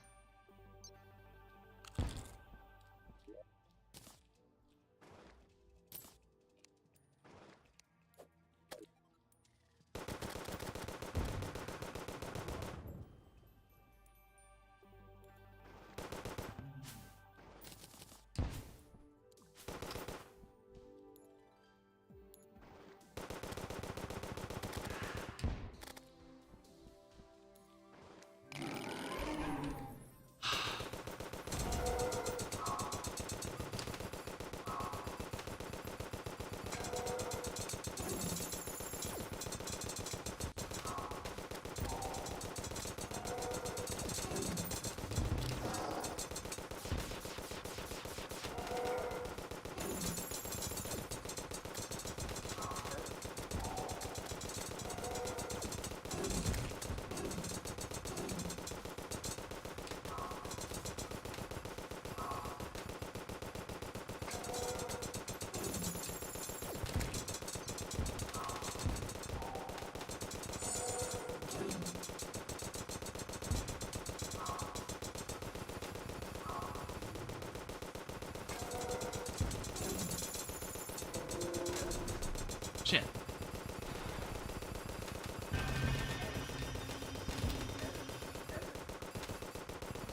Speaker 1: Shit.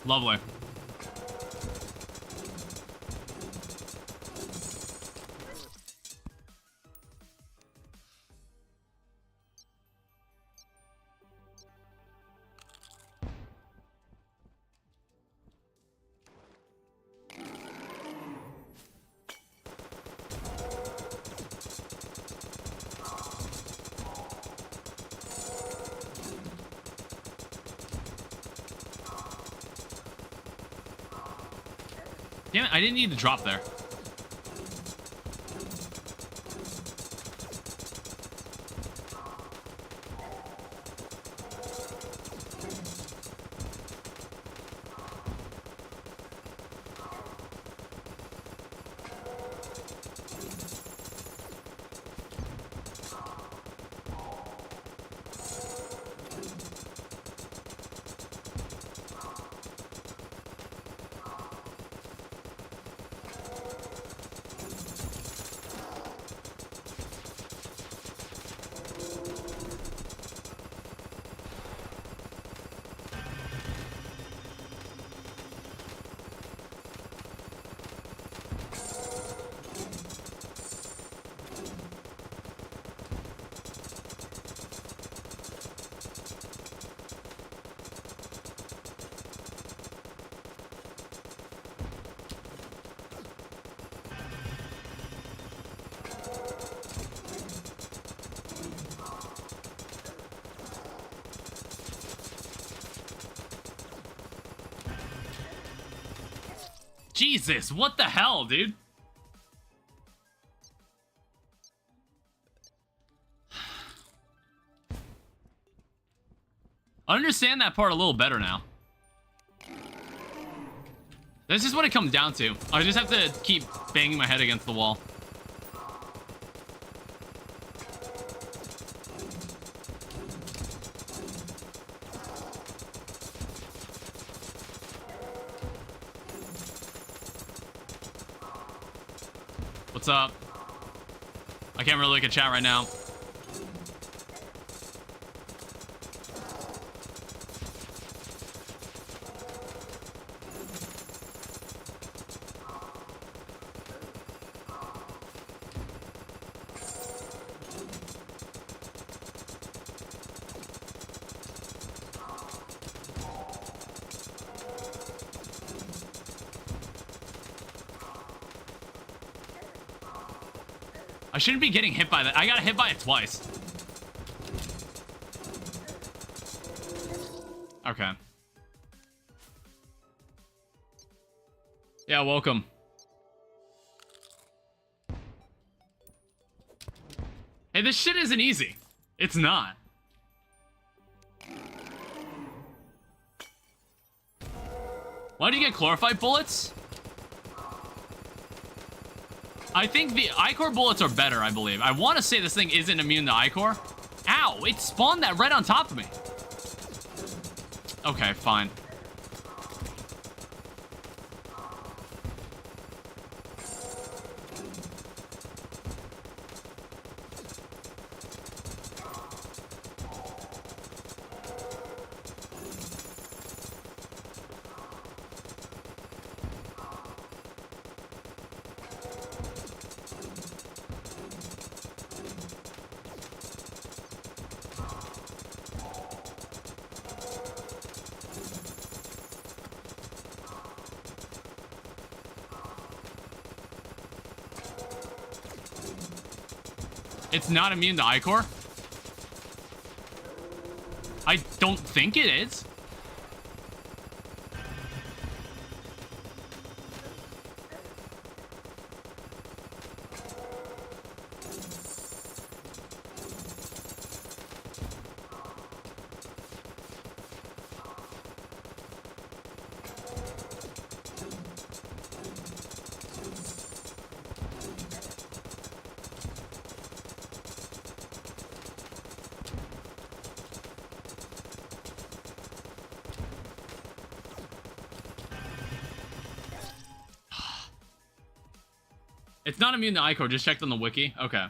Speaker 1: Lovely. Damn it, I didn't need to drop there. Jesus, what the hell, dude? I understand that part a little better now. This is what it comes down to. I just have to keep banging my head against the wall. What's up? I can't really look at chat right now. I shouldn't be getting hit by that. I got hit by it twice. Okay. Yeah, welcome. Hey, this shit isn't easy. It's not. Why do you get chlorophyte bullets? I think the ichor bullets are better, I believe. I want to say this thing isn't immune to ichor. Ow, it spawned that red on top of me. Okay, fine. It's not immune to ichor? I don't think it is. It's not immune to ichor, just checked on the wiki. Okay.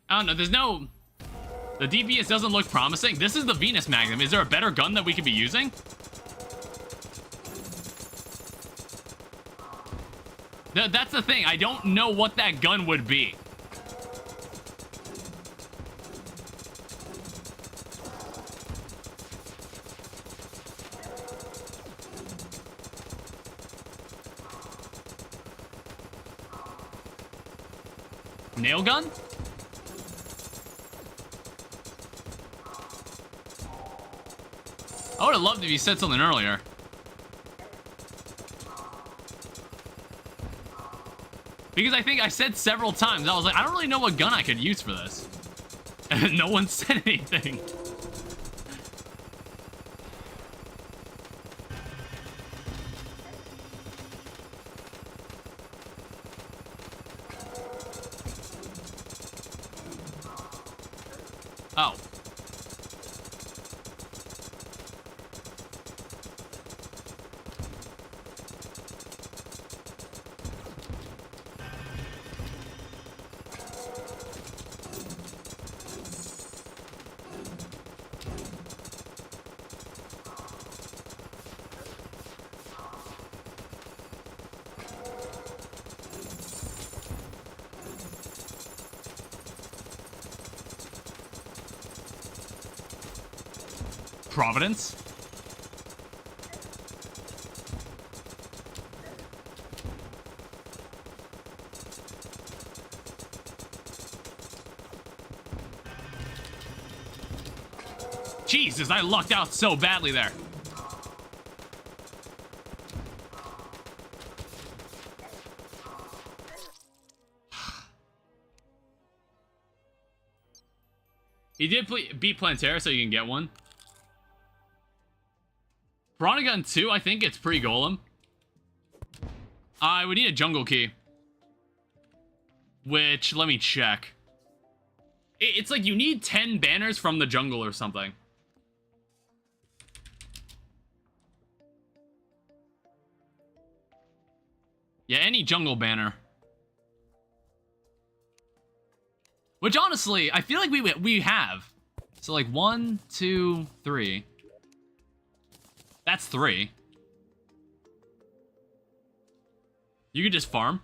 Speaker 1: I don't know, there's no... The DPS doesn't look promising. This is the Venus Magnum. Is there a better gun that we could be using? That's the thing. I don't know what that gun would be. Nail gun? I would have loved if you said something earlier. Because I think I said several times, I was like, I don't really know what gun I could use for this. And no one said anything. Oh. Providence? Jesus, I lucked out so badly there. He did beat Plantera, so you can get one. Piranha Gun 2, I think it's pre-golem. I would need a jungle key. Which, let me check. It's like you need 10 banners from the jungle or something. Yeah, any jungle banner. Which honestly, I feel like we have. So like 1, 2, 3. That's 3. You could just farm.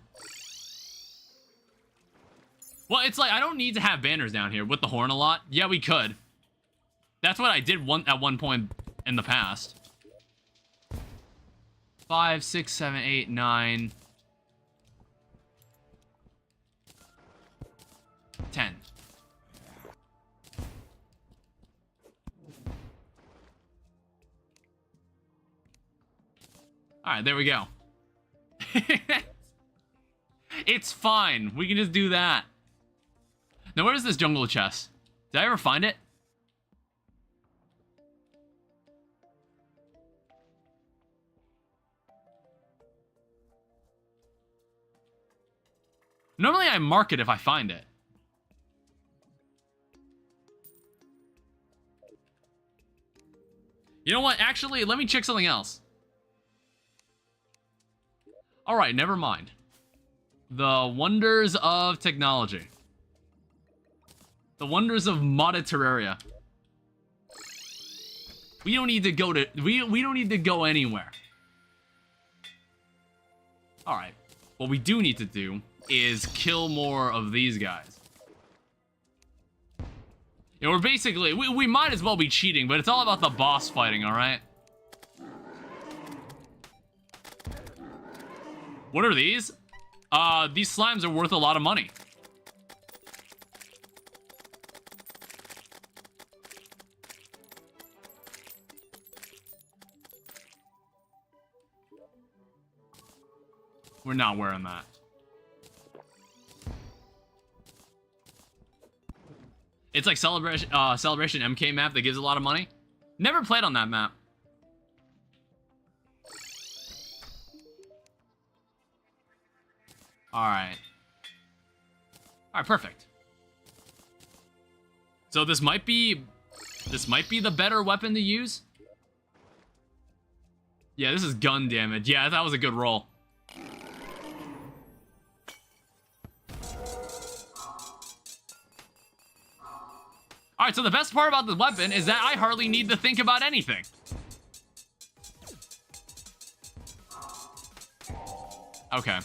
Speaker 1: Well, it's like, I don't need to have banners down here with the horn a lot. Yeah, we could. That's what I did at one point in the past. 5, 6, 7, 8, 9. 10. Alright, there we go. It's fine. We can just do that. Now, where is this jungle chest? Did I ever find it? Normally I mark it if I find it. You know what? Actually, let me check something else. Alright, never mind. The wonders of technology. The wonders of modded Terraria. We don't need to go to... We don't need to go anywhere. Alright. What we do need to do is kill more of these guys. You know, we're basically... We might as well be cheating, but it's all about the boss fighting, alright? What are these? These slimes are worth a lot of money. We're not wearing that. It's like Celebration MK map that gives a lot of money. Never played on that map. Alright. Alright, perfect. So this might be the better weapon to use. Yeah, this is gun damage. Yeah, that was a good roll. Alright, so the best part about the weapon is that I hardly need to think about anything. Okay.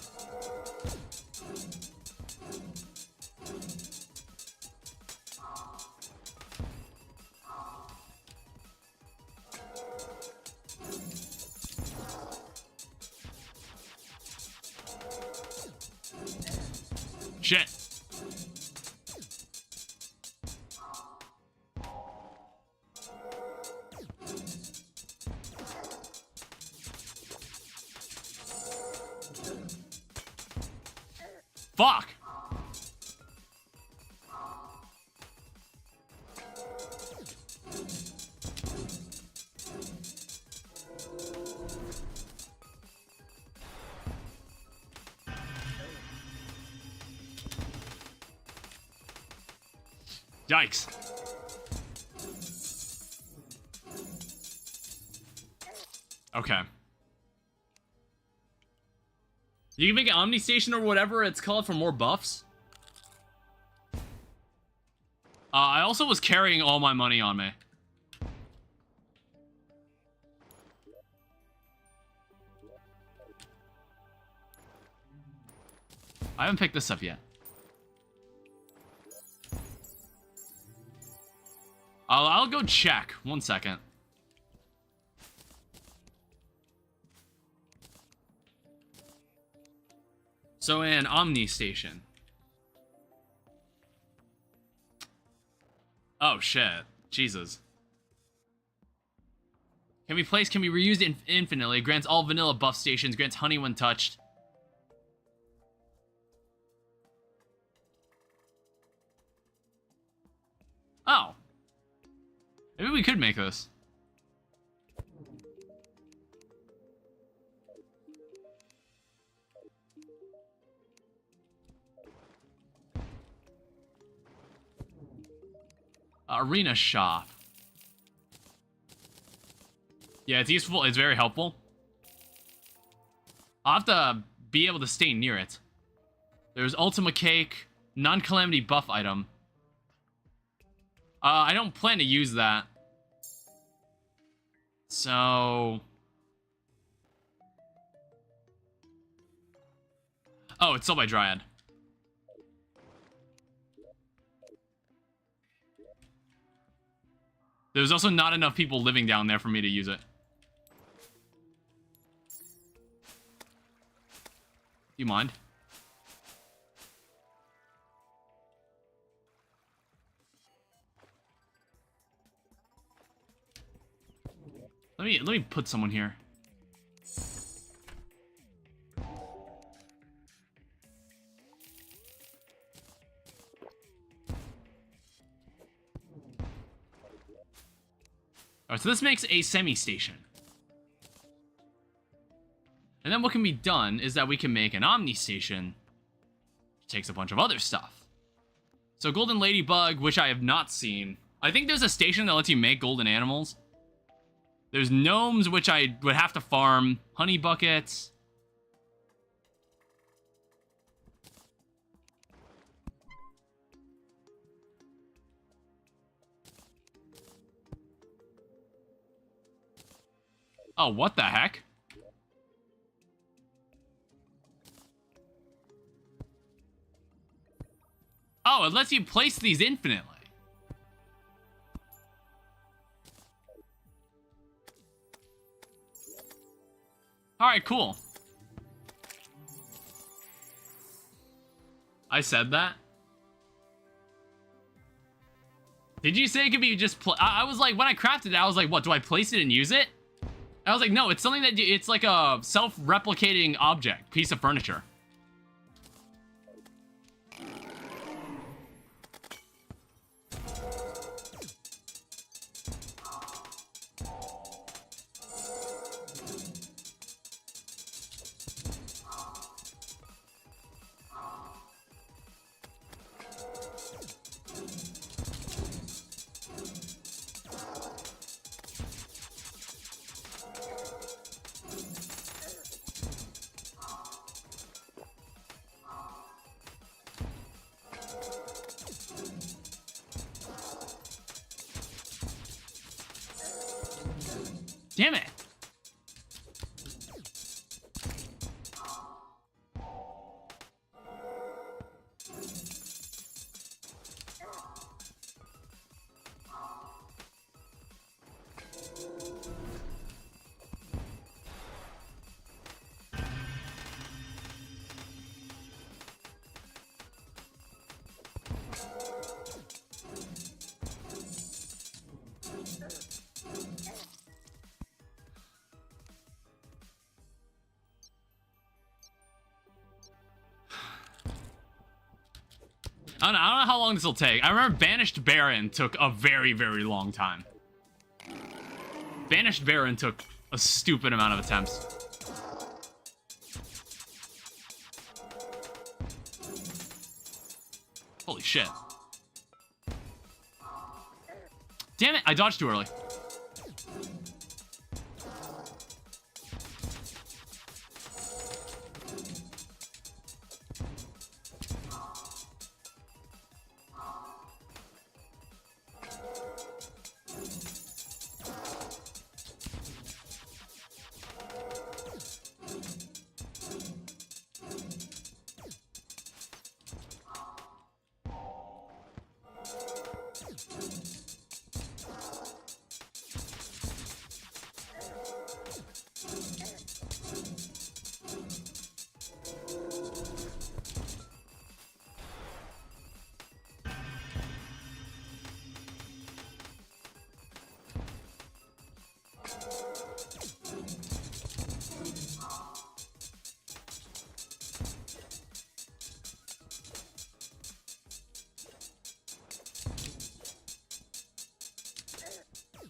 Speaker 1: Shit. Fuck. Yikes. Okay. You can make an Omni Station or whatever it's called for more buffs. I also was carrying all my money on me. I haven't picked this up yet. I'll go check. 1 second. So an Omni Station. Oh shit. Jesus. Can be reused infinitely. Grants all vanilla buff stations. Grants honey when touched. Oh. Maybe we could make this. Arena shop. Yeah, it's useful. It's very helpful. I'll have to be able to stay near it. There's Ultima Cake, non-calamity buff item. I don't plan to use that. So... Oh, it's sold by Dryad. There's also not enough people living down there for me to use it. You mind? Let me put someone here. Alright, so this makes a semi-station. And then what can be done is that we can make an omni-station. Which takes a bunch of other stuff. So golden ladybug, which I have not seen. I think there's a station that lets you make golden animals. There's gnomes, which I would have to farm. Honey buckets. Oh, what the heck? Oh, it lets you place these infinitely. Alright, cool. I said that? Did you say it could be just I was like, when I crafted it, I was like, what, do I place it and use it? I was like, no, it's something that it's like a self-replicating object, piece of furniture. Damn it. I don't know how long this will take. I remember Banished Baron took a very, very long time. Banished Baron took a stupid amount of attempts. Holy shit. Damn it, I dodged too early.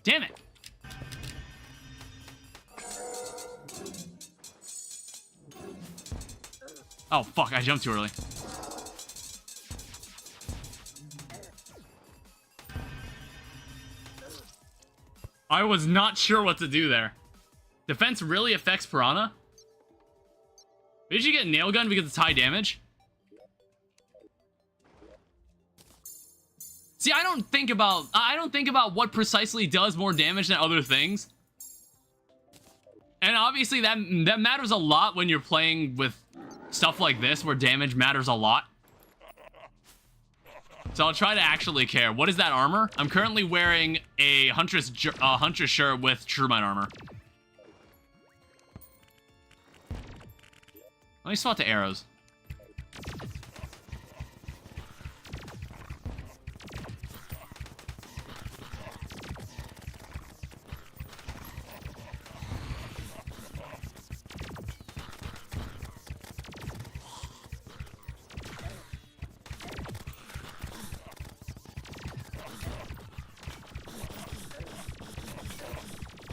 Speaker 1: Damn it. Oh, fuck, I jumped too early. I was not sure what to do there. Defense really affects Piranha? Did you get nail gun because it's high damage? See, I don't think about what precisely does more damage than other things. And obviously that matters a lot when you're playing with stuff like this where damage matters a lot. So I'll try to actually care. What is that armor? I'm currently wearing a huntress shirt with True-Mine armor. Let me swap to arrows.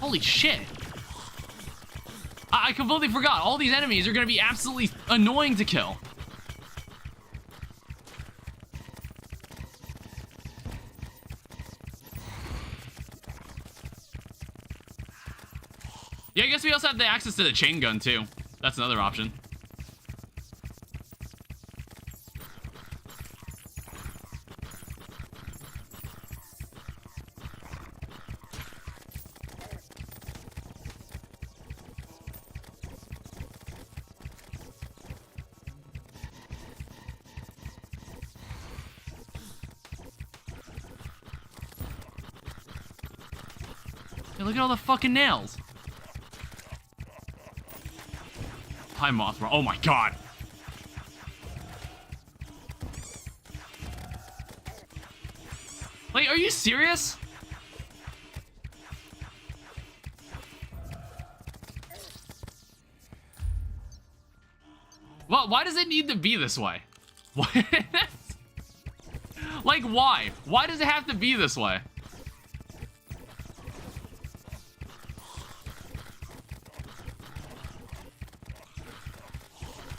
Speaker 1: Holy shit. I completely forgot. All these enemies are gonna be absolutely annoying to kill. Yeah, I guess we also have the access to the chain gun, too. That's another option. Hey, look at all the fucking nails. Hi, Mothra. Oh my god. Like, are you serious? Well, why does it need to be this way? What? Like, why? Why does it have to be this way?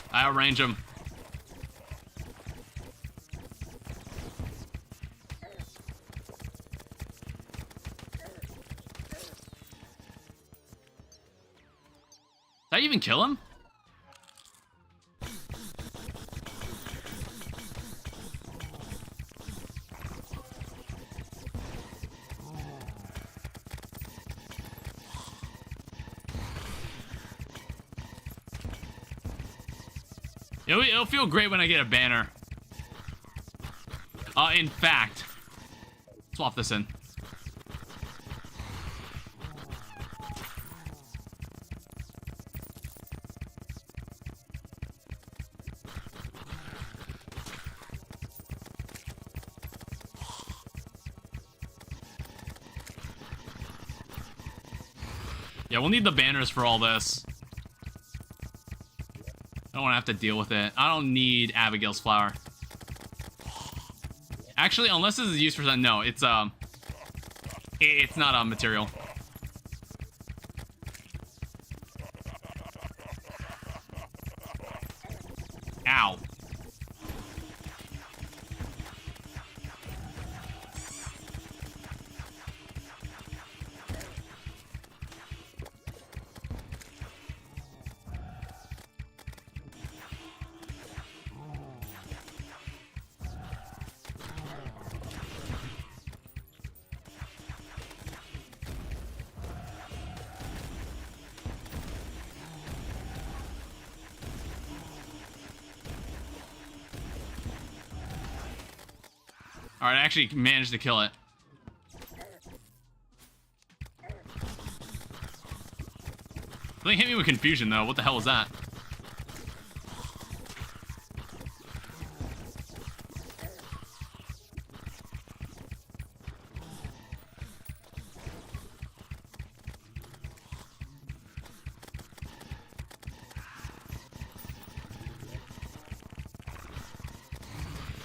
Speaker 1: I outrange him. Did I even kill him? It'll feel great when I get a banner. In fact, swap this in. Yeah, we'll need the banners for all this. I don't want to have to deal with it. I don't need Abigail's flower. Actually, unless this is used for something, no, it's not a material. Ow. All right, I actually managed to kill it. They hit me with confusion, though. What the hell was that?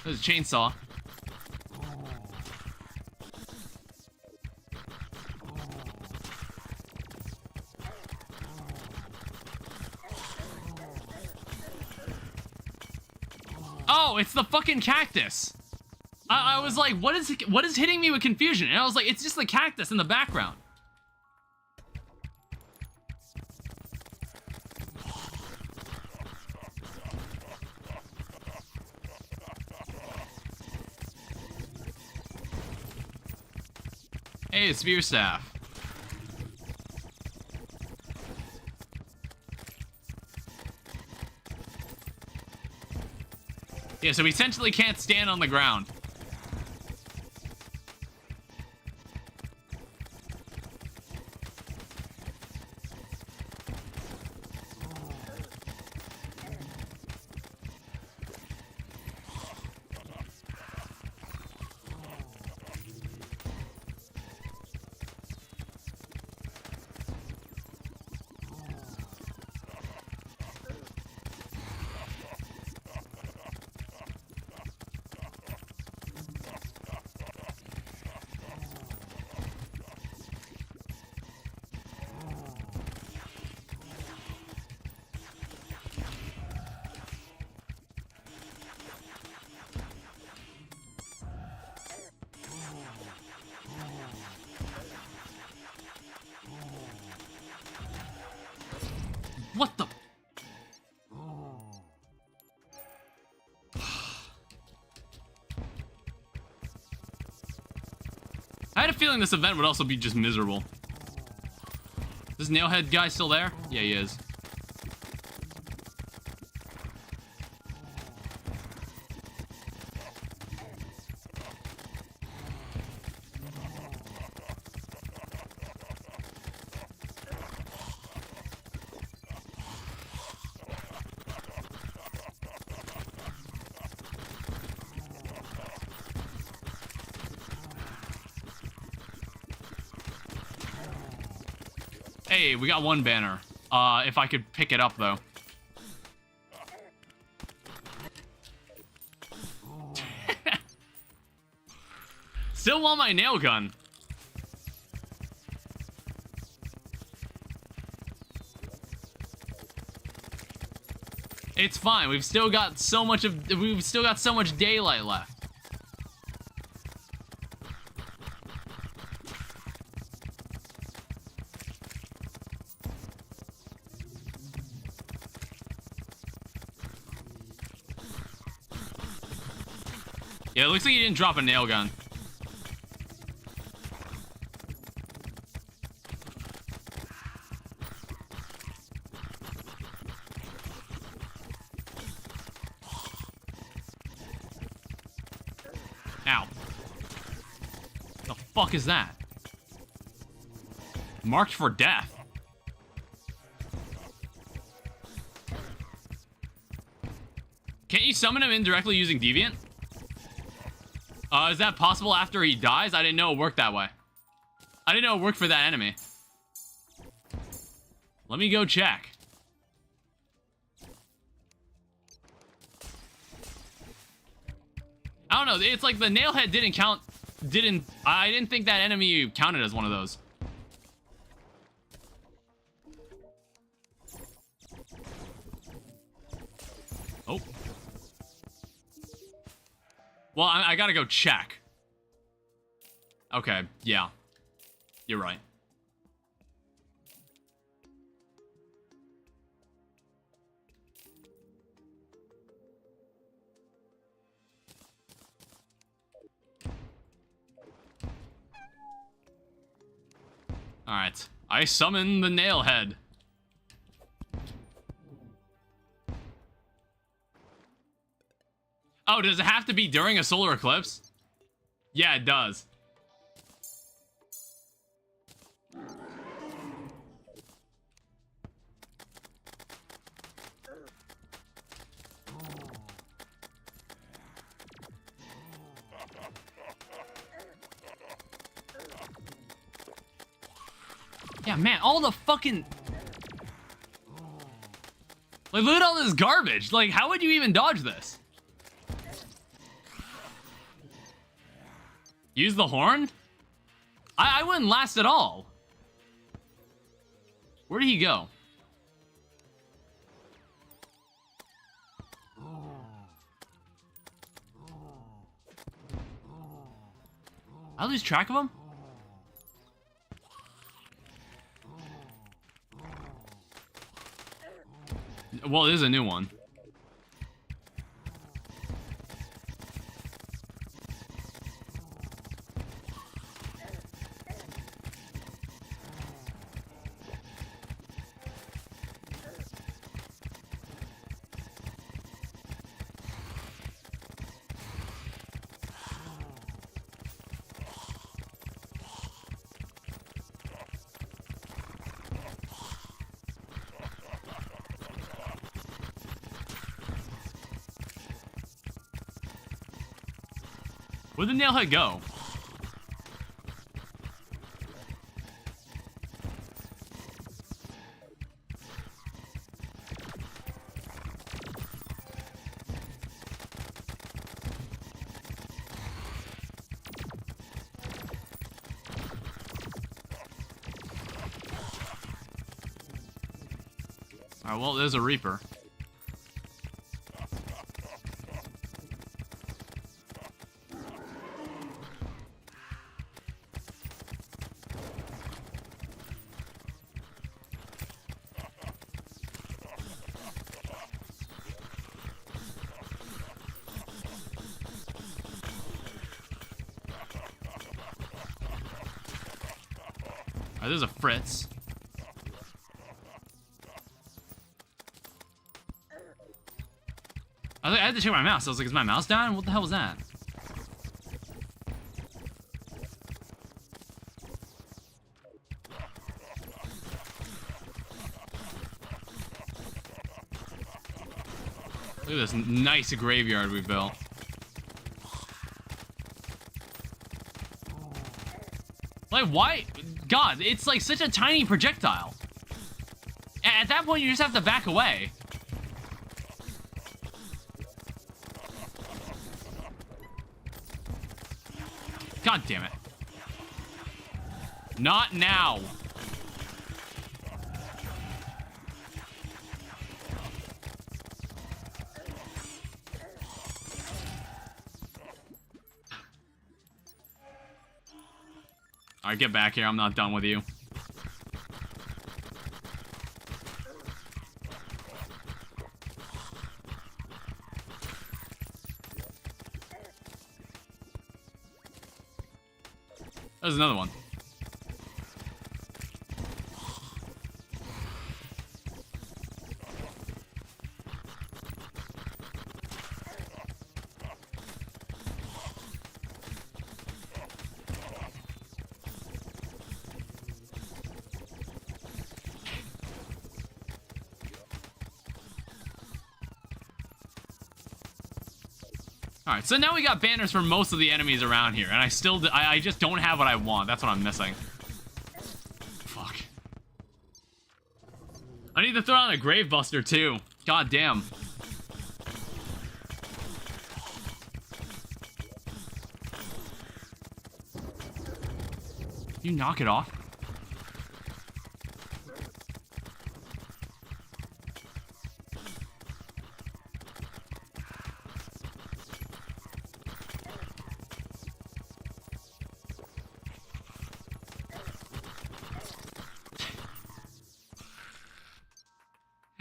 Speaker 1: There's a chainsaw. Oh, it's the fucking cactus. I was like, what is hitting me with confusion? And I was like, it's just the cactus in the background. Hey, spear staff. Yeah, so we essentially can't stand on the ground. What the? I had a feeling this event would also be just miserable. Is this nailhead guy still there? Yeah, he is. Hey, we got one banner. If I could pick it up, though. Still want my nail gun. It's fine. We've still got so much daylight left. Yeah, it looks like he didn't drop a nail gun. Ow. The fuck is that? Marked for death. Can't you summon him indirectly using Deviant? Is that possible after he dies? I didn't know it worked that way. I didn't know it worked for that enemy. Let me go check. I don't know. It's like the nailhead didn't count. I didn't think that enemy counted as one of those. Oh. Well, I gotta go check. Okay, yeah. You're right. Alright. I summon the nailhead. Oh, does it have to be during a solar eclipse? Yeah, it does. Yeah, man, all the fucking... Like, look at all this garbage. Like, how would you even dodge this? Use the horn? I wouldn't last at all. Where did he go? I lose track of him? Well, this is a new one. Where'd the nailhead go? Alright, well, there's a Reaper. Alright, there's a Fritz. I had to check my mouse. I was like, is my mouse down? What the hell was that? Look at this nice graveyard we built. Like, why? God, it's like such a tiny projectile. At that point, you just have to back away. God damn it. Not now. Alright, get back here. I'm not done with you. There's another one. Alright, so now we got banners for most of the enemies around here, and I just don't have what I want. That's what I'm missing. Fuck. I need to throw on a Grave Buster, too. God damn. You knock it off?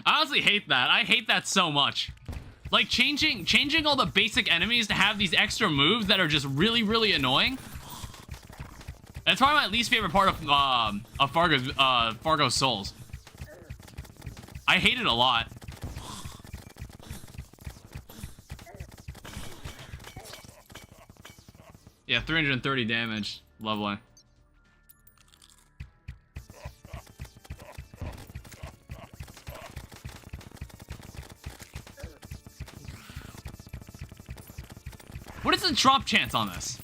Speaker 1: I honestly hate that. I hate that so much. Like, changing all the basic enemies to have these extra moves that are just really, really annoying. That's probably my least favorite part of FARGO'S Souls. I hate it a lot. Yeah, 330 damage. Lovely. What is the drop chance on this?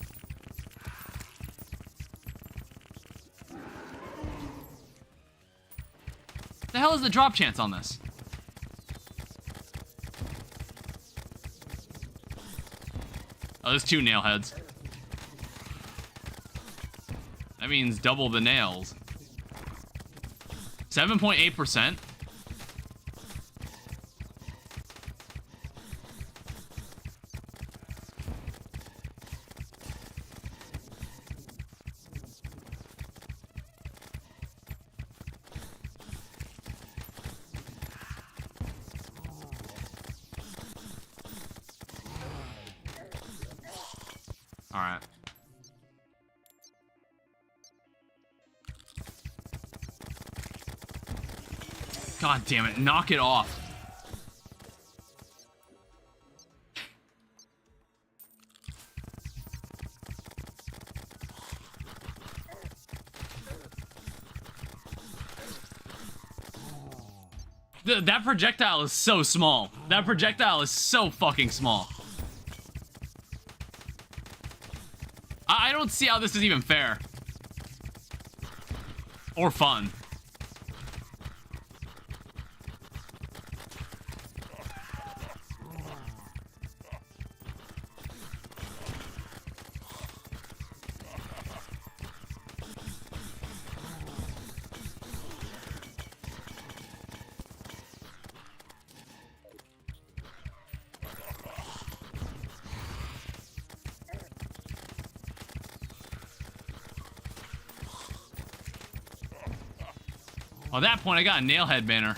Speaker 1: The hell is the drop chance on this? Oh, there's 2 nail heads. That means double the nails. 7.8%. All right. God damn it, knock it off. That projectile is so small. That projectile is so fucking small. I don't see how this is even fair. Or fun. At that point, I got a nailhead banner.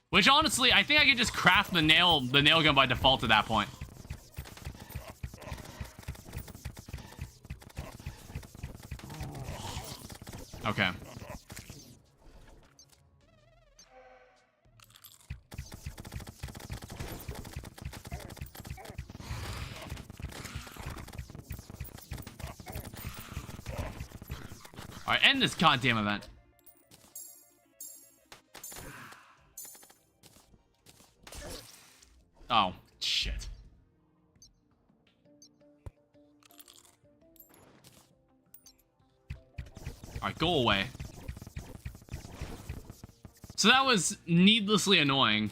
Speaker 1: Which honestly, I think I could just craft the nail gun by default at that point. Okay. Alright, end this goddamn event. Oh, shit. Alright, go away. So that was needlessly annoying.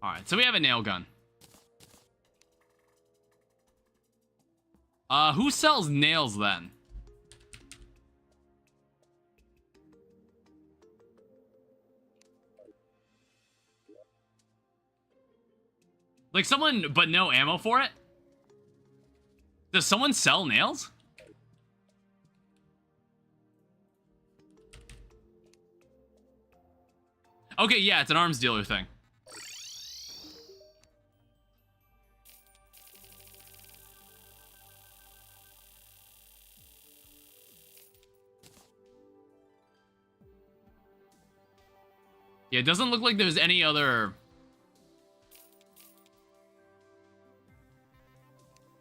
Speaker 1: Alright, so we have a nail gun. Who sells nails then? Like someone, but no ammo for it? Does someone sell nails? Okay, yeah, it's an arms dealer thing. Yeah, it doesn't look like there's any other...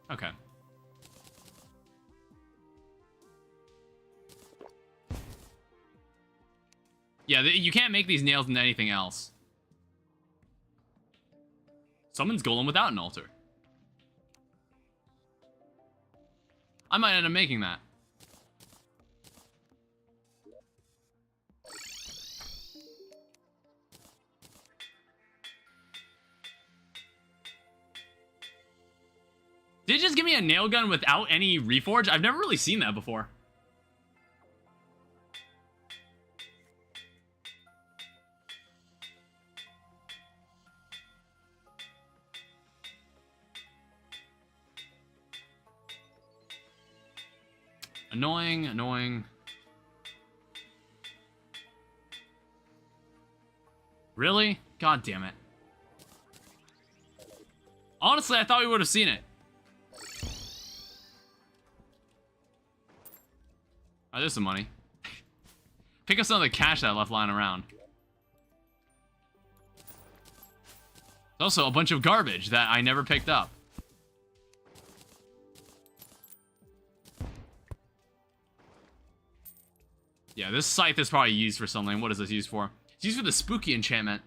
Speaker 1: Okay. Yeah, you can't make these nails into anything else. Summons golem without an altar. I might end up making that. Did it just give me a nail gun without any reforge? I've never really seen that before. Annoying, annoying. Really? God damn it. Honestly, I thought we would have seen it. Oh, there's some money. Pick up some of the cash that I left lying around. There's also a bunch of garbage that I never picked up. Yeah, this scythe is probably used for something. What is this used for? It's used for the spooky enchantment.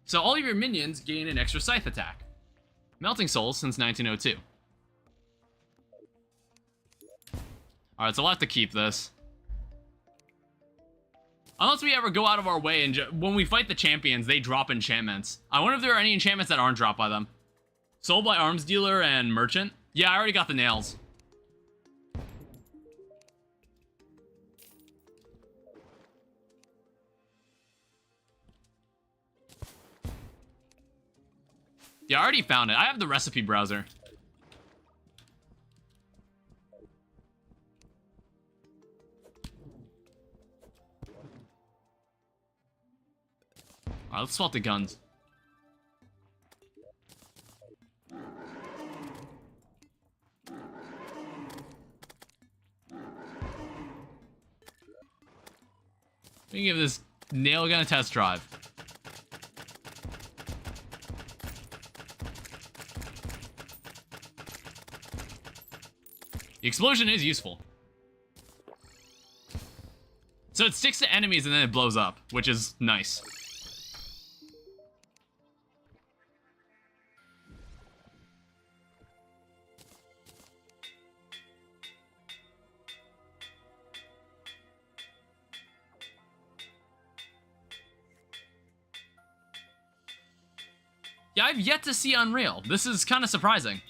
Speaker 1: So all of your minions gain an extra scythe attack. Melting souls since 1902. Alright, so I'll have to keep this. Unless we ever go out of our way and when we fight the champions, they drop enchantments. I wonder if there are any enchantments that aren't dropped by them. Sold by arms dealer and merchant. Yeah, I already got the nails. Yeah, I already found it. I have the recipe browser. Alright, let's swap the guns. Let me give this nail gun a test drive. The explosion is useful. So it sticks to enemies and then it blows up, which is nice. Yeah, I've yet to see Unreal. This is kind of surprising.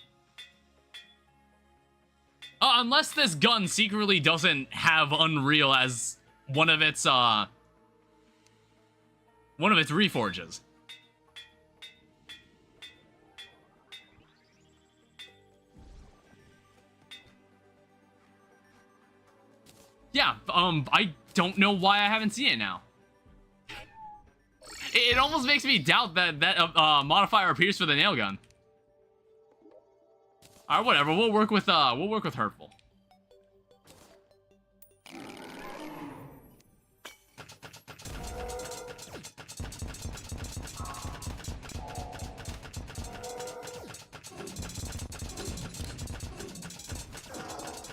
Speaker 1: Unless this gun secretly doesn't have Unreal as one of its reforges. Yeah, I don't know why I haven't seen it now. It almost makes me doubt that that modifier appears for the nail gun. All right, whatever. We'll work with hurtful.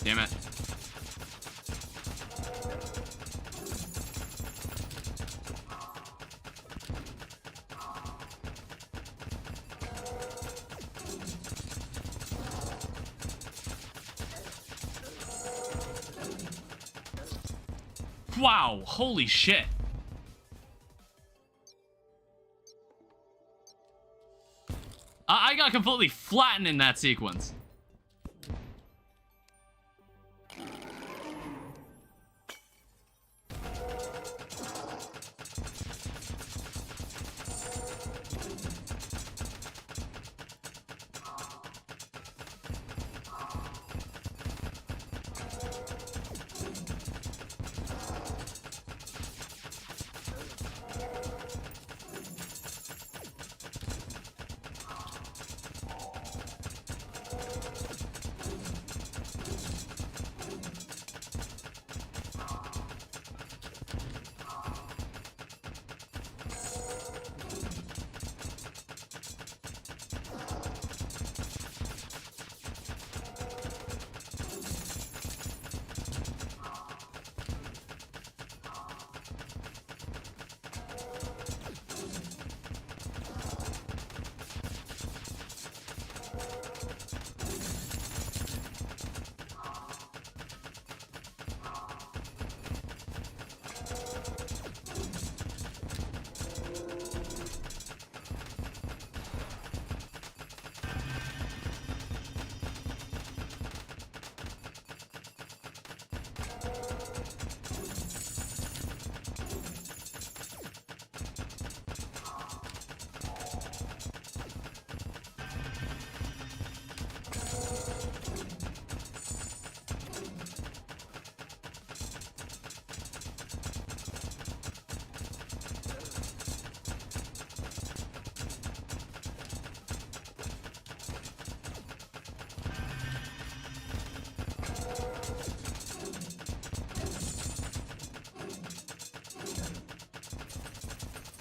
Speaker 1: Damn it. Wow, holy shit. I got completely flattened in that sequence.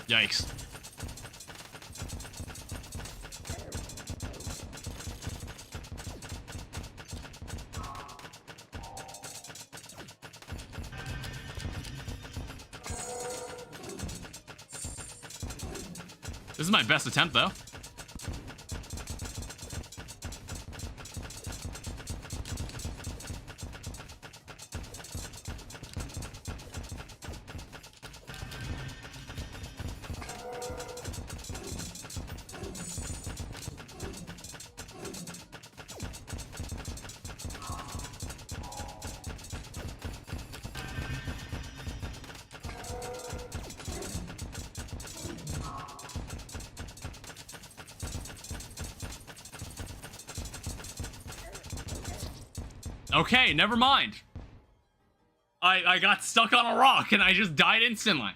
Speaker 1: Yikes. This is my best attempt, though. Okay, never mind. I got stuck on a rock and I just died instantly.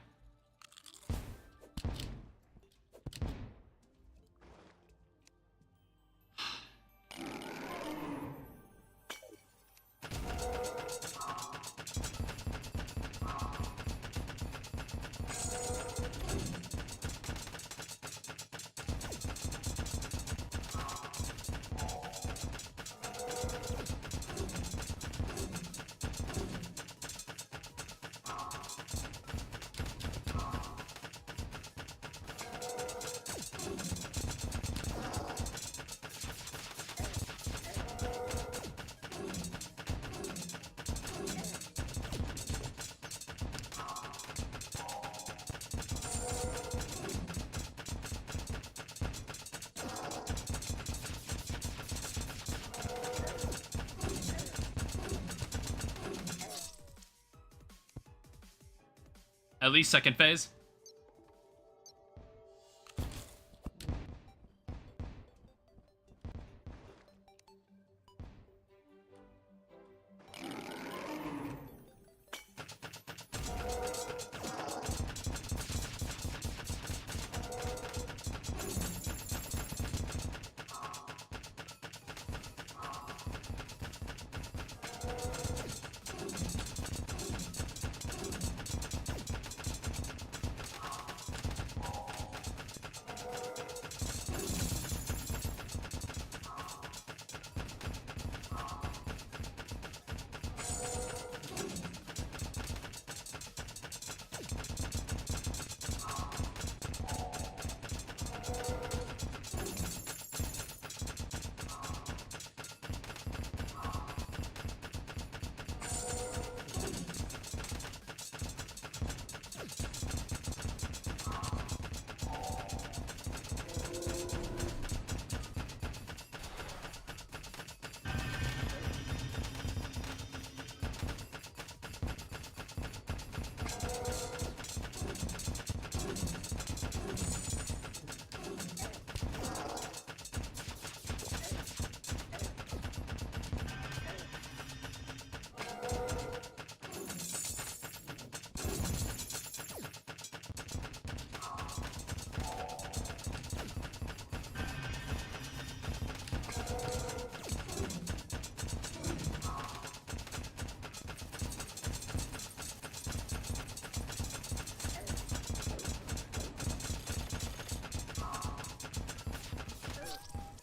Speaker 1: At least second phase.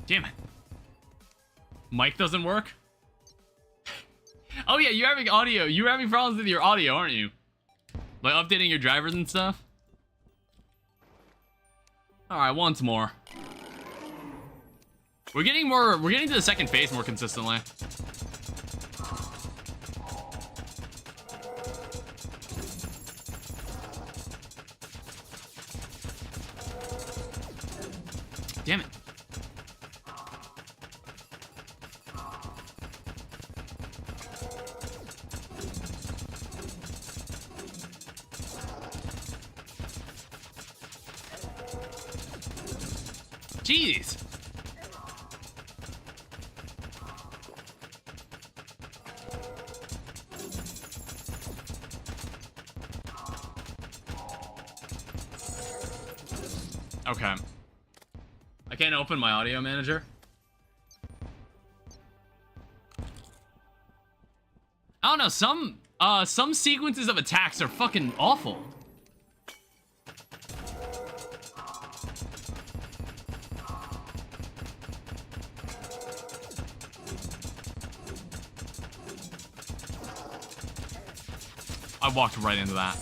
Speaker 1: Damn it. Mic doesn't work? Oh yeah, you're having audio. You're having problems with your audio, aren't you? Like updating your drivers and stuff? Alright, once more. We're getting to the second phase more consistently. Damn it. Jeez. Okay. I can't open my audio manager. I don't know, some sequences of attacks are fucking awful. I walked right into that.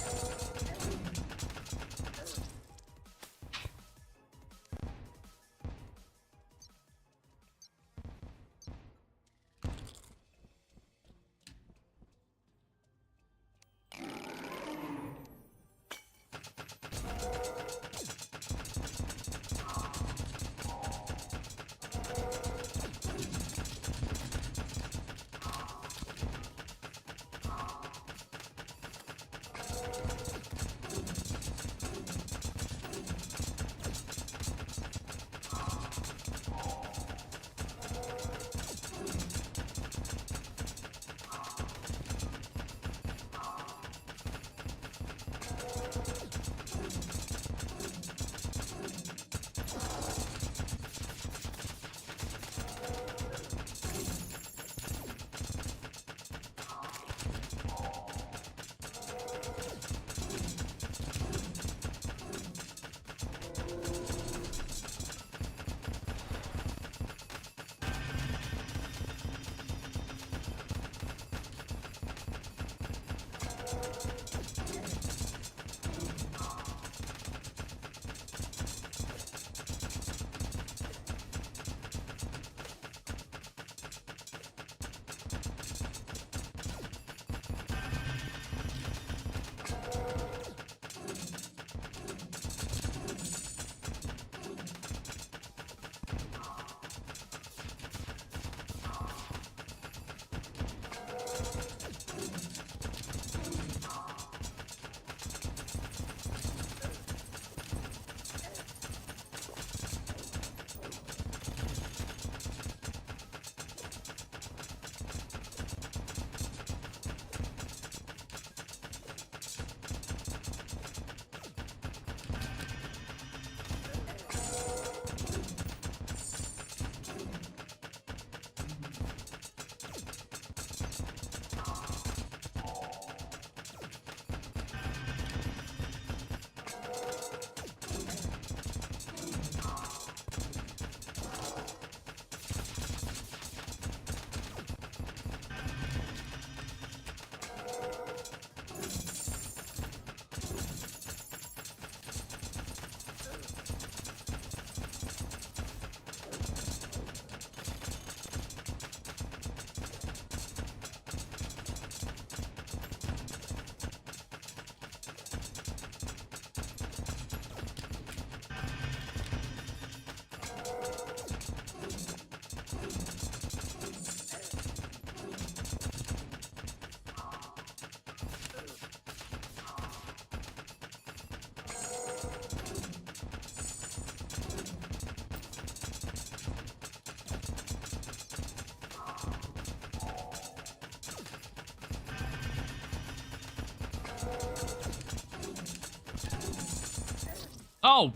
Speaker 1: Oh.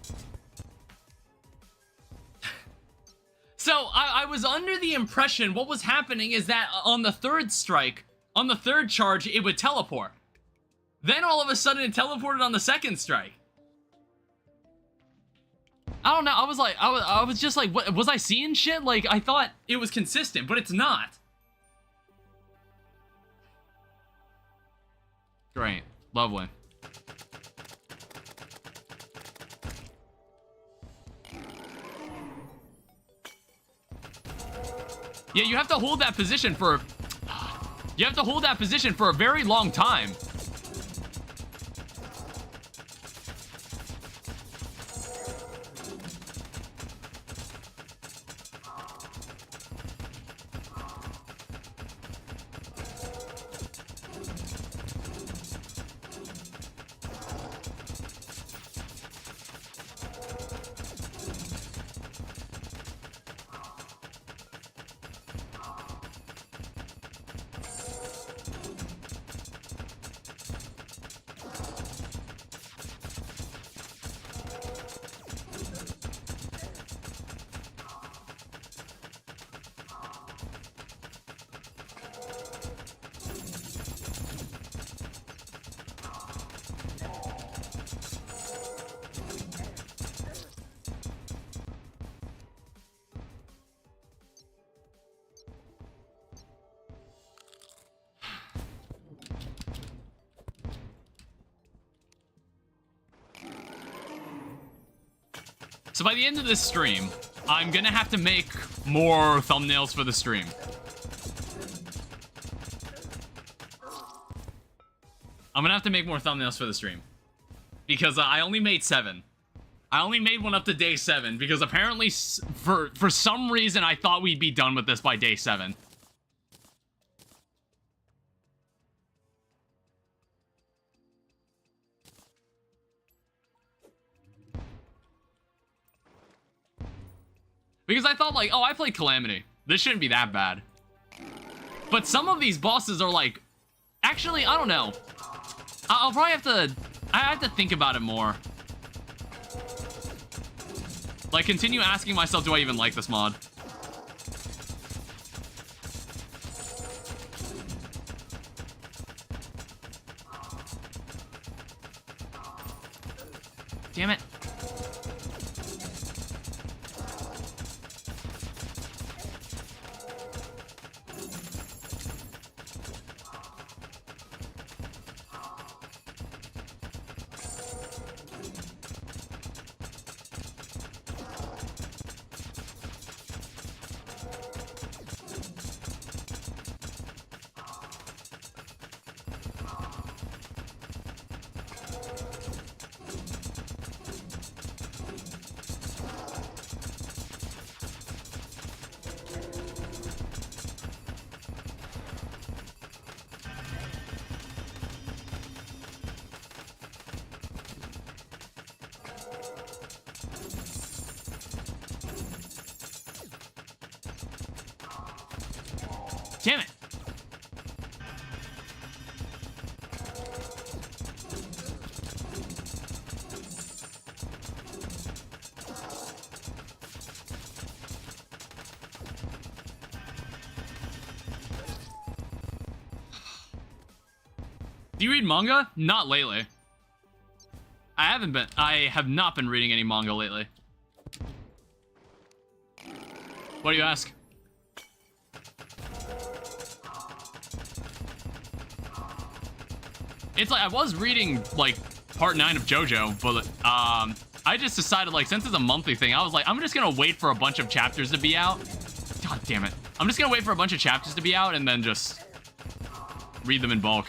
Speaker 1: So, I was under the impression what was happening is that on the third strike, on the third charge, it would teleport. Then all of a sudden it teleported on the second strike. I don't know. I was like, I was just like, what, was I seeing shit? Like, I thought it was consistent, but it's not. Great. Lovely. Yeah, you have to hold that position for... You have to hold that position for a very long time. So by the end of this stream, I'm gonna have to make more thumbnails for the stream. I'm gonna have to make more thumbnails for the stream. Because I only made 7. I only made one up to day 7, because apparently, for some reason, I thought we'd be done with this by day 7. Because I thought, like, oh, I played Calamity. This shouldn't be that bad. But some of these bosses are, like... Actually, I don't know. I'll probably have to... I have to think about it more. Like, continue asking myself, do I even like this mod? Damn it. Damn it. Do you read manga? Not lately. I have not been reading any manga lately. What do you ask? It's like, I was reading, like, part 9 of JoJo, but, I just decided, like, since it's a monthly thing, I was like, I'm just gonna wait for a bunch of chapters to be out. God damn it. I'm just gonna wait for a bunch of chapters to be out and then just read them in bulk.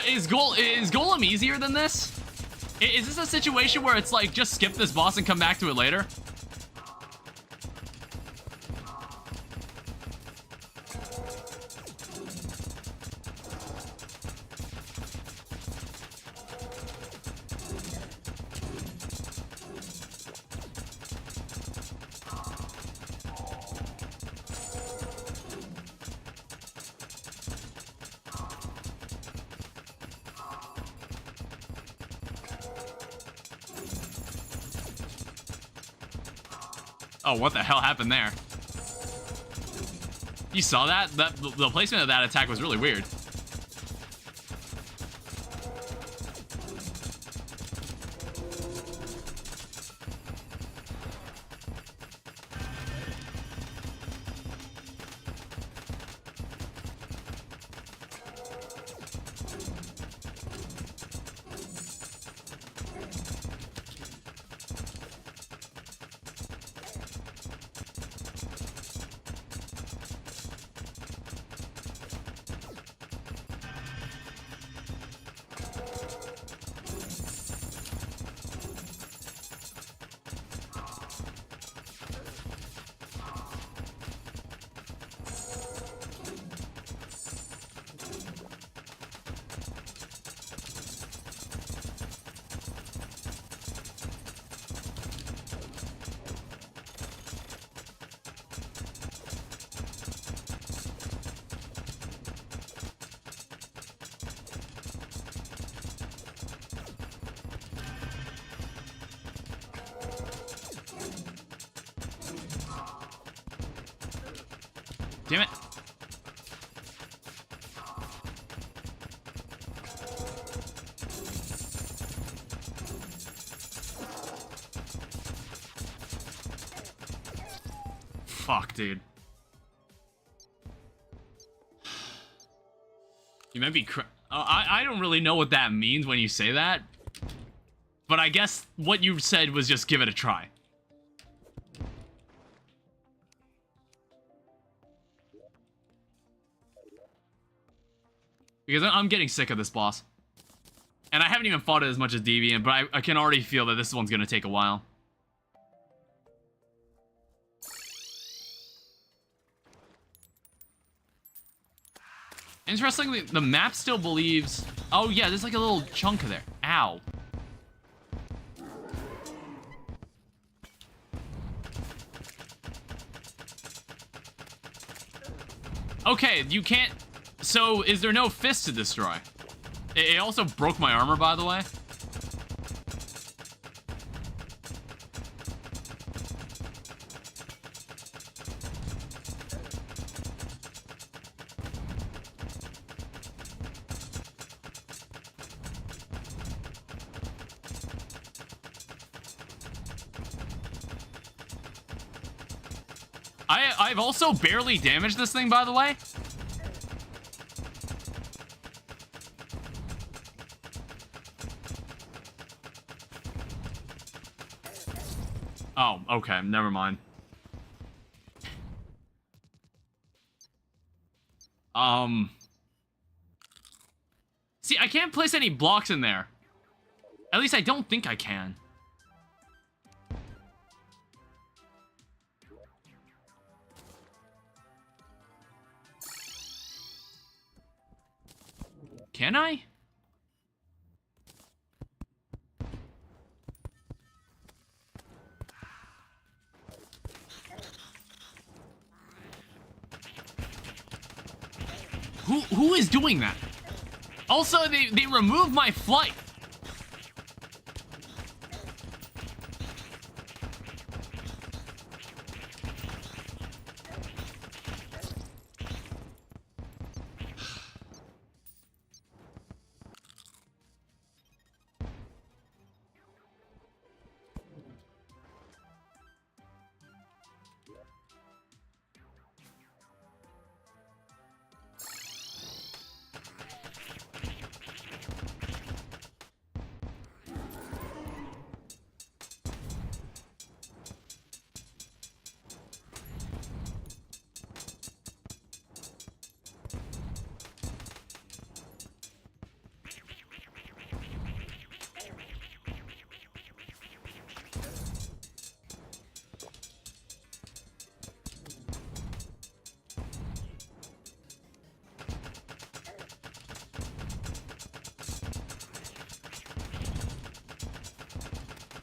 Speaker 1: Is Golem easier than this? Is this a situation where it's like, just skip this boss and come back to it later? Oh, what the hell happened there? You saw that? The placement of that attack was really weird. Damn it. Fuck, dude. You might be I don't really know what that means when you say that. But I guess what you said was just give it a try. Because I'm getting sick of this boss. And I haven't even fought it as much as Deviant, but I can already feel that this one's gonna take a while. Interestingly, the map still believes... Oh yeah, there's like a little chunk there. Ow. Okay, you can't... So, is there no fist to destroy? It also broke my armor, by the way. I've also barely damaged this thing, by the way. Oh, okay, never mind. See, I can't place any blocks in there. At least I don't think I can. Can I? Who is doing that? Also, they removed my flight.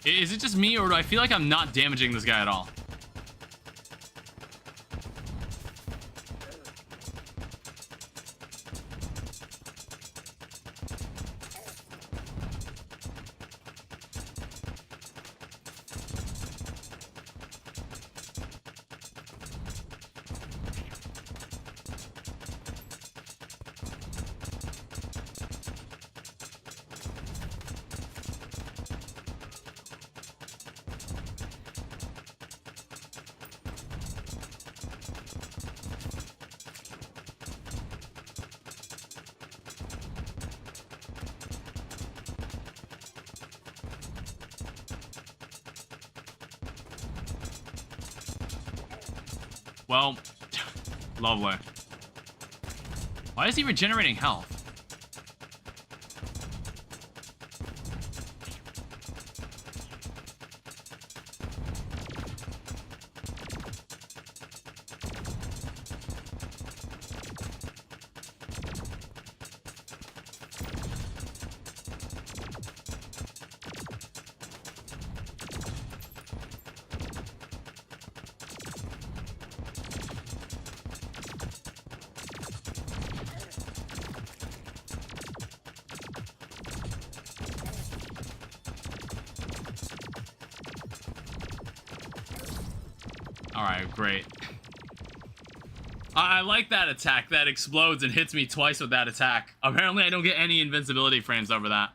Speaker 1: Is it just me, or do I feel like I'm not damaging this guy at all? Well, lovely. Why is he regenerating health? Alright, great. I like that attack. That explodes and hits me twice with that attack. Apparently I don't get any invincibility frames over that.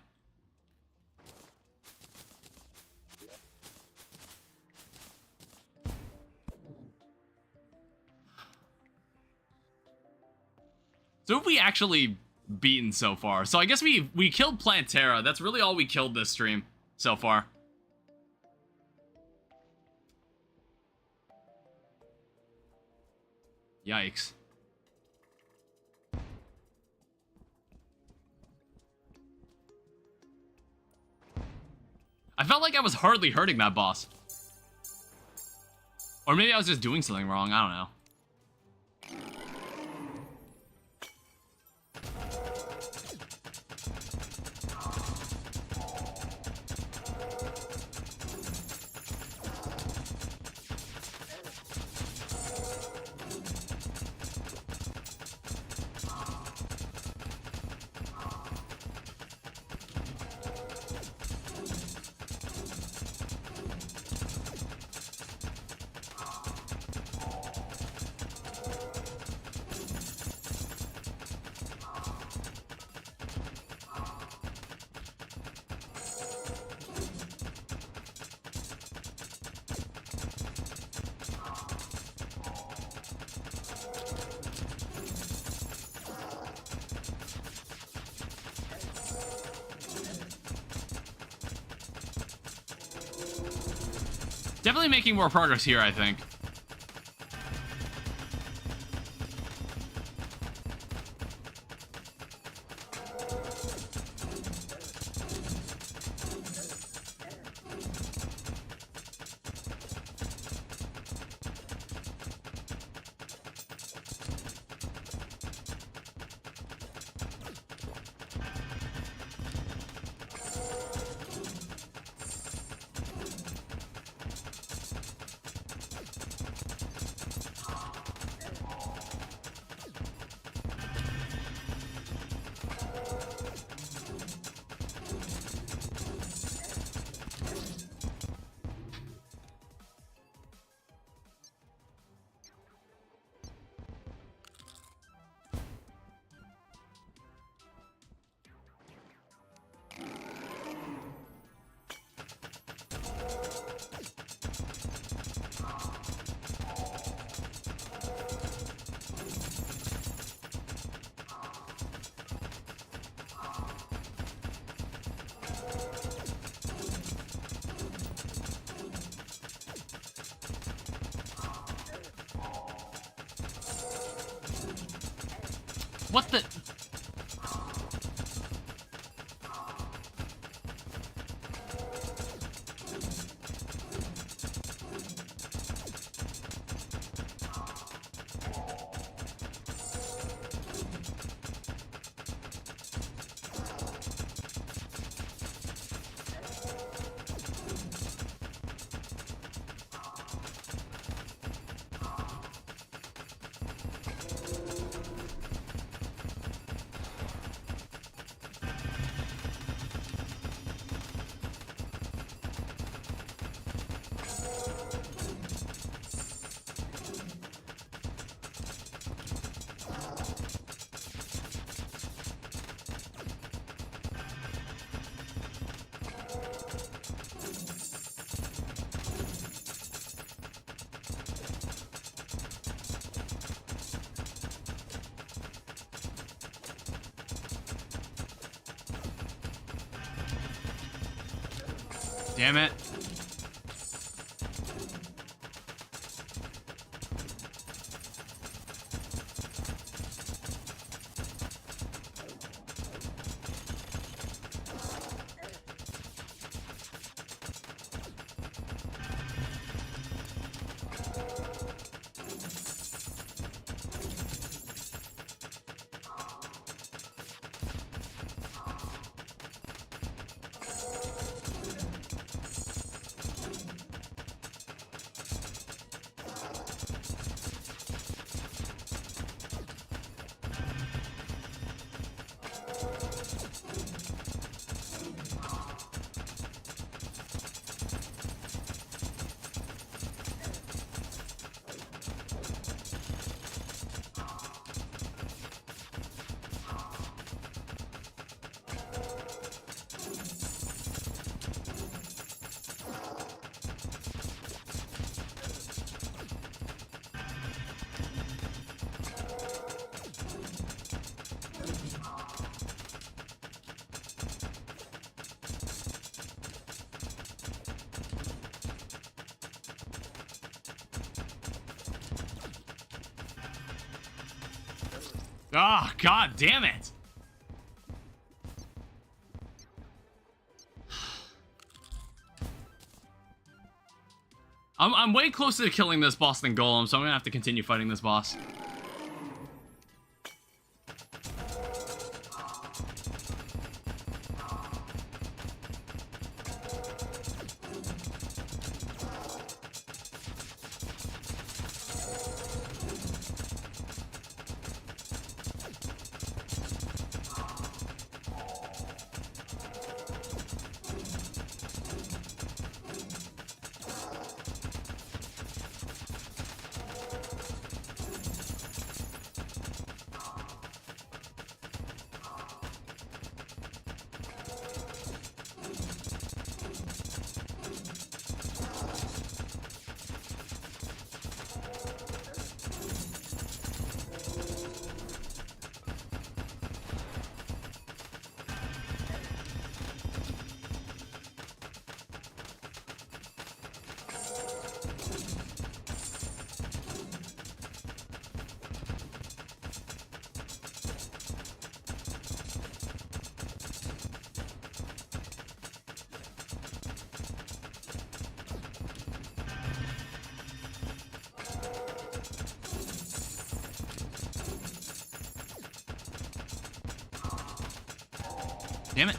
Speaker 1: So have we actually beaten so far? So I guess we killed Plantera. That's really all we killed this stream so far. Yikes. I felt like I was hardly hurting that boss. Or maybe I was just doing something wrong, I don't know. Definitely making more progress here, I think. What the? Damn it. Oh, god damn it! I'm way closer to killing this boss than Golem, so I'm gonna have to continue fighting this boss. Damn it.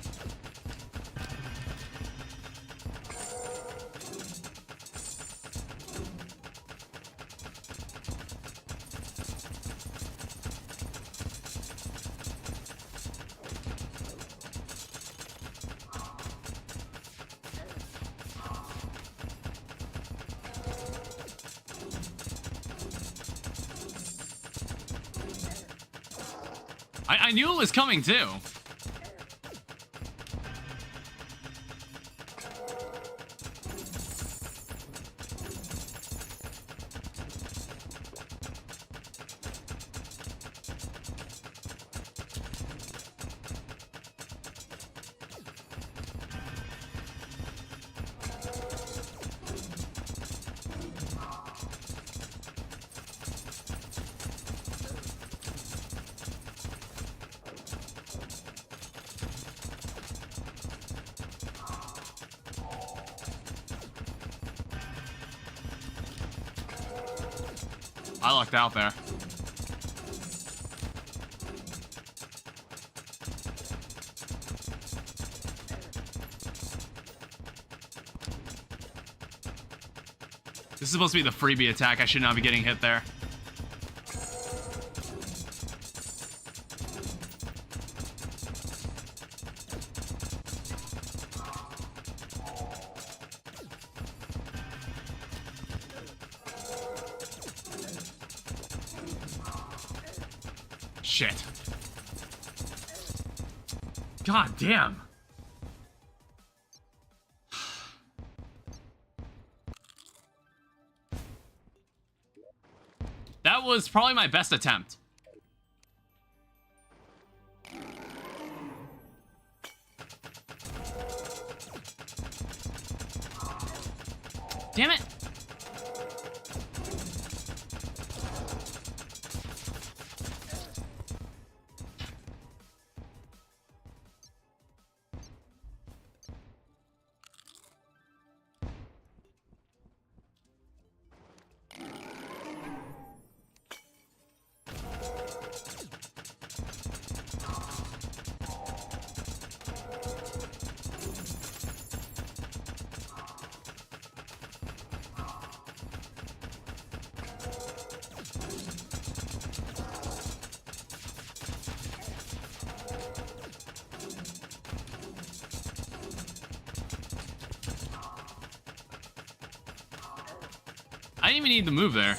Speaker 1: I knew it was coming too. I lucked out there. This is supposed to be the freebie attack. I should not be getting hit there. Shit. God damn. That was probably my best attempt. Damn it. I didn't even need to move there.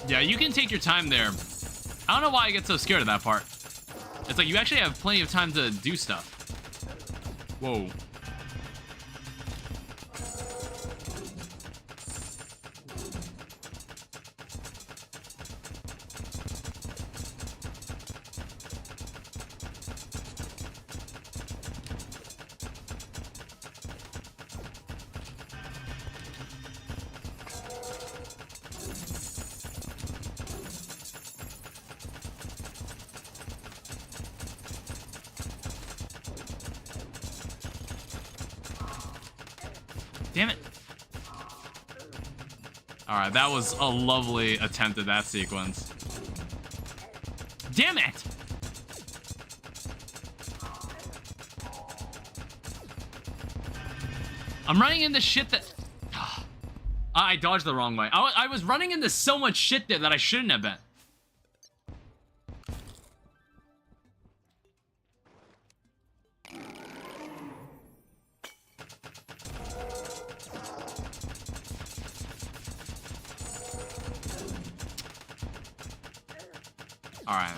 Speaker 1: Yeah, you can take your time there. I don't know why I get so scared of that part. It's like you actually have plenty of time to do stuff. Whoa. Damn it. Alright, that was a lovely attempt at that sequence. Damn it! I'm running into shit that... I dodged the wrong way. I was running into so much shit there that I shouldn't have been. All right.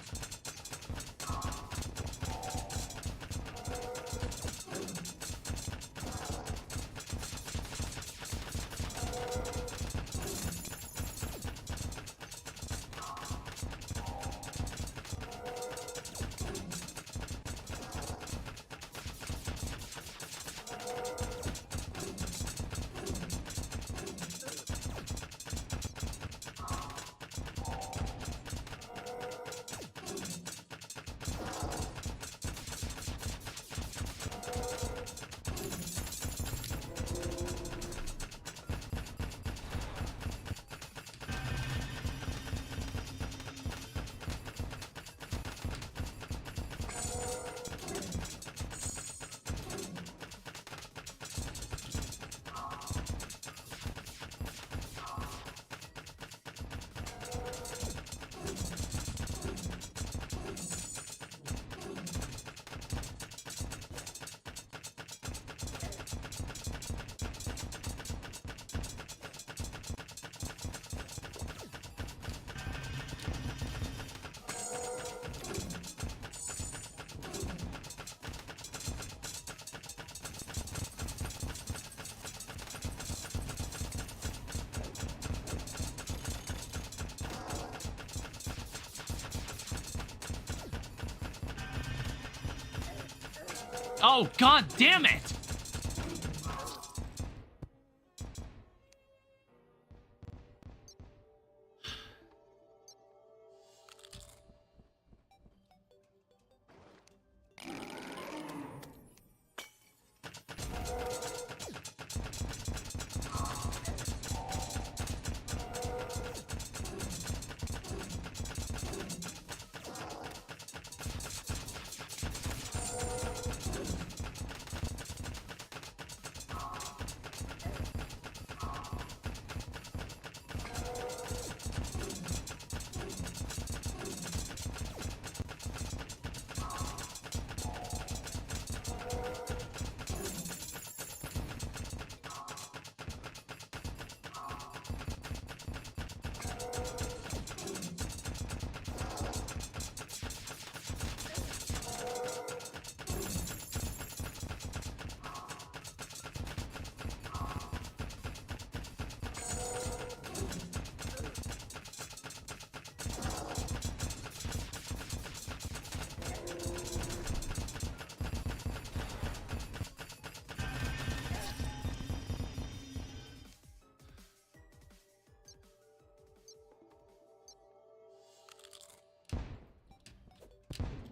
Speaker 1: Oh, god damn it!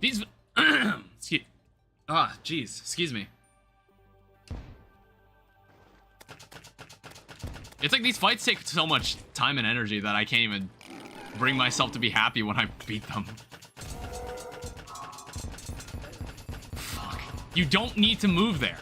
Speaker 1: These... jeez, excuse me. It's like these fights take so much time and energy that I can't even bring myself to be happy when I beat them. Fuck. You don't need to move there.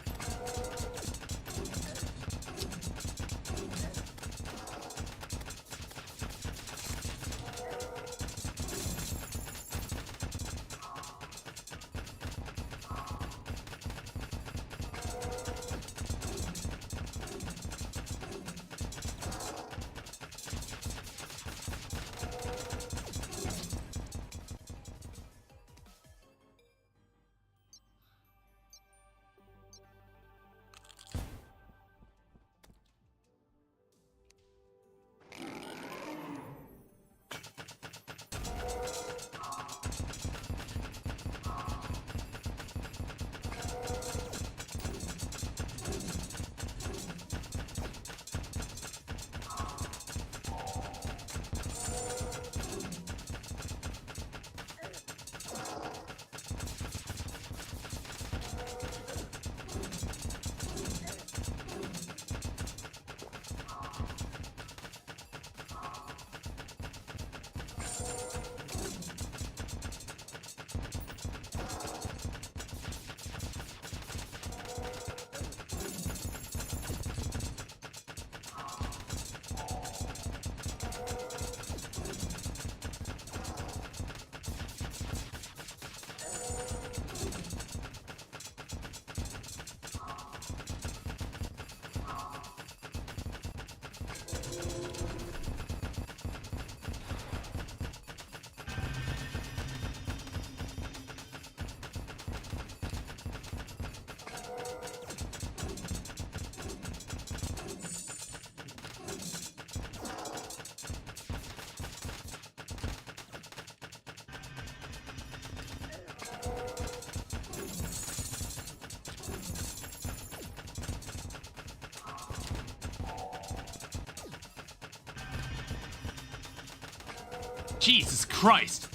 Speaker 1: Jesus Christ.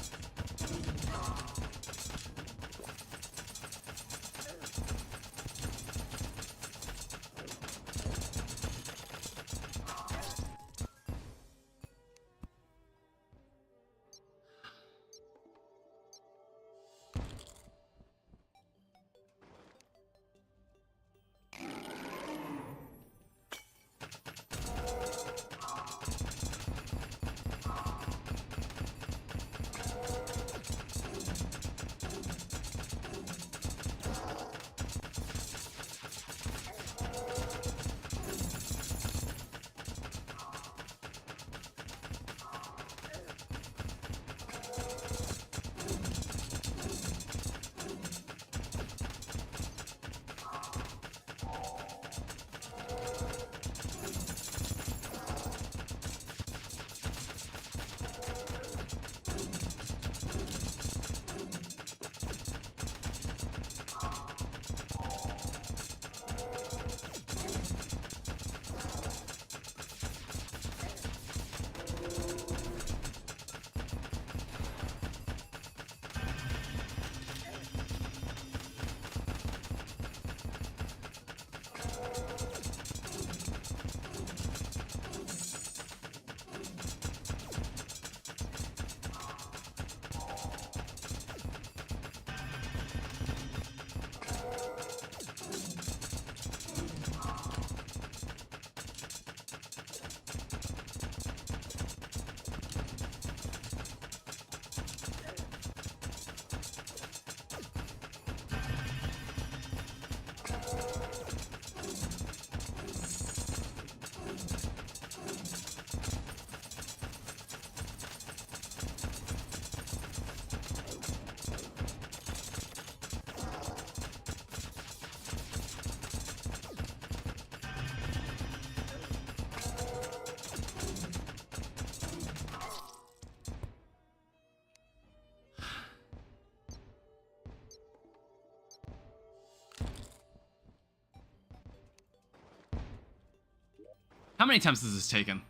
Speaker 1: How many attempts has this taken?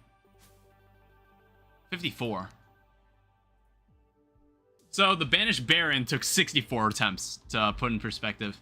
Speaker 1: 54. So the Banished Baron took 64 attempts to put in perspective.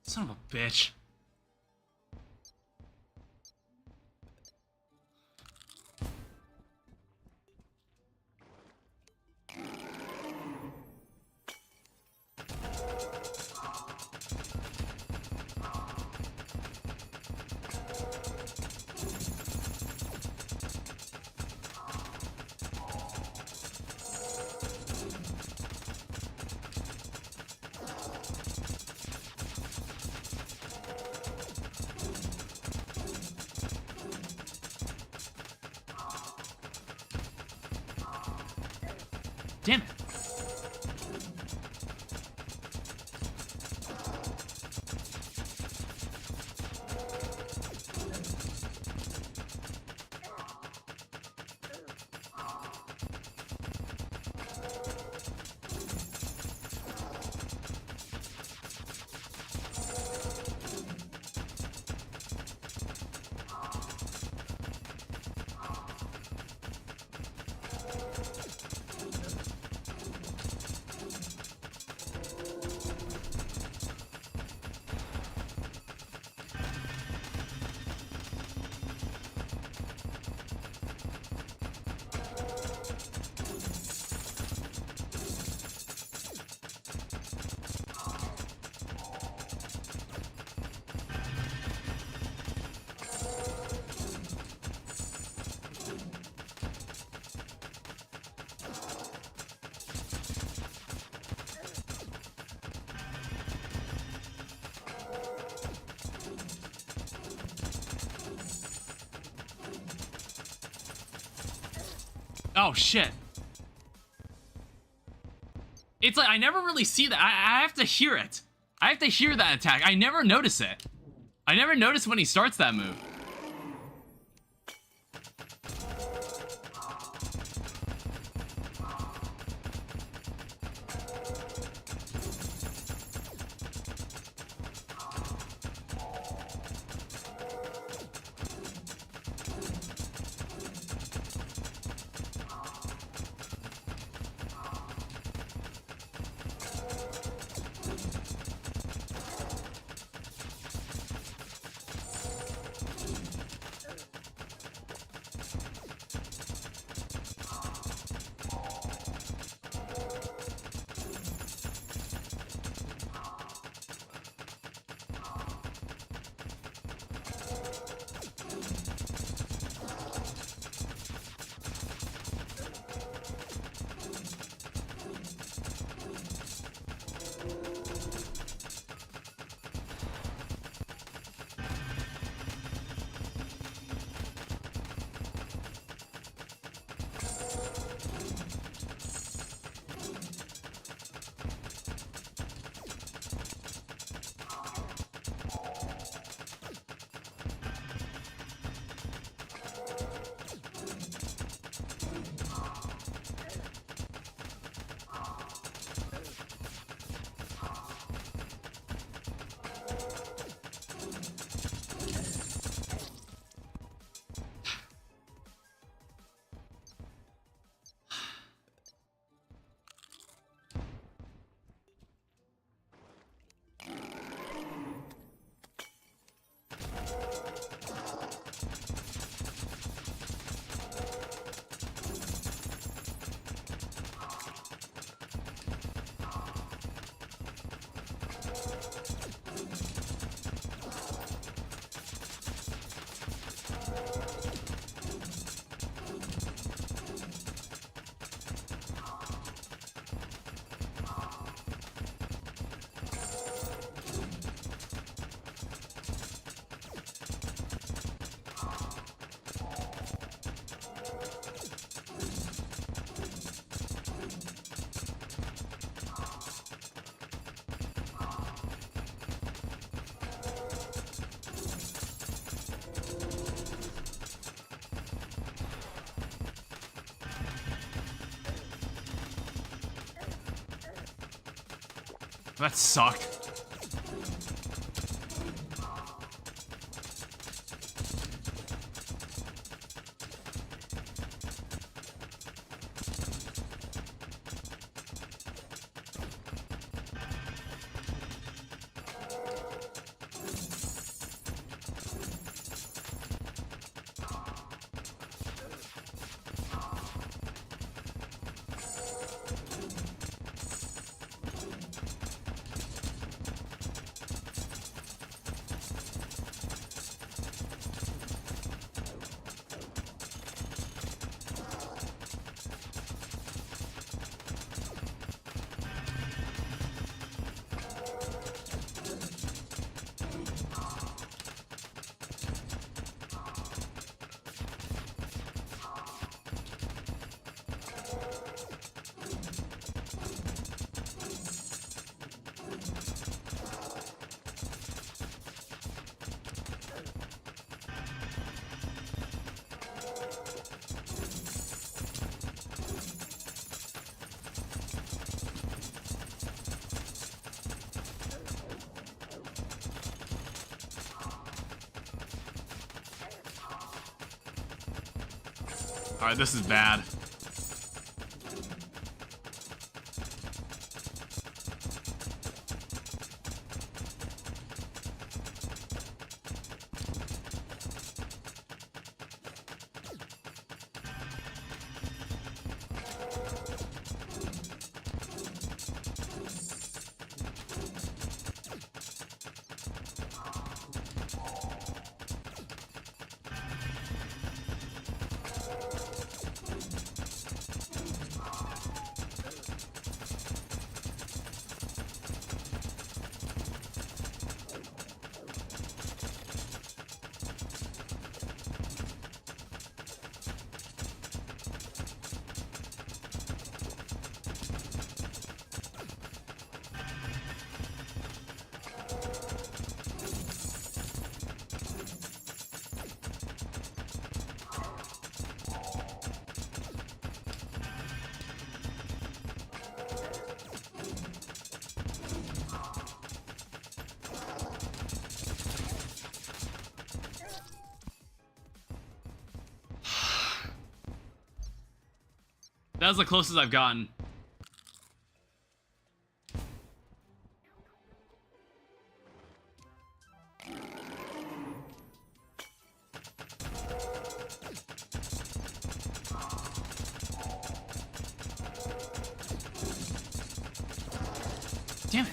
Speaker 1: Son of a bitch. Damn it. Oh, shit. It's like, I never really see that. I have to hear it. I have to hear that attack. I never notice it. I never notice when he starts that move. That sucked. Alright, this is bad. That was the closest I've gotten. Damn it.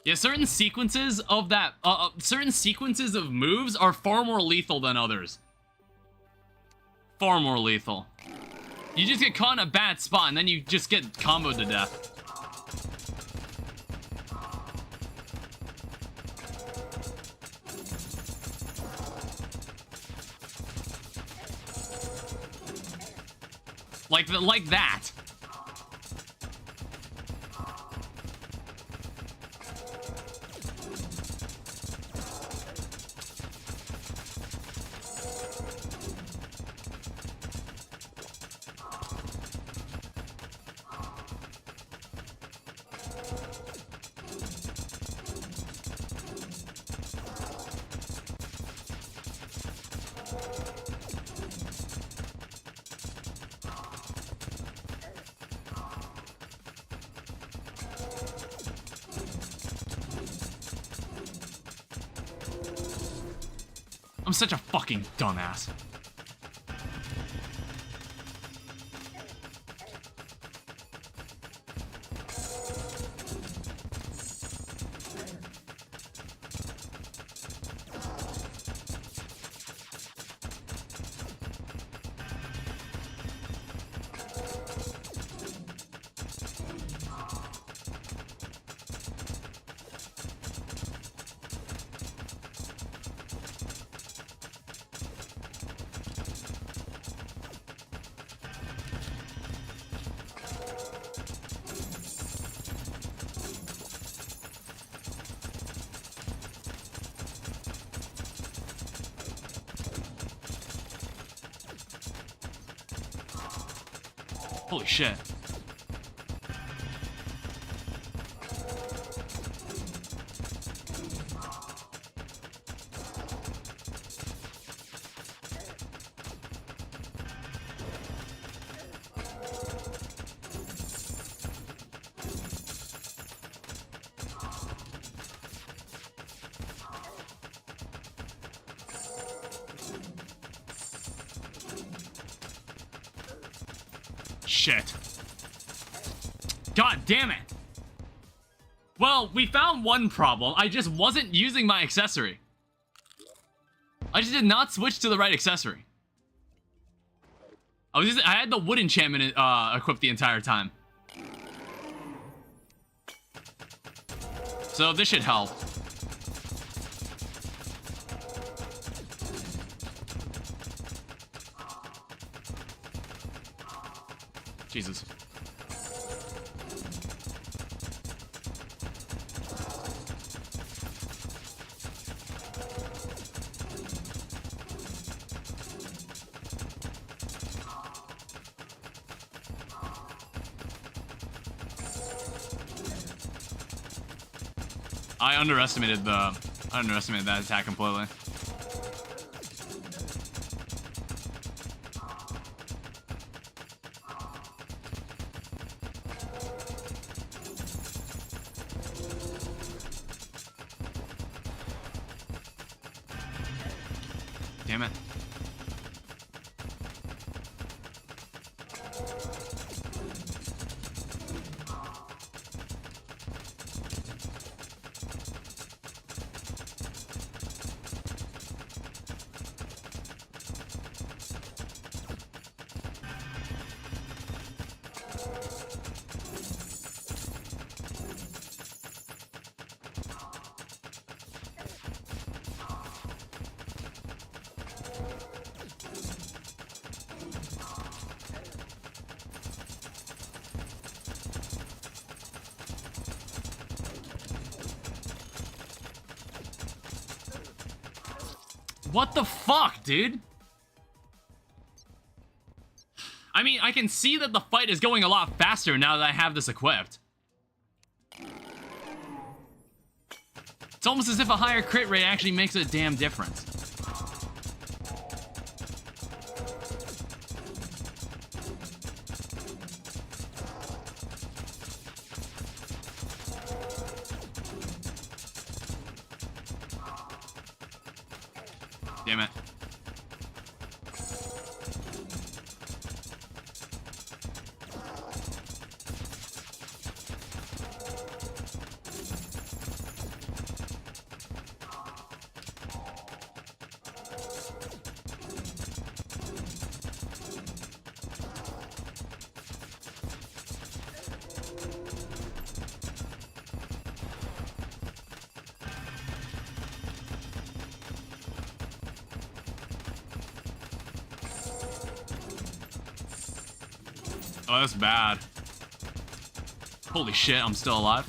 Speaker 1: Yeah, certain sequences of that, certain sequences of moves are far more lethal than others. Far more lethal. You just get caught in a bad spot and then you just get comboed to death. Like that. I'm such a fucking dumbass. Holy shit. Shit. God damn it. Well, we found one problem. I just wasn't using my accessory. I just did not switch to the right accessory. I had the wood enchantment equipped the entire time. So this should help. Jesus. I underestimated that attack completely. Damn it. What the fuck, dude? I mean, I can see that the fight is going a lot faster now that I have this equipped. It's almost as if a higher crit rate actually makes a damn difference. Damn it. Oh, that's bad. Holy shit, I'm still alive.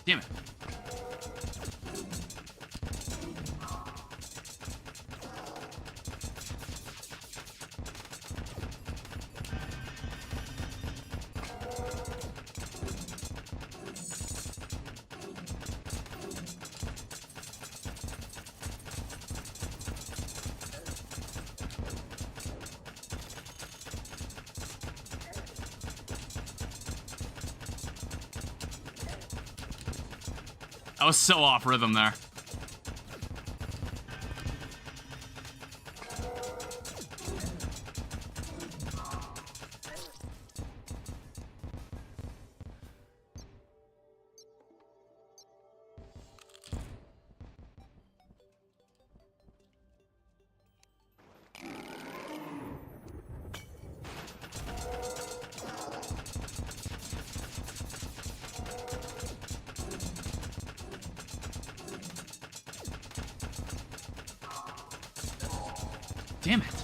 Speaker 1: Damn it. I was so off rhythm there. Damn it.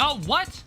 Speaker 1: Oh, what?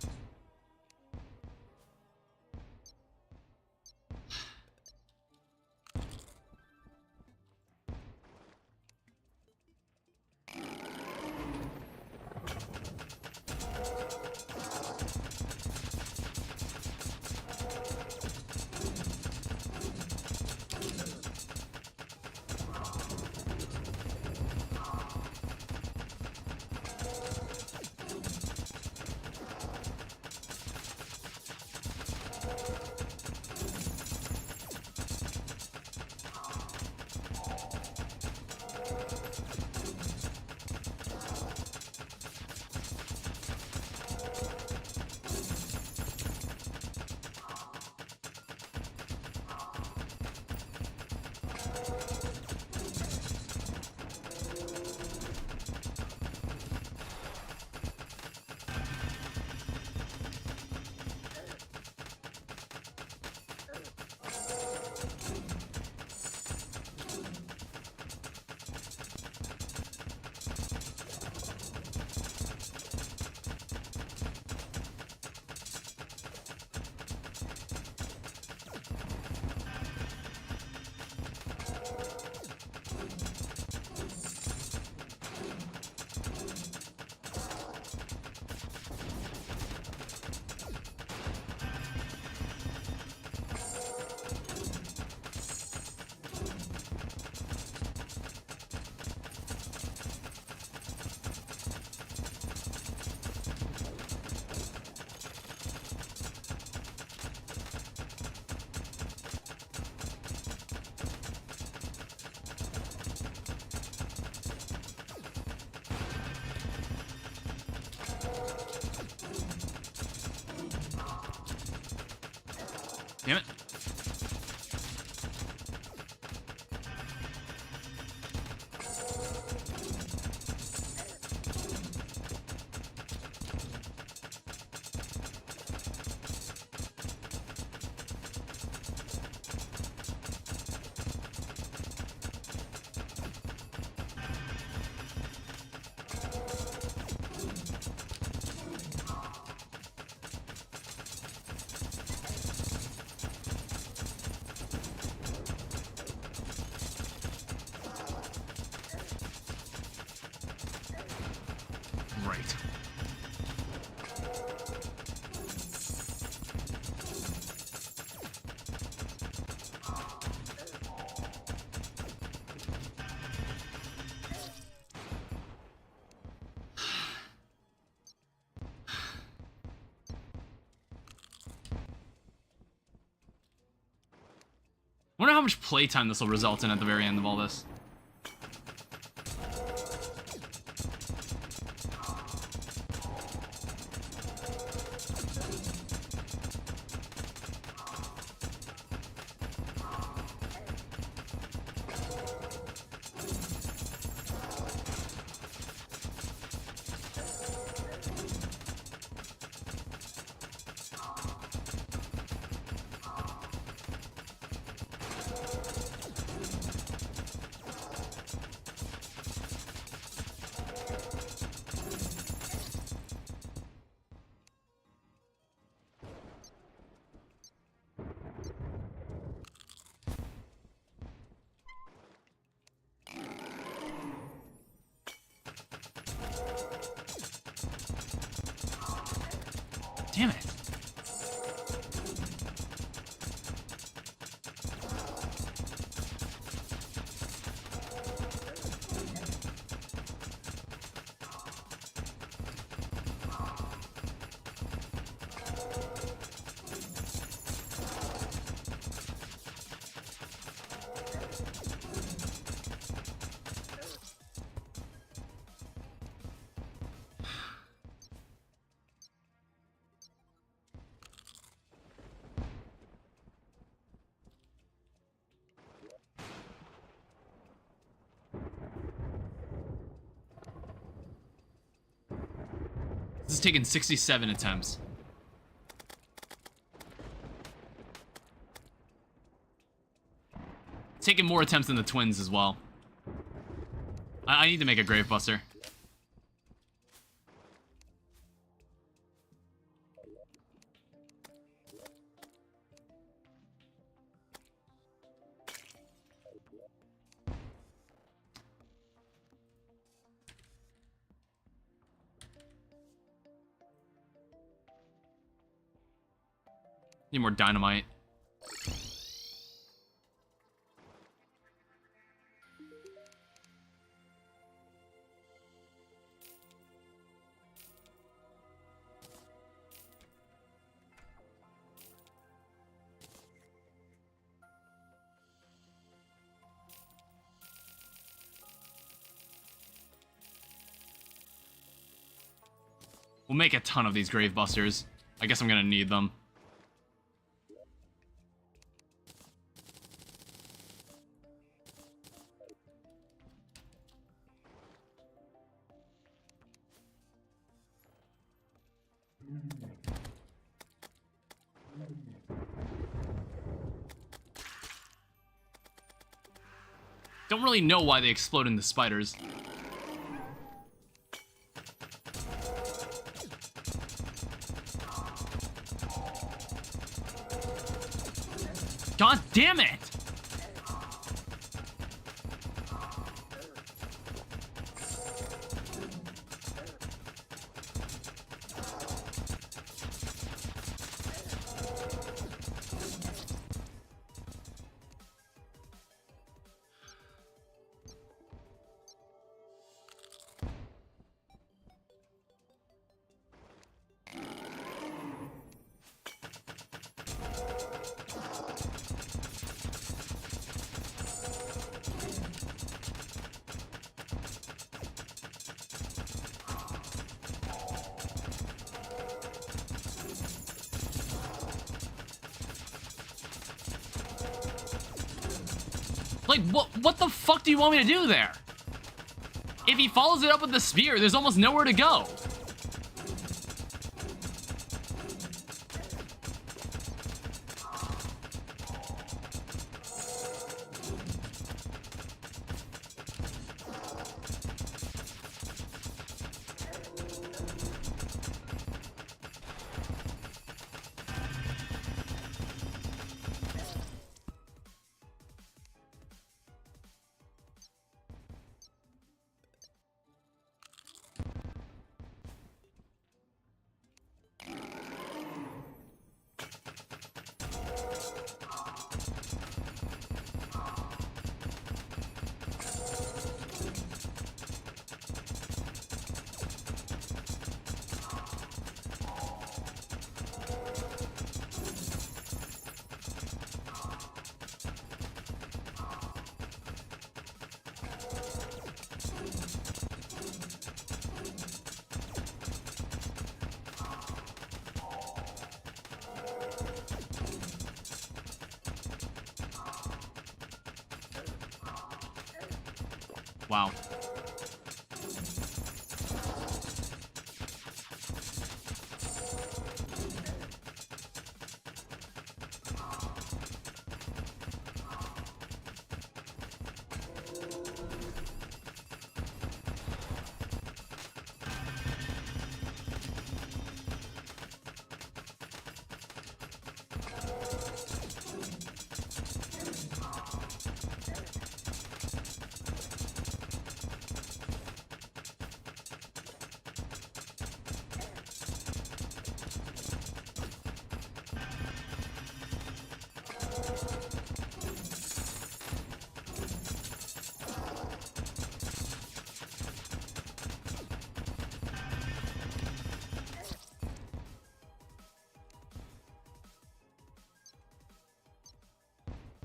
Speaker 1: Damn it. Right. Wonder how much playtime this will result in at the very end of all this. Damn it. has taken 67 attempts. Taking more attempts than the twins as well. I need to make a Gravebuster. Need more dynamite. We'll make a ton of these Gravebusters. I guess I'm gonna need them. Don't really know why they explode into spiders. God damn it! Like, what the fuck do you want me to do there? If he follows it up with the spear, there's almost nowhere to go. Wow.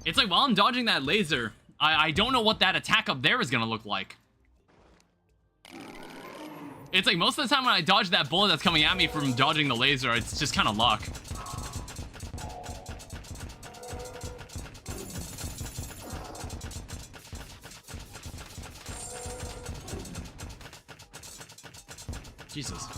Speaker 1: It's like, while I'm dodging that laser, I don't know what that attack up there is gonna look like. It's like, most of the time when I dodge that bullet that's coming at me from dodging the laser, it's just kind of luck. Jesus.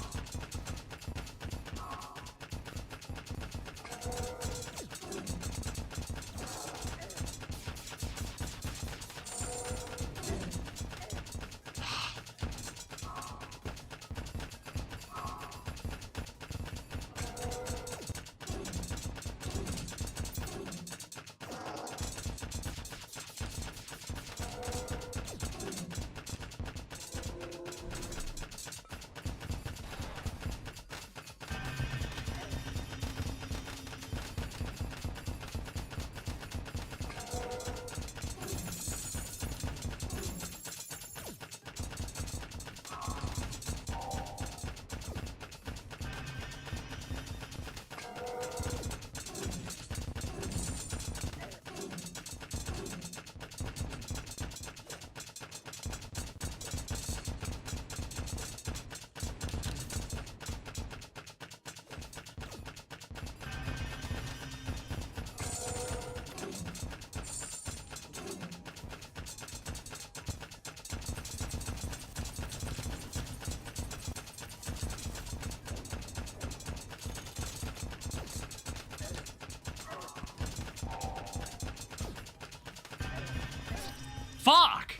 Speaker 1: Fuck!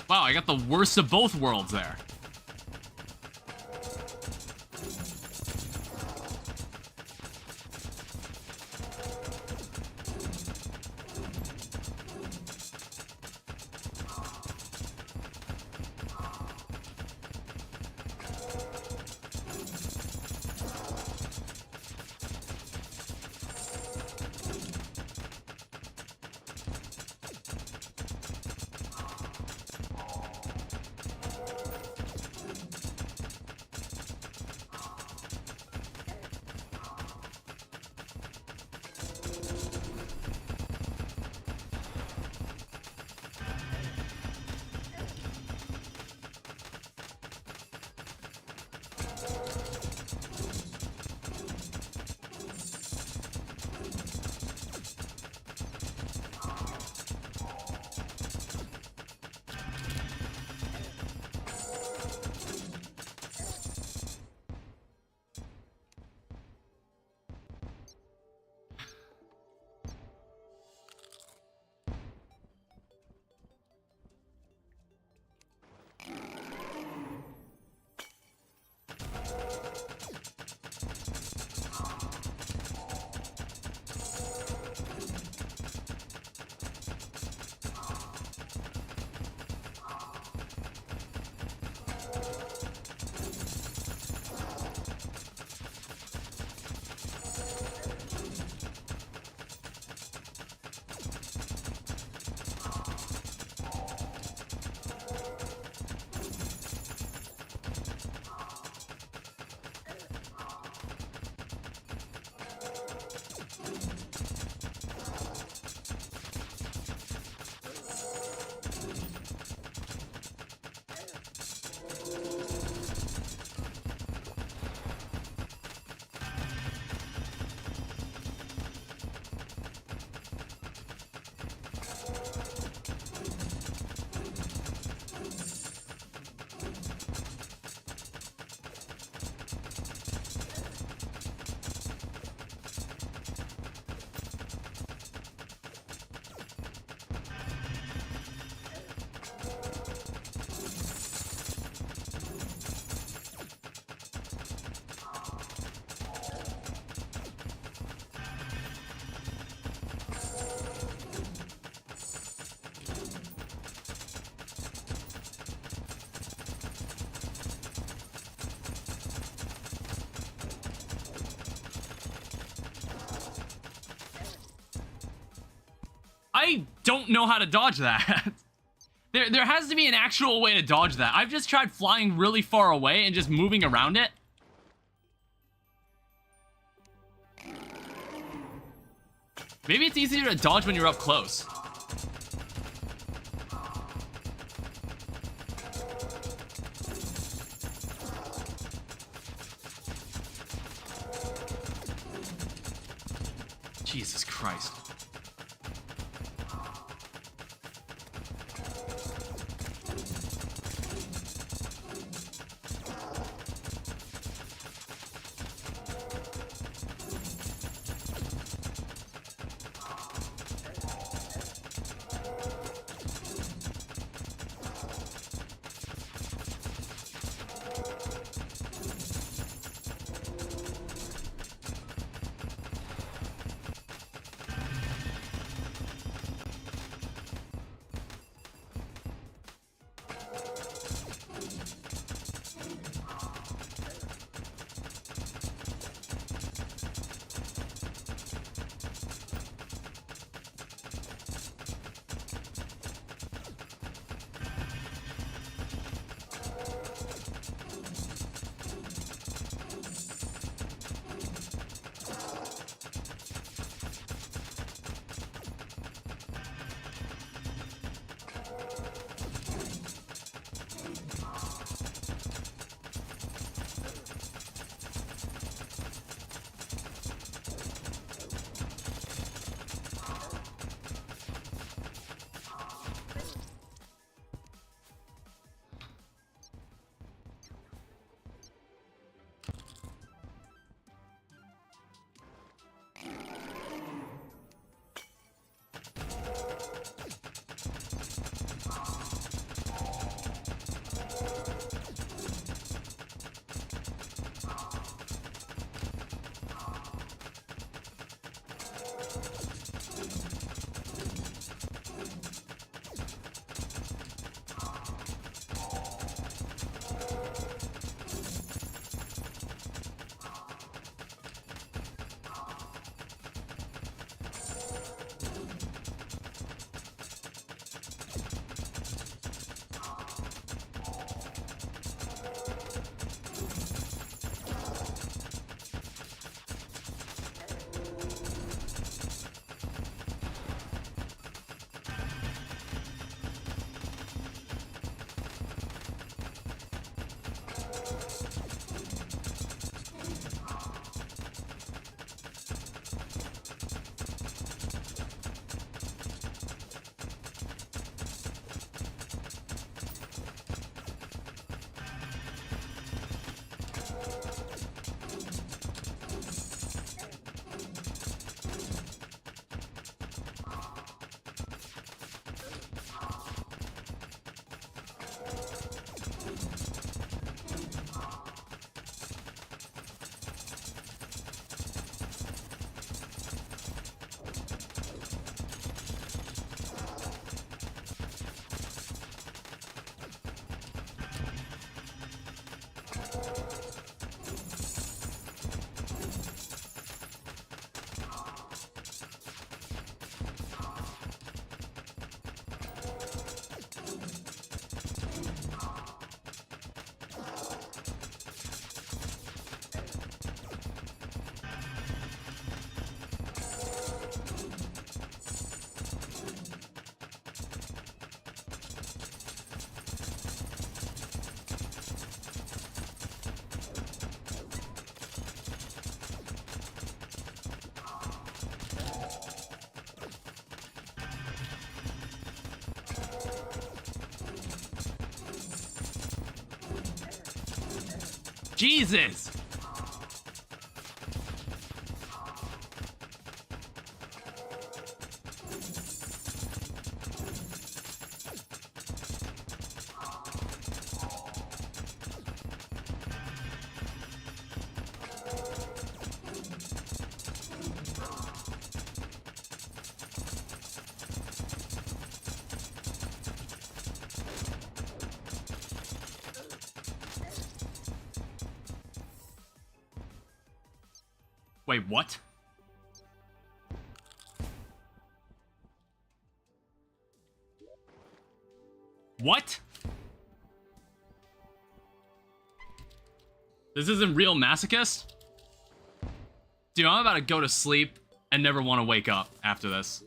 Speaker 1: Wow, I got the worst of both worlds there. I don't know how to dodge that. There has to be an actual way to dodge that. I've just tried flying really far away and just moving around it. Maybe it's easier to dodge when you're up close. Jesus Jesus Christ. Jesus! Wait, what? What? This isn't real masochist? Dude, I'm about to go to sleep and never want to wake up after this.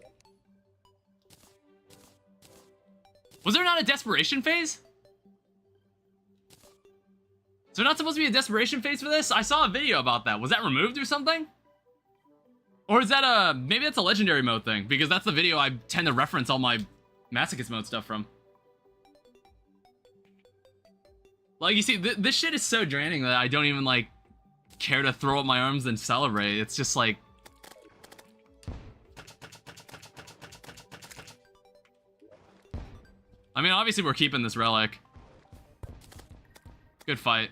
Speaker 1: Was there not a desperation phase? Is there not supposed to be a desperation phase for this? I saw a video about that. Was that removed or something? Or is that a... Maybe that's a legendary mode thing, because that's the video I tend to reference all my Masochist mode stuff from. Like, you see, this shit is so draining that I don't even, like, care to throw up my arms and celebrate. It's just like... I mean, obviously we're keeping this relic. Good fight.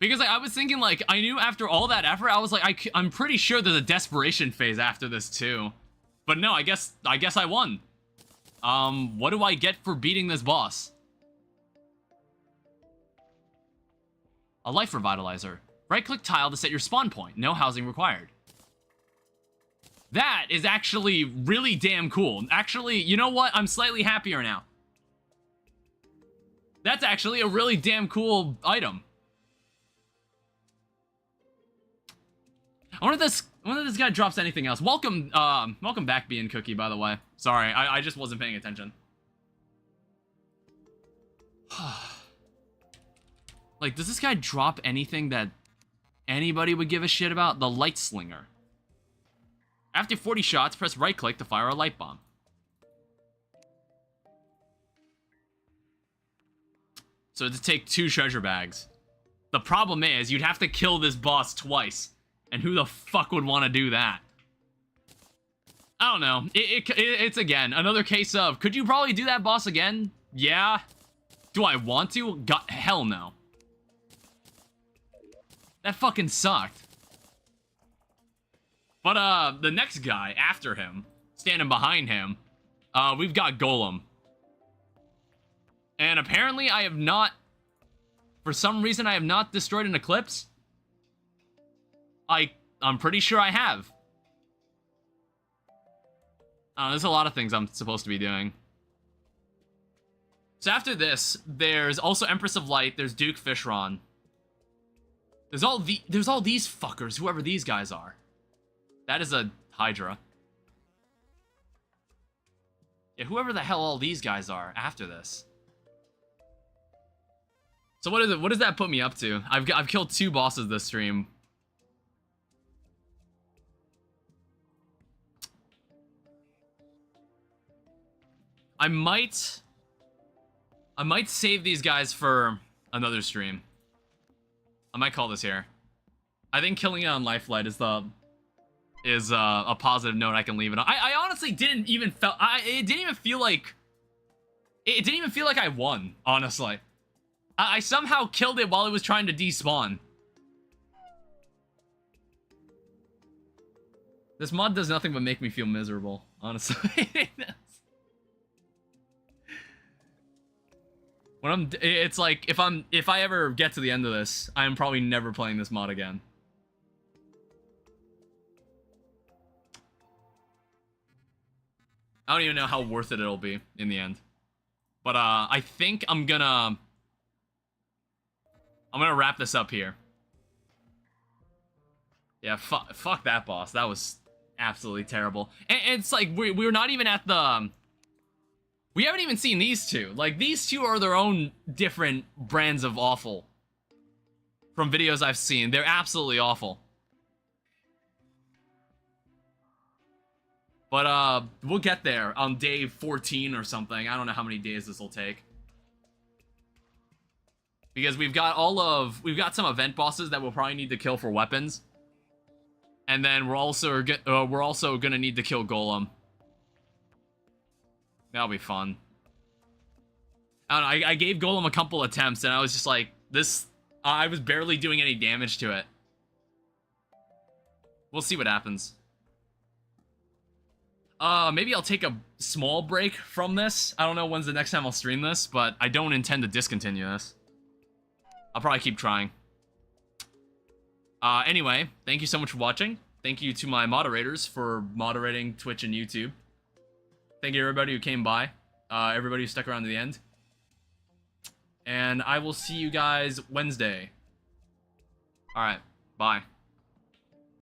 Speaker 1: Because like, I was thinking, like, I knew after all that effort, I was like, I'm pretty sure there's a desperation phase after this too. But no, I guess I won. What do I get for beating this boss? A life revitalizer. Right-click tile to set your spawn point. No housing required. That is actually really damn cool. Actually, you know what? I'm slightly happier now. That's actually a really damn cool item. I wonder if this guy drops anything else. Welcome back, Bee and Cookie, by the way. Sorry, I just wasn't paying attention. Like, does this guy drop anything that anybody would give a shit about? The Light Slinger. After 40 shots, press right-click to fire a light bomb. So to take 2 treasure bags. The problem is, you'd have to kill this boss twice. And who the fuck would want to do that? I don't know. It's again, another case of, could you probably do that boss again? Yeah. Do I want to? God, hell no. That fucking sucked. But, the next guy after him, standing behind him, we've got Golem. And apparently I have not, for some reason I have not destroyed an Eclipse. I'm pretty sure I have. There's a lot of things I'm supposed to be doing. So after this, there's also Empress of Light, there's Duke Fishron. There's all these fuckers, whoever these guys are. That is a Hydra. Yeah, whoever the hell all these guys are after this. So what is it? What does that put me up to? I've killed 2 bosses this stream. I might save these guys for another stream. I might call this here. I think killing it on Lifelight is a positive note I can leave it on. I honestly didn't even it didn't even feel like I won, honestly. I somehow killed it while it was trying to despawn. This mod does nothing but make me feel miserable, honestly. It's like, if I ever get to the end of this, I'm probably never playing this mod again. I don't even know how worth it it'll be in the end. But, I think I'm gonna wrap this up here. Yeah, fuck that boss. That was absolutely terrible. And it's like, we're not even at the... We haven't even seen these two. Like, these two are their own different brands of awful. From videos I've seen. They're absolutely awful. But, we'll get there on day 14 or something. I don't know how many days this will take. Because we've got some event bosses that we'll probably need to kill for weapons. And then we're also gonna need to kill Golem. That'll be fun. I don't know, I gave Golem a couple attempts and I was just like, I was barely doing any damage to it. We'll see what happens. Maybe I'll take a small break from this. I don't know when's the next time I'll stream this, but I don't intend to discontinue this. I'll probably keep trying. Anyway, thank you so much for watching. Thank you to my moderators for moderating Twitch and YouTube. Thank you everybody who came by. Everybody who stuck around to the end. And I will see you guys Wednesday. Alright, bye.